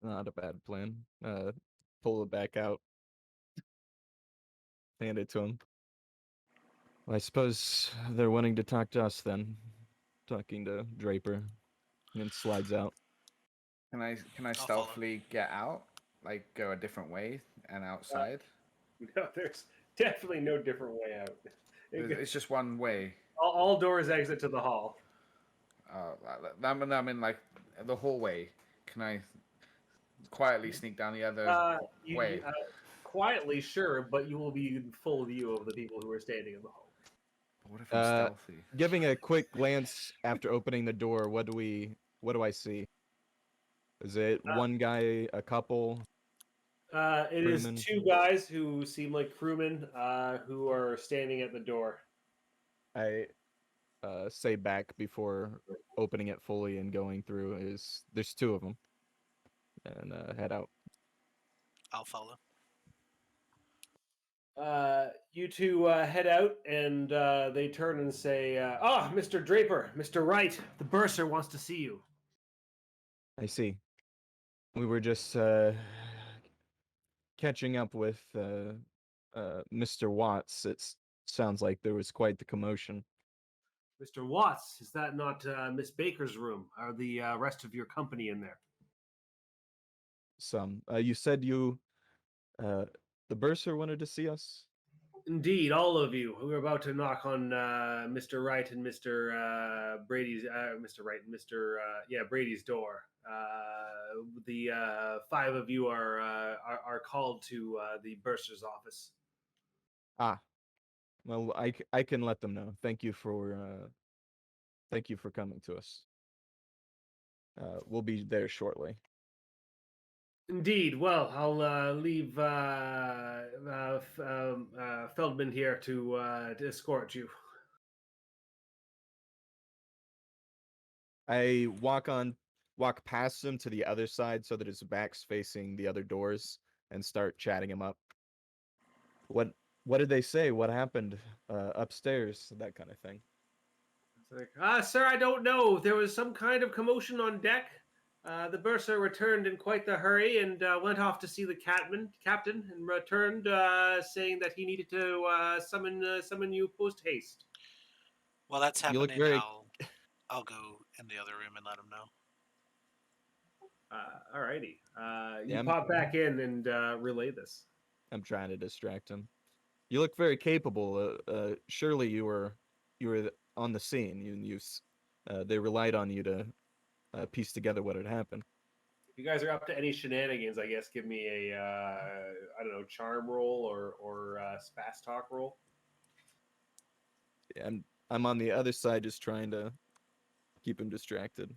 Speaker 7: Not a bad plan. Pull it back out. Hand it to him. Well, I suppose they're wanting to talk to us then. Talking to Draper. And then slides out.
Speaker 2: Can I
Speaker 4: follow.
Speaker 2: stealthily get out? Like go a different way and outside?
Speaker 1: No, there's definitely no different way out.
Speaker 2: It's just one way.
Speaker 1: All doors exit to the hall.
Speaker 2: I mean, like the hallway. Can I quietly sneak down the other way?
Speaker 1: Quietly, sure, but you will be in full view of the people who are standing in the hall.
Speaker 2: What if I'm stealthy?
Speaker 7: Giving a quick glance after opening the door, what do I see? Is it one guy, a couple?
Speaker 1: It is
Speaker 7: Crewmen?
Speaker 1: two guys who seem like crewmen who are standing at the door.
Speaker 7: I say back before opening it fully and going through is there's two of them. And head out.
Speaker 4: I'll follow.
Speaker 1: You two head out, and they turn and say, Mr. Draper, Mr. Wright, the bursar wants to see you.
Speaker 7: I see. We were just catching up with Mr. Watts. It sounds like there was quite the commotion.
Speaker 1: Mr. Watts, is that not Miss Baker's room? Are the rest of your company in there?
Speaker 7: Some. You said the bursar wanted to see us?
Speaker 1: Indeed, all of you. We're about to knock on Mr. Wright and Mr. Brady's, Mr. Wright and Mr. Brady's door. The five of you are called to the bursar's office.
Speaker 7: Ah, well, I can let them know. Thank you for coming to us. We'll be there shortly.
Speaker 1: Indeed. Well, I'll leave Feldman here to escort you.
Speaker 7: I walk past him to the other side so that his back's facing the other doors and start chatting him up. What did they say? What happened upstairs? That kind of thing.
Speaker 1: It's like, sir, I don't know. There was some kind of commotion on deck. The bursar returned in quite the hurry and went off to see the captain, and returned saying that he needed to summon you post haste.
Speaker 4: While that's
Speaker 7: You look
Speaker 4: happening,
Speaker 7: very-
Speaker 4: I'll go in the other room and let him know.
Speaker 1: Alrighty. You
Speaker 7: Yeah,
Speaker 1: pop back in and relay this.
Speaker 7: I'm trying to distract him. You look very capable. Surely you were on the scene. They relied on you to piece together what had happened.
Speaker 1: If you guys are up to any shenanigans, I guess give me a I don't know, charm roll or fast talk roll.
Speaker 7: Yeah, I'm on the other side just trying to keep him distracted.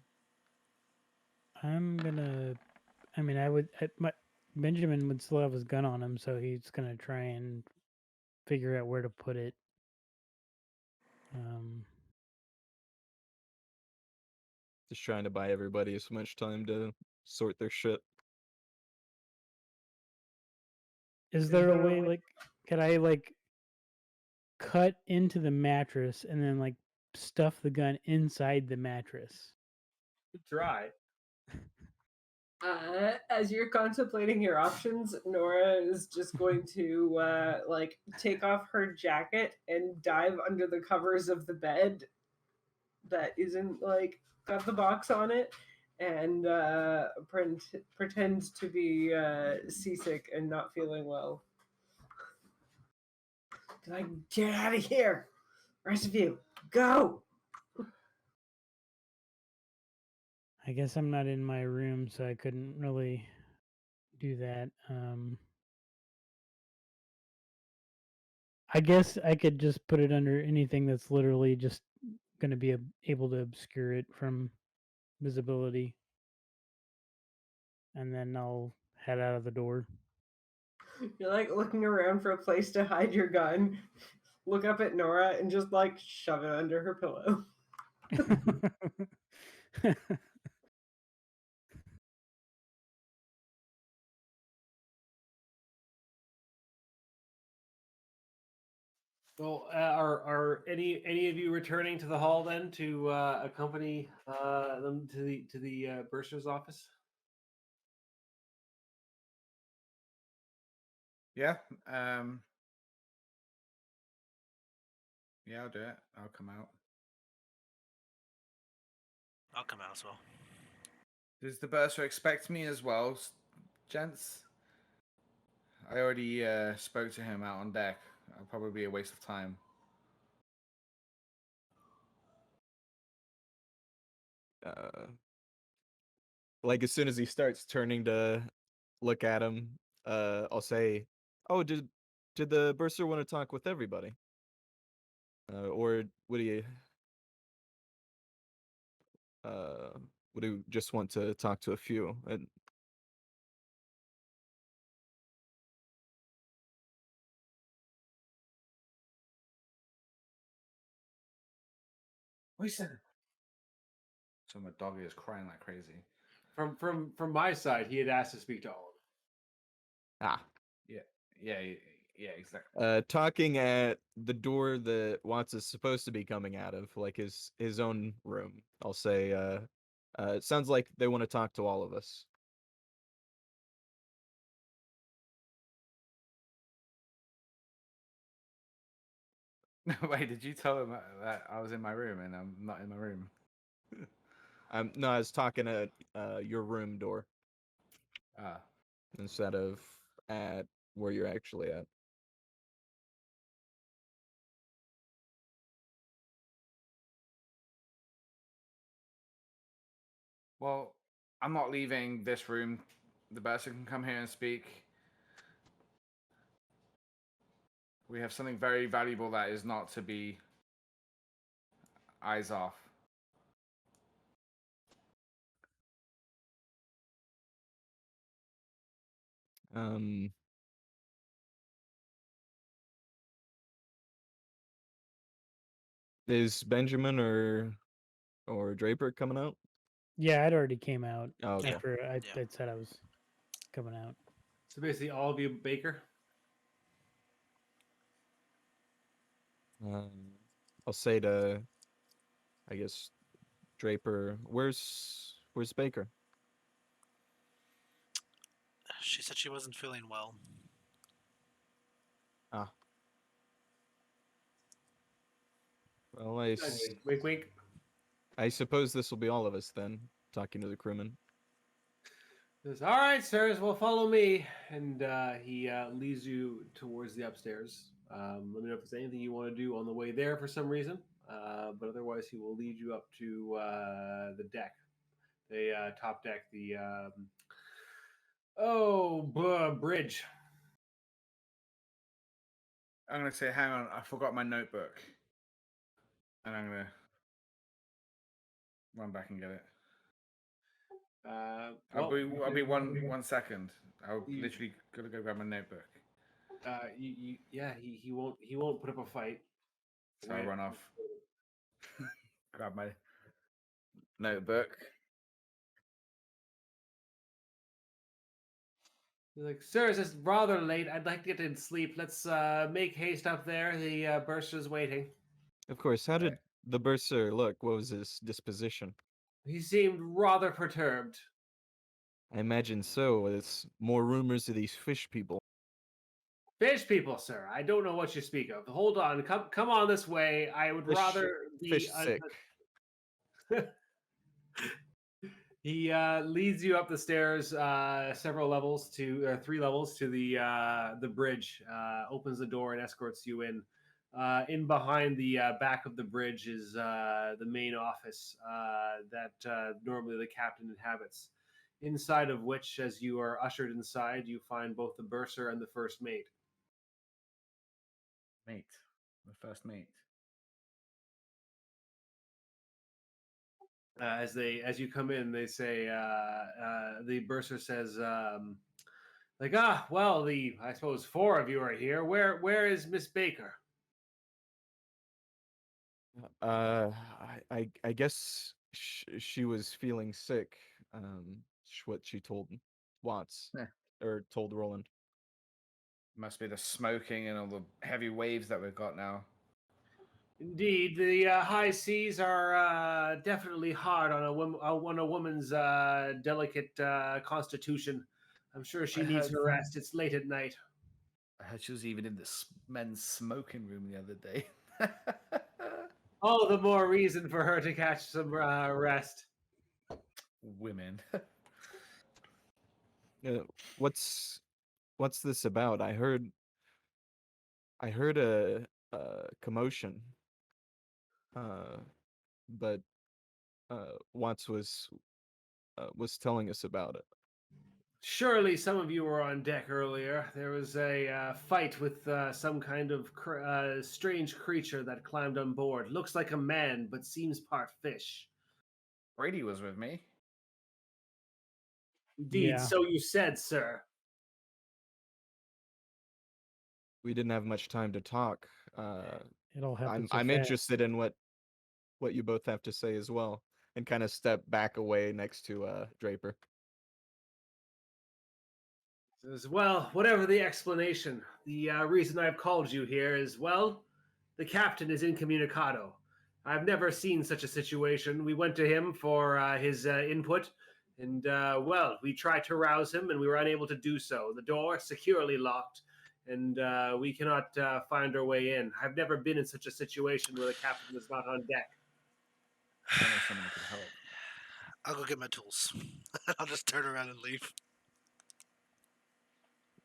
Speaker 6: Benjamin would still have his gun on him, so he's gonna try and figure out where to put it.
Speaker 7: Just trying to buy everybody as much time to sort their shit.
Speaker 6: Is there a way, like, could I, like, cut into the mattress and then, like, stuff the gun inside the mattress?
Speaker 1: Try.
Speaker 5: As you're contemplating your options, Nora is just going to take off her jacket and dive under the covers of the bed that isn't like got the box on it, and pretends to be seasick and not feeling well. Like, get out of here, rest of you, go.
Speaker 6: I guess I'm not in my room, so I couldn't really do that. I guess I could just put it under anything that's literally just going to be able to obscure it from visibility. And then I'll head out of the door.
Speaker 5: You're like looking around for a place to hide your gun. Look up at Nora and just like shove it under her pillow.
Speaker 1: Well, are any of you returning to the hall then to accompany them to the bursar's office?
Speaker 2: Yeah. Yeah, I'll do it. I'll come out.
Speaker 4: I'll come out as well.
Speaker 2: Does the bursar expect me as well, gents? I already spoke to him out on deck. It'll probably be a waste of time.
Speaker 7: Like as soon as he starts turning to look at him, I'll say, "Oh, did the bursar want to talk with everybody, or uh, would he just want to talk to a few?" And
Speaker 2: Listen. So my dog is crying like crazy.
Speaker 1: From my side, he had asked to speak to all of them.
Speaker 7: ah,
Speaker 2: Yeah, exactly.
Speaker 7: talking at the door that Watts is supposed to be coming out of, like his own room. I'll say, it sounds like they want to talk to all of us.
Speaker 2: Wait, did you tell him that I was in my room and I'm not in my room?
Speaker 7: No, I was talking at your room door
Speaker 2: Ah.
Speaker 7: instead of at where you're actually at.
Speaker 2: Well, I'm not leaving this room. The bursar can come here and speak. We have something very valuable that is not to be eyes off.
Speaker 7: Um, is Benjamin or Draper coming out?
Speaker 6: Yeah, I'd already came out
Speaker 7: Oh, okay.
Speaker 6: after I
Speaker 4: Yeah.
Speaker 6: I'd said I was coming out.
Speaker 1: So basically, all of you, Baker.
Speaker 7: I'll say to, I guess, Draper, where's Baker?
Speaker 4: She said she wasn't feeling well.
Speaker 7: Ah. Well,
Speaker 1: Wink, wink.
Speaker 7: I suppose this will be all of us then, talking to the crewman.
Speaker 1: Says, "All right, sirs, well, follow me," and he leads you towards the upstairs. Let me know if there's anything you want to do on the way there for some reason, but otherwise, he will lead you up to the deck, the top deck, the bridge.
Speaker 2: I'm gonna say, hang on, I forgot my notebook, and I'm gonna run back and get it. I'll be one second. I'll literally gotta go grab my notebook.
Speaker 1: He won't put up a fight.
Speaker 2: So I'll run off, grab my notebook.
Speaker 1: He's like, sirs, it's rather late. I'd like to get in sleep. Let's make haste up there. The bursar's waiting.
Speaker 7: Of course, how did the bursar look? What was his disposition?
Speaker 1: He seemed rather perturbed.
Speaker 7: I imagine so. It's more rumors of these fish people.
Speaker 1: Fish people, sir. I don't know what you speak of. Hold on. Come on this way. I would rather be
Speaker 7: Fish sick.
Speaker 1: He leads you up the stairs, several levels to 3 levels to the bridge. Opens the door and escorts you in. In behind the back of the bridge is the main office that normally the captain inhabits. Inside of which, as you are ushered inside, you find both the bursar and the first mate.
Speaker 2: Mate, the first mate.
Speaker 1: As you come in, they say the bursar says well, I suppose 4 of you are here. Where is Miss Baker?
Speaker 7: I guess she was feeling sick. What she told Watts
Speaker 2: Yeah.
Speaker 7: or told Roland.
Speaker 2: Must be the smoking and all the heavy waves that we've got now.
Speaker 1: Indeed, the high seas are definitely hard on a woman's delicate constitution. I'm sure she
Speaker 2: I
Speaker 1: needs
Speaker 2: heard-
Speaker 1: her rest. It's late at night.
Speaker 2: I heard she was even in the men's smoking room the other day.
Speaker 1: All the more reason for her to catch some rest.
Speaker 2: Women.
Speaker 7: What's this about? I heard a commotion. But Watts was telling us about it.
Speaker 1: Surely some of you were on deck earlier. There was a fight with some kind of strange creature that climbed on board. Looks like a man, but seems part fish.
Speaker 2: Brady was with me.
Speaker 1: Indeed,
Speaker 6: Yeah.
Speaker 1: so you said, sir.
Speaker 7: We didn't have much time to talk.
Speaker 6: It all happened so
Speaker 7: I'm
Speaker 6: fast.
Speaker 7: interested in what you both have to say as well, and kind of step back away next to Draper.
Speaker 1: Says, well, whatever the explanation, the reason I've called you here is, well, the captain is incommunicado. I've never seen such a situation. We went to him for his input, and, well, we tried to rouse him, and we were unable to do so. The door securely locked, and we cannot find our way in. I've never been in such a situation where the captain was not on deck.
Speaker 2: I know someone who could help.
Speaker 4: I'll go get my tools. I'll just turn around and leave.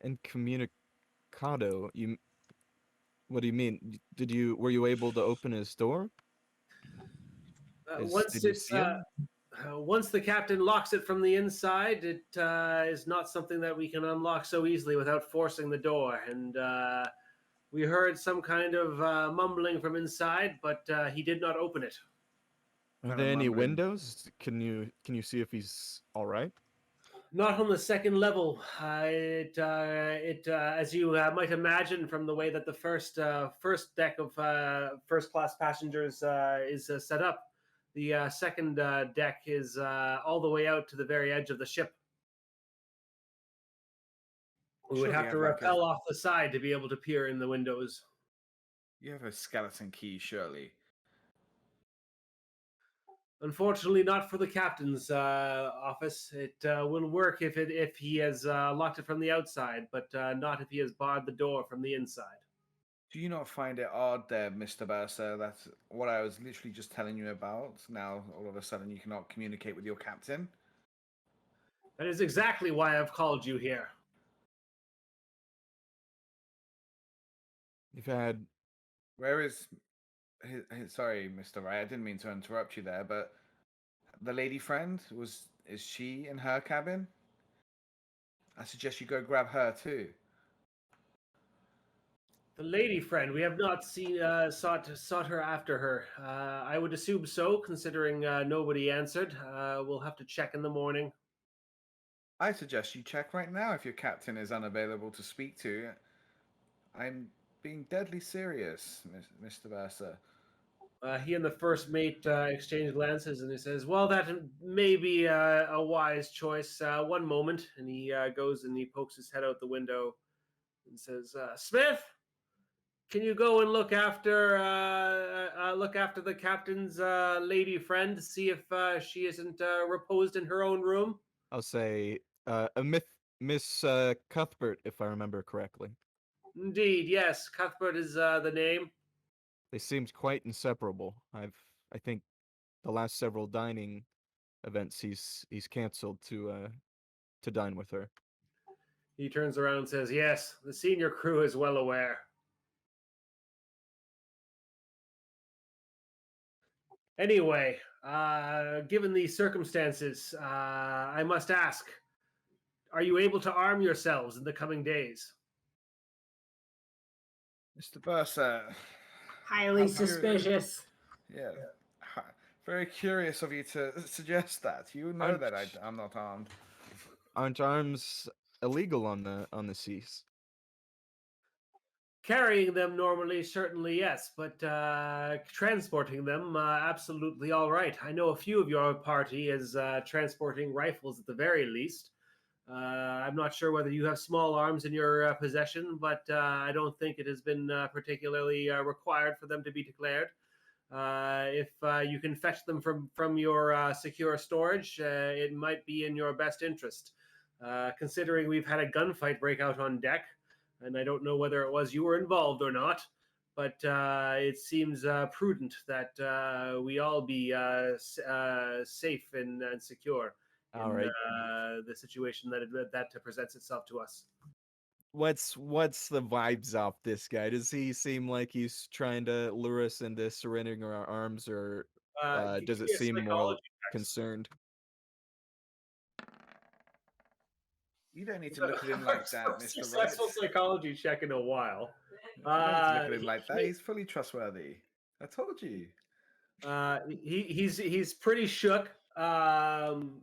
Speaker 7: Incommunicado. What do you mean? Were you able to open his door? Did you see him?
Speaker 1: Once the captain locks it from the inside, it is not something that we can unlock so easily without forcing the door. And we heard some kind of mumbling from inside, but he did not open it.
Speaker 7: Are
Speaker 2: Kinda
Speaker 7: there any
Speaker 2: mumbling.
Speaker 7: windows? Can you see if he's all right?
Speaker 1: Not on the second level. As you might imagine from the way that the first deck of first class passengers is set up, the second deck is all the way out to the very edge of the ship. We would
Speaker 2: Surely
Speaker 1: have
Speaker 2: you
Speaker 1: to
Speaker 2: like a-
Speaker 1: rappel off the side to be able to peer in the windows.
Speaker 2: You have a skeleton key, surely.
Speaker 1: Unfortunately, not for the captain's office. It will work if he has locked it from the outside, but not if he has barred the door from the inside.
Speaker 2: Do you not find it odd there, Mr. Bursa, that what I was literally just telling you about, now all of a sudden you cannot communicate with your captain?
Speaker 1: That is exactly why I've called you here.
Speaker 7: You've had
Speaker 2: Where is... sorry, Mr. Wright, I didn't mean to interrupt you there, but the lady friend, is she in her cabin? I suggest you go grab her too.
Speaker 1: The lady friend, we have not seen sought her after her. I would assume so, considering nobody answered. We'll have to check in the morning.
Speaker 2: I suggest you check right now if your captain is unavailable to speak to. I'm being deadly serious, Mr. Bursa.
Speaker 1: He and the first mate exchange glances, and he says, "Well, that may be a wise choice. One moment," and he goes and he pokes his head out the window and says, "Smith, can you go and look after the captain's lady friend to see if she isn't reposed in her own room?"
Speaker 7: I'll say Miss Cuthbert, if I remember correctly.
Speaker 1: Indeed, yes. Cuthbert is the name.
Speaker 7: They seemed quite inseparable. I think the last several dining events he's canceled to dine with her.
Speaker 1: He turns around and says, "Yes, the senior crew is well aware." Anyway, given these circumstances, I must ask, are you able to arm yourselves in the coming days?
Speaker 2: Mr. Bursa.
Speaker 5: Highly
Speaker 2: I'm
Speaker 5: suspicious.
Speaker 2: Yeah. Very curious of you to suggest that. You know that I'm not armed.
Speaker 7: Aren't arms illegal on the seas?
Speaker 1: Carrying them normally, certainly yes, but transporting them, absolutely all right. I know a few of your party is transporting rifles at the very least. I'm not sure whether you have small arms in your possession, but I don't think it has been particularly required for them to be declared. If you can fetch them from your secure storage, it might be in your best interest. Considering we've had a gunfight break out on deck, and I don't know whether it was you were involved or not, but it seems prudent that we all be safe and secure
Speaker 7: All
Speaker 1: in
Speaker 7: right.
Speaker 1: the situation that presents itself to us.
Speaker 7: What's the vibes off this guy? Does he seem like he's trying to lure us into surrendering our arms, or does
Speaker 1: Give
Speaker 7: it
Speaker 1: me a
Speaker 7: seem more
Speaker 1: psychology check.
Speaker 7: concerned?
Speaker 2: You don't need to look at him like that,
Speaker 1: First
Speaker 2: Mr. Wright.
Speaker 1: successful psychology check in a while.
Speaker 2: You don't need to look at him like that. He's fully trustworthy. I told you.
Speaker 1: He's pretty shook, and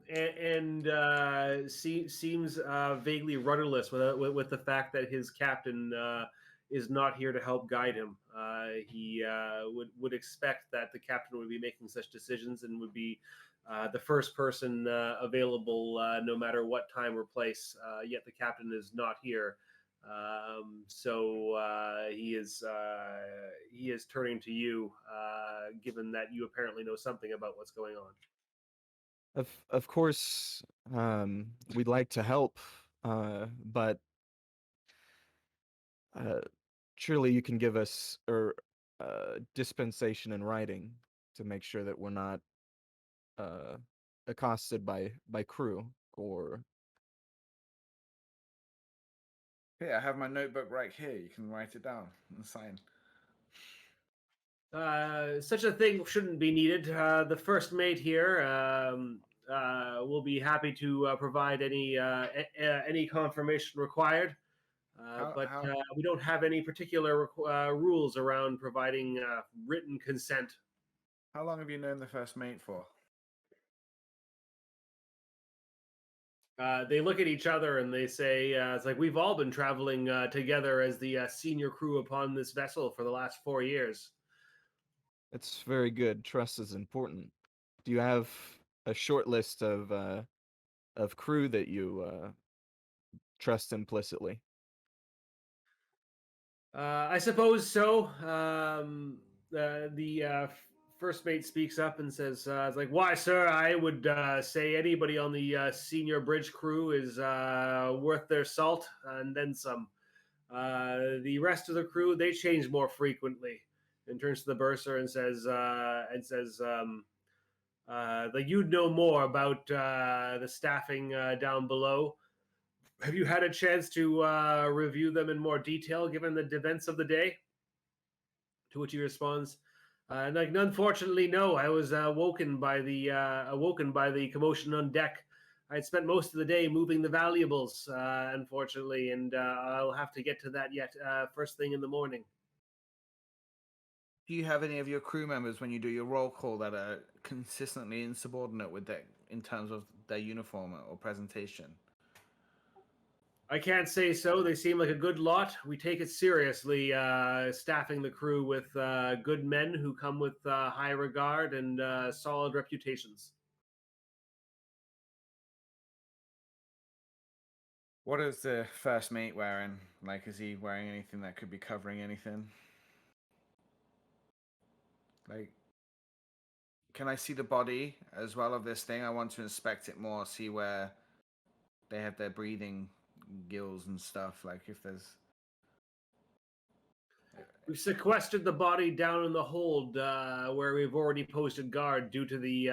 Speaker 1: seems vaguely rudderless with the fact that his captain is not here to help guide him. He would expect that the captain would be making such decisions and would be the first person available no matter what time or place. Yet the captain is not here. So he is turning to you, given that you apparently know something about what's going on.
Speaker 7: Of course, we'd like to help, but surely you can give us dispensation in writing to make sure that we're not accosted by crew or.
Speaker 2: Here, I have my notebook right here. You can write it down and sign.
Speaker 1: Such a thing shouldn't be needed. The first mate here will be happy to provide any confirmation required. But we don't have any particular rules around providing written consent.
Speaker 2: How long have you known the first mate for?
Speaker 1: They look at each other and they say, it's like, we've all been traveling together as the senior crew upon this vessel for the last 4 years.
Speaker 7: It's very good. Trust is important. Do you have a short list of crew that you trust implicitly?
Speaker 1: I suppose so. The first mate speaks up and says, "It's like, why, sir? I would say anybody on the senior bridge crew is worth their salt and then some. The rest of the crew, they change more frequently." And turns to the bursar and says, "Like, you'd know more about the staffing down below. Have you had a chance to review them in more detail, given the events of the day?" To which he responds, "Like, unfortunately, no. I was awoken by the commotion on deck. I had spent most of the day moving the valuables, unfortunately, and I'll have to get to that yet first thing in the morning."
Speaker 2: Do you have any of your crew members, when you do your roll call, that are consistently insubordinate with their, in terms of their uniform or presentation?
Speaker 1: I can't say so. They seem like a good lot. We take it seriously, staffing the crew with good men who come with high regard and solid reputations.
Speaker 2: What is the first mate wearing? Like, is he wearing anything that could be covering anything? Like, can I see the body as well of this thing? I want to inspect it more, see where they have their breathing gills and stuff. Like, if there's...
Speaker 1: We've sequestered the body down in the hold where we've already posted guard due to the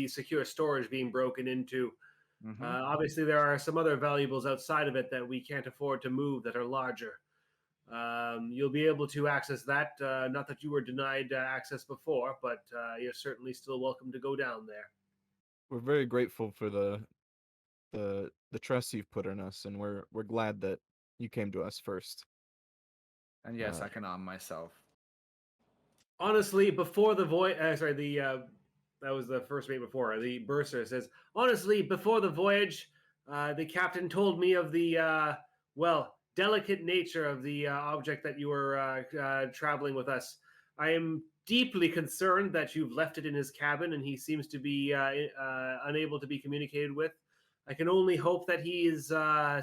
Speaker 1: secure storage being broken into.
Speaker 2: Mhm.
Speaker 1: Obviously, there are some other valuables outside of it that we can't afford to move that are larger. You'll be able to access that. Not that you were denied access before, but you're certainly still welcome to go down there.
Speaker 7: We're very grateful for the trust you've put in us, and we're glad that you came to us first.
Speaker 2: And yes, I can arm myself.
Speaker 1: Honestly, before the that was the first mate before. The bursar says, honestly, before the voyage, the captain told me of the delicate nature of the object that you were traveling with us. I am deeply concerned that you've left it in his cabin and he seems to be unable to be communicated with. I can only hope that he is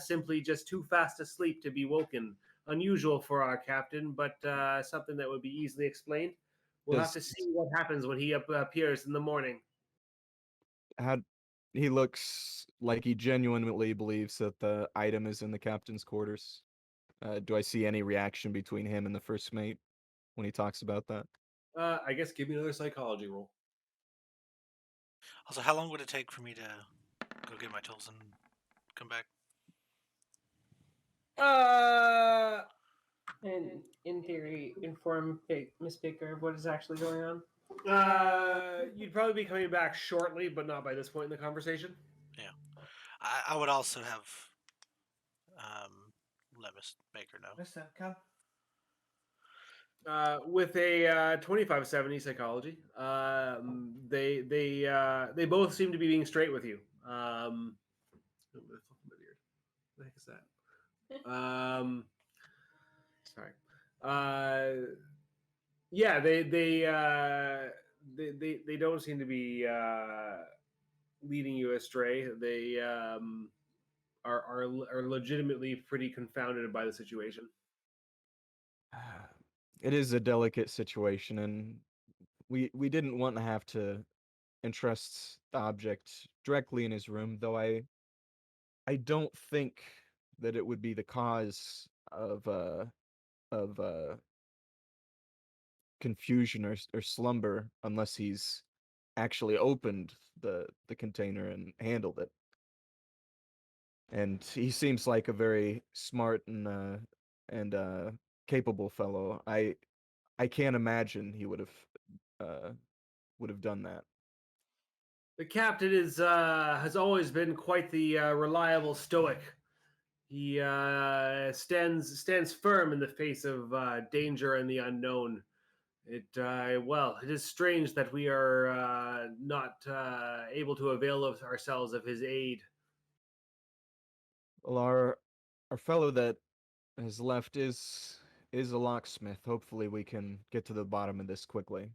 Speaker 1: simply just too fast asleep to be woken. Unusual for our captain, but something that would be easily explained. We'll have to see what happens when he appears in the morning.
Speaker 7: How he looks like he genuinely believes that the item is in the captain's quarters. Do I see any reaction between him and the first mate when he talks about that?
Speaker 1: I guess give me another psychology roll.
Speaker 4: Also, how long would it take for me to go get my tools and come back?
Speaker 5: And in theory, inform Miss Baker of what is actually going on.
Speaker 1: You'd probably be coming back shortly, but not by this point in the conversation.
Speaker 4: I would also have let Miss Baker know.
Speaker 2: Listen, come.
Speaker 1: With a 2570 psychology, they both seem to be being straight with you. Oh, what the heck is that? Sorry. Yeah, they don't seem to be leading you astray. They are legitimately pretty confounded by the situation.
Speaker 7: It is a delicate situation, and we didn't want to have to entrust the object directly in his room, though I don't think that it would be the cause of confusion or slumber unless he's actually opened the container and handled it. And he seems like a very smart and capable fellow. I can't imagine he would have done that.
Speaker 1: The captain has always been quite the reliable stoic. He stands firm in the face of danger and the unknown. It is strange that we are not able to avail ourselves of his aid.
Speaker 7: Well, our fellow that has left is a locksmith. Hopefully, we can get to the bottom of this quickly.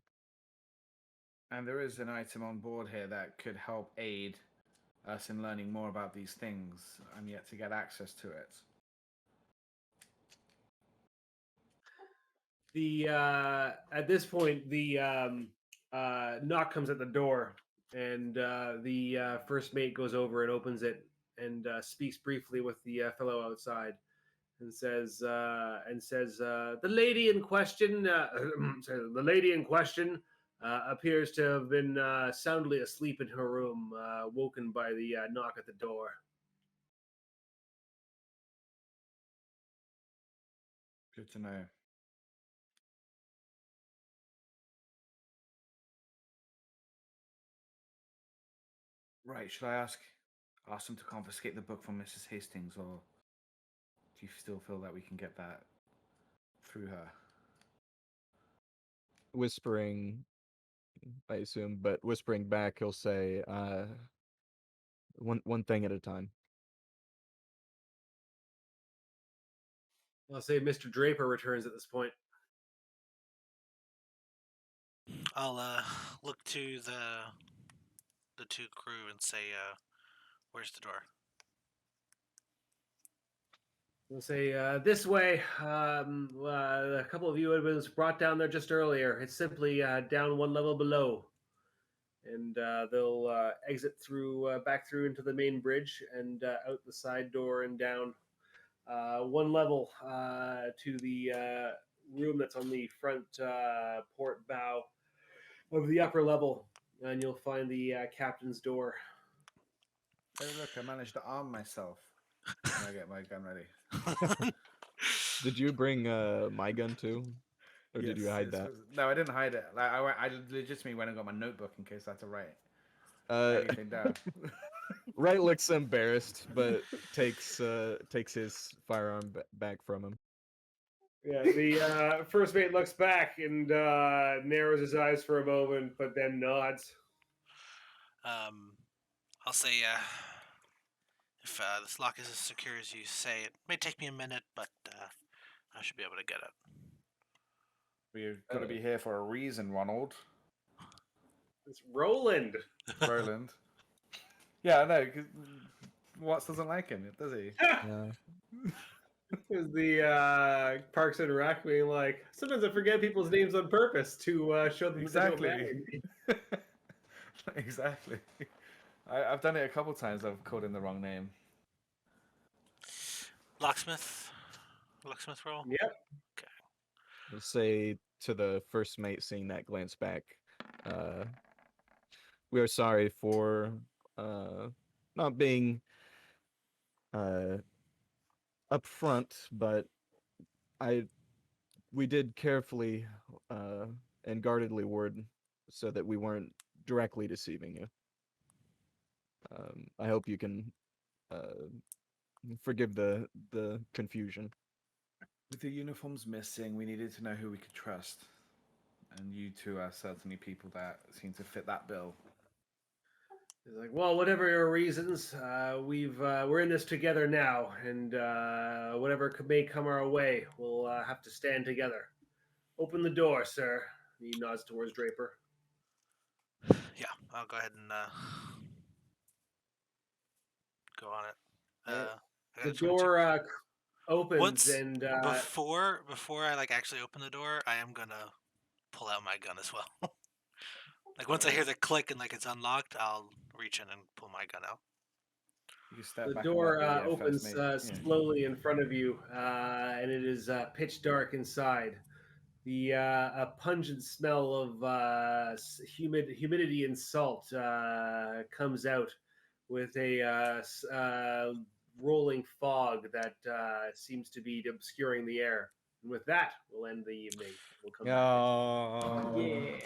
Speaker 2: And there is an item on board here that could help aid us in learning more about these things. I'm yet to get access to it.
Speaker 1: At this point, the knock comes at the door, and the first mate goes over and opens it and speaks briefly with the fellow outside, and says the lady in question the lady in question appears to have been soundly asleep in her room, woken by the knock at the door.
Speaker 2: Good to know. Right, should I ask them to confiscate the book from Mrs. Hastings, or do you still feel that we can get that through her?
Speaker 7: Whispering, I assume, but whispering back, he'll say, one thing at a time.
Speaker 1: I'll say Mr. Draper returns at this point.
Speaker 4: I'll look to the two crew and say, "Where's the door?"
Speaker 1: We'll say this way. A couple of you have been brought down there just earlier. It's simply down one level below, and they'll exit through back through into the main bridge and out the side door and down one level to the room that's on the front port bow of the upper level, and you'll find the captain's door.
Speaker 2: Hey, look, I managed to arm myself. And I get my gun ready.
Speaker 7: Did you bring my gun too? Or did you hide that?
Speaker 2: No, I didn't hide it. Like, I legitimately went and got my notebook in case I had to write anything down.
Speaker 7: Wright looks embarrassed, but takes his firearm back from him.
Speaker 1: Yeah, the first mate looks back and narrows his eyes for a moment, but then nods.
Speaker 4: I'll say, if this lock is as secure as you say, it may take me a minute, but I should be able to get it.
Speaker 2: We've got to be here for a reason, Ronald.
Speaker 1: It's Roland.
Speaker 2: Roland. Yeah, I know. Watts doesn't like him, does he?
Speaker 7: Yeah.
Speaker 1: Is the Parks and Rec being like, sometimes I forget people's names on purpose to show them
Speaker 2: Exactly.
Speaker 1: that they don't matter.
Speaker 2: Exactly. I've done it a couple times. I've called in the wrong name.
Speaker 4: Locksmith roll.
Speaker 1: Yep.
Speaker 7: I'll say to the first mate, seeing that glance back, we are sorry for not being upfront, but we did carefully and guardedly word so that we weren't directly deceiving you. I hope you can forgive the confusion.
Speaker 2: With the uniforms missing, we needed to know who we could trust. And you two are certainly people that seem to fit that bill.
Speaker 1: He's like, well, whatever your reasons, we're in this together now, and whatever may come our way, we'll have to stand together. Open the door, sir. He nods towards Draper.
Speaker 4: Yeah, I'll go ahead and go on it.
Speaker 1: Right.
Speaker 4: I got
Speaker 1: The
Speaker 4: a 22.
Speaker 1: door opens,
Speaker 4: Once
Speaker 1: and
Speaker 4: before I like actually open the door, I am gonna pull out my gun as well. Like once I hear the click and like it's unlocked, I'll reach in and pull my gun out.
Speaker 2: You can step
Speaker 1: the
Speaker 2: back
Speaker 1: door
Speaker 2: and let the
Speaker 1: opens
Speaker 2: first mate. Yeah.
Speaker 1: slowly in front of you, and it is pitch dark inside. The a pungent smell of humidity and salt comes out with a rolling fog that seems to be obscuring the air. And with that, we'll end the evening. We'll come back.
Speaker 2: Oh.
Speaker 5: Yeah.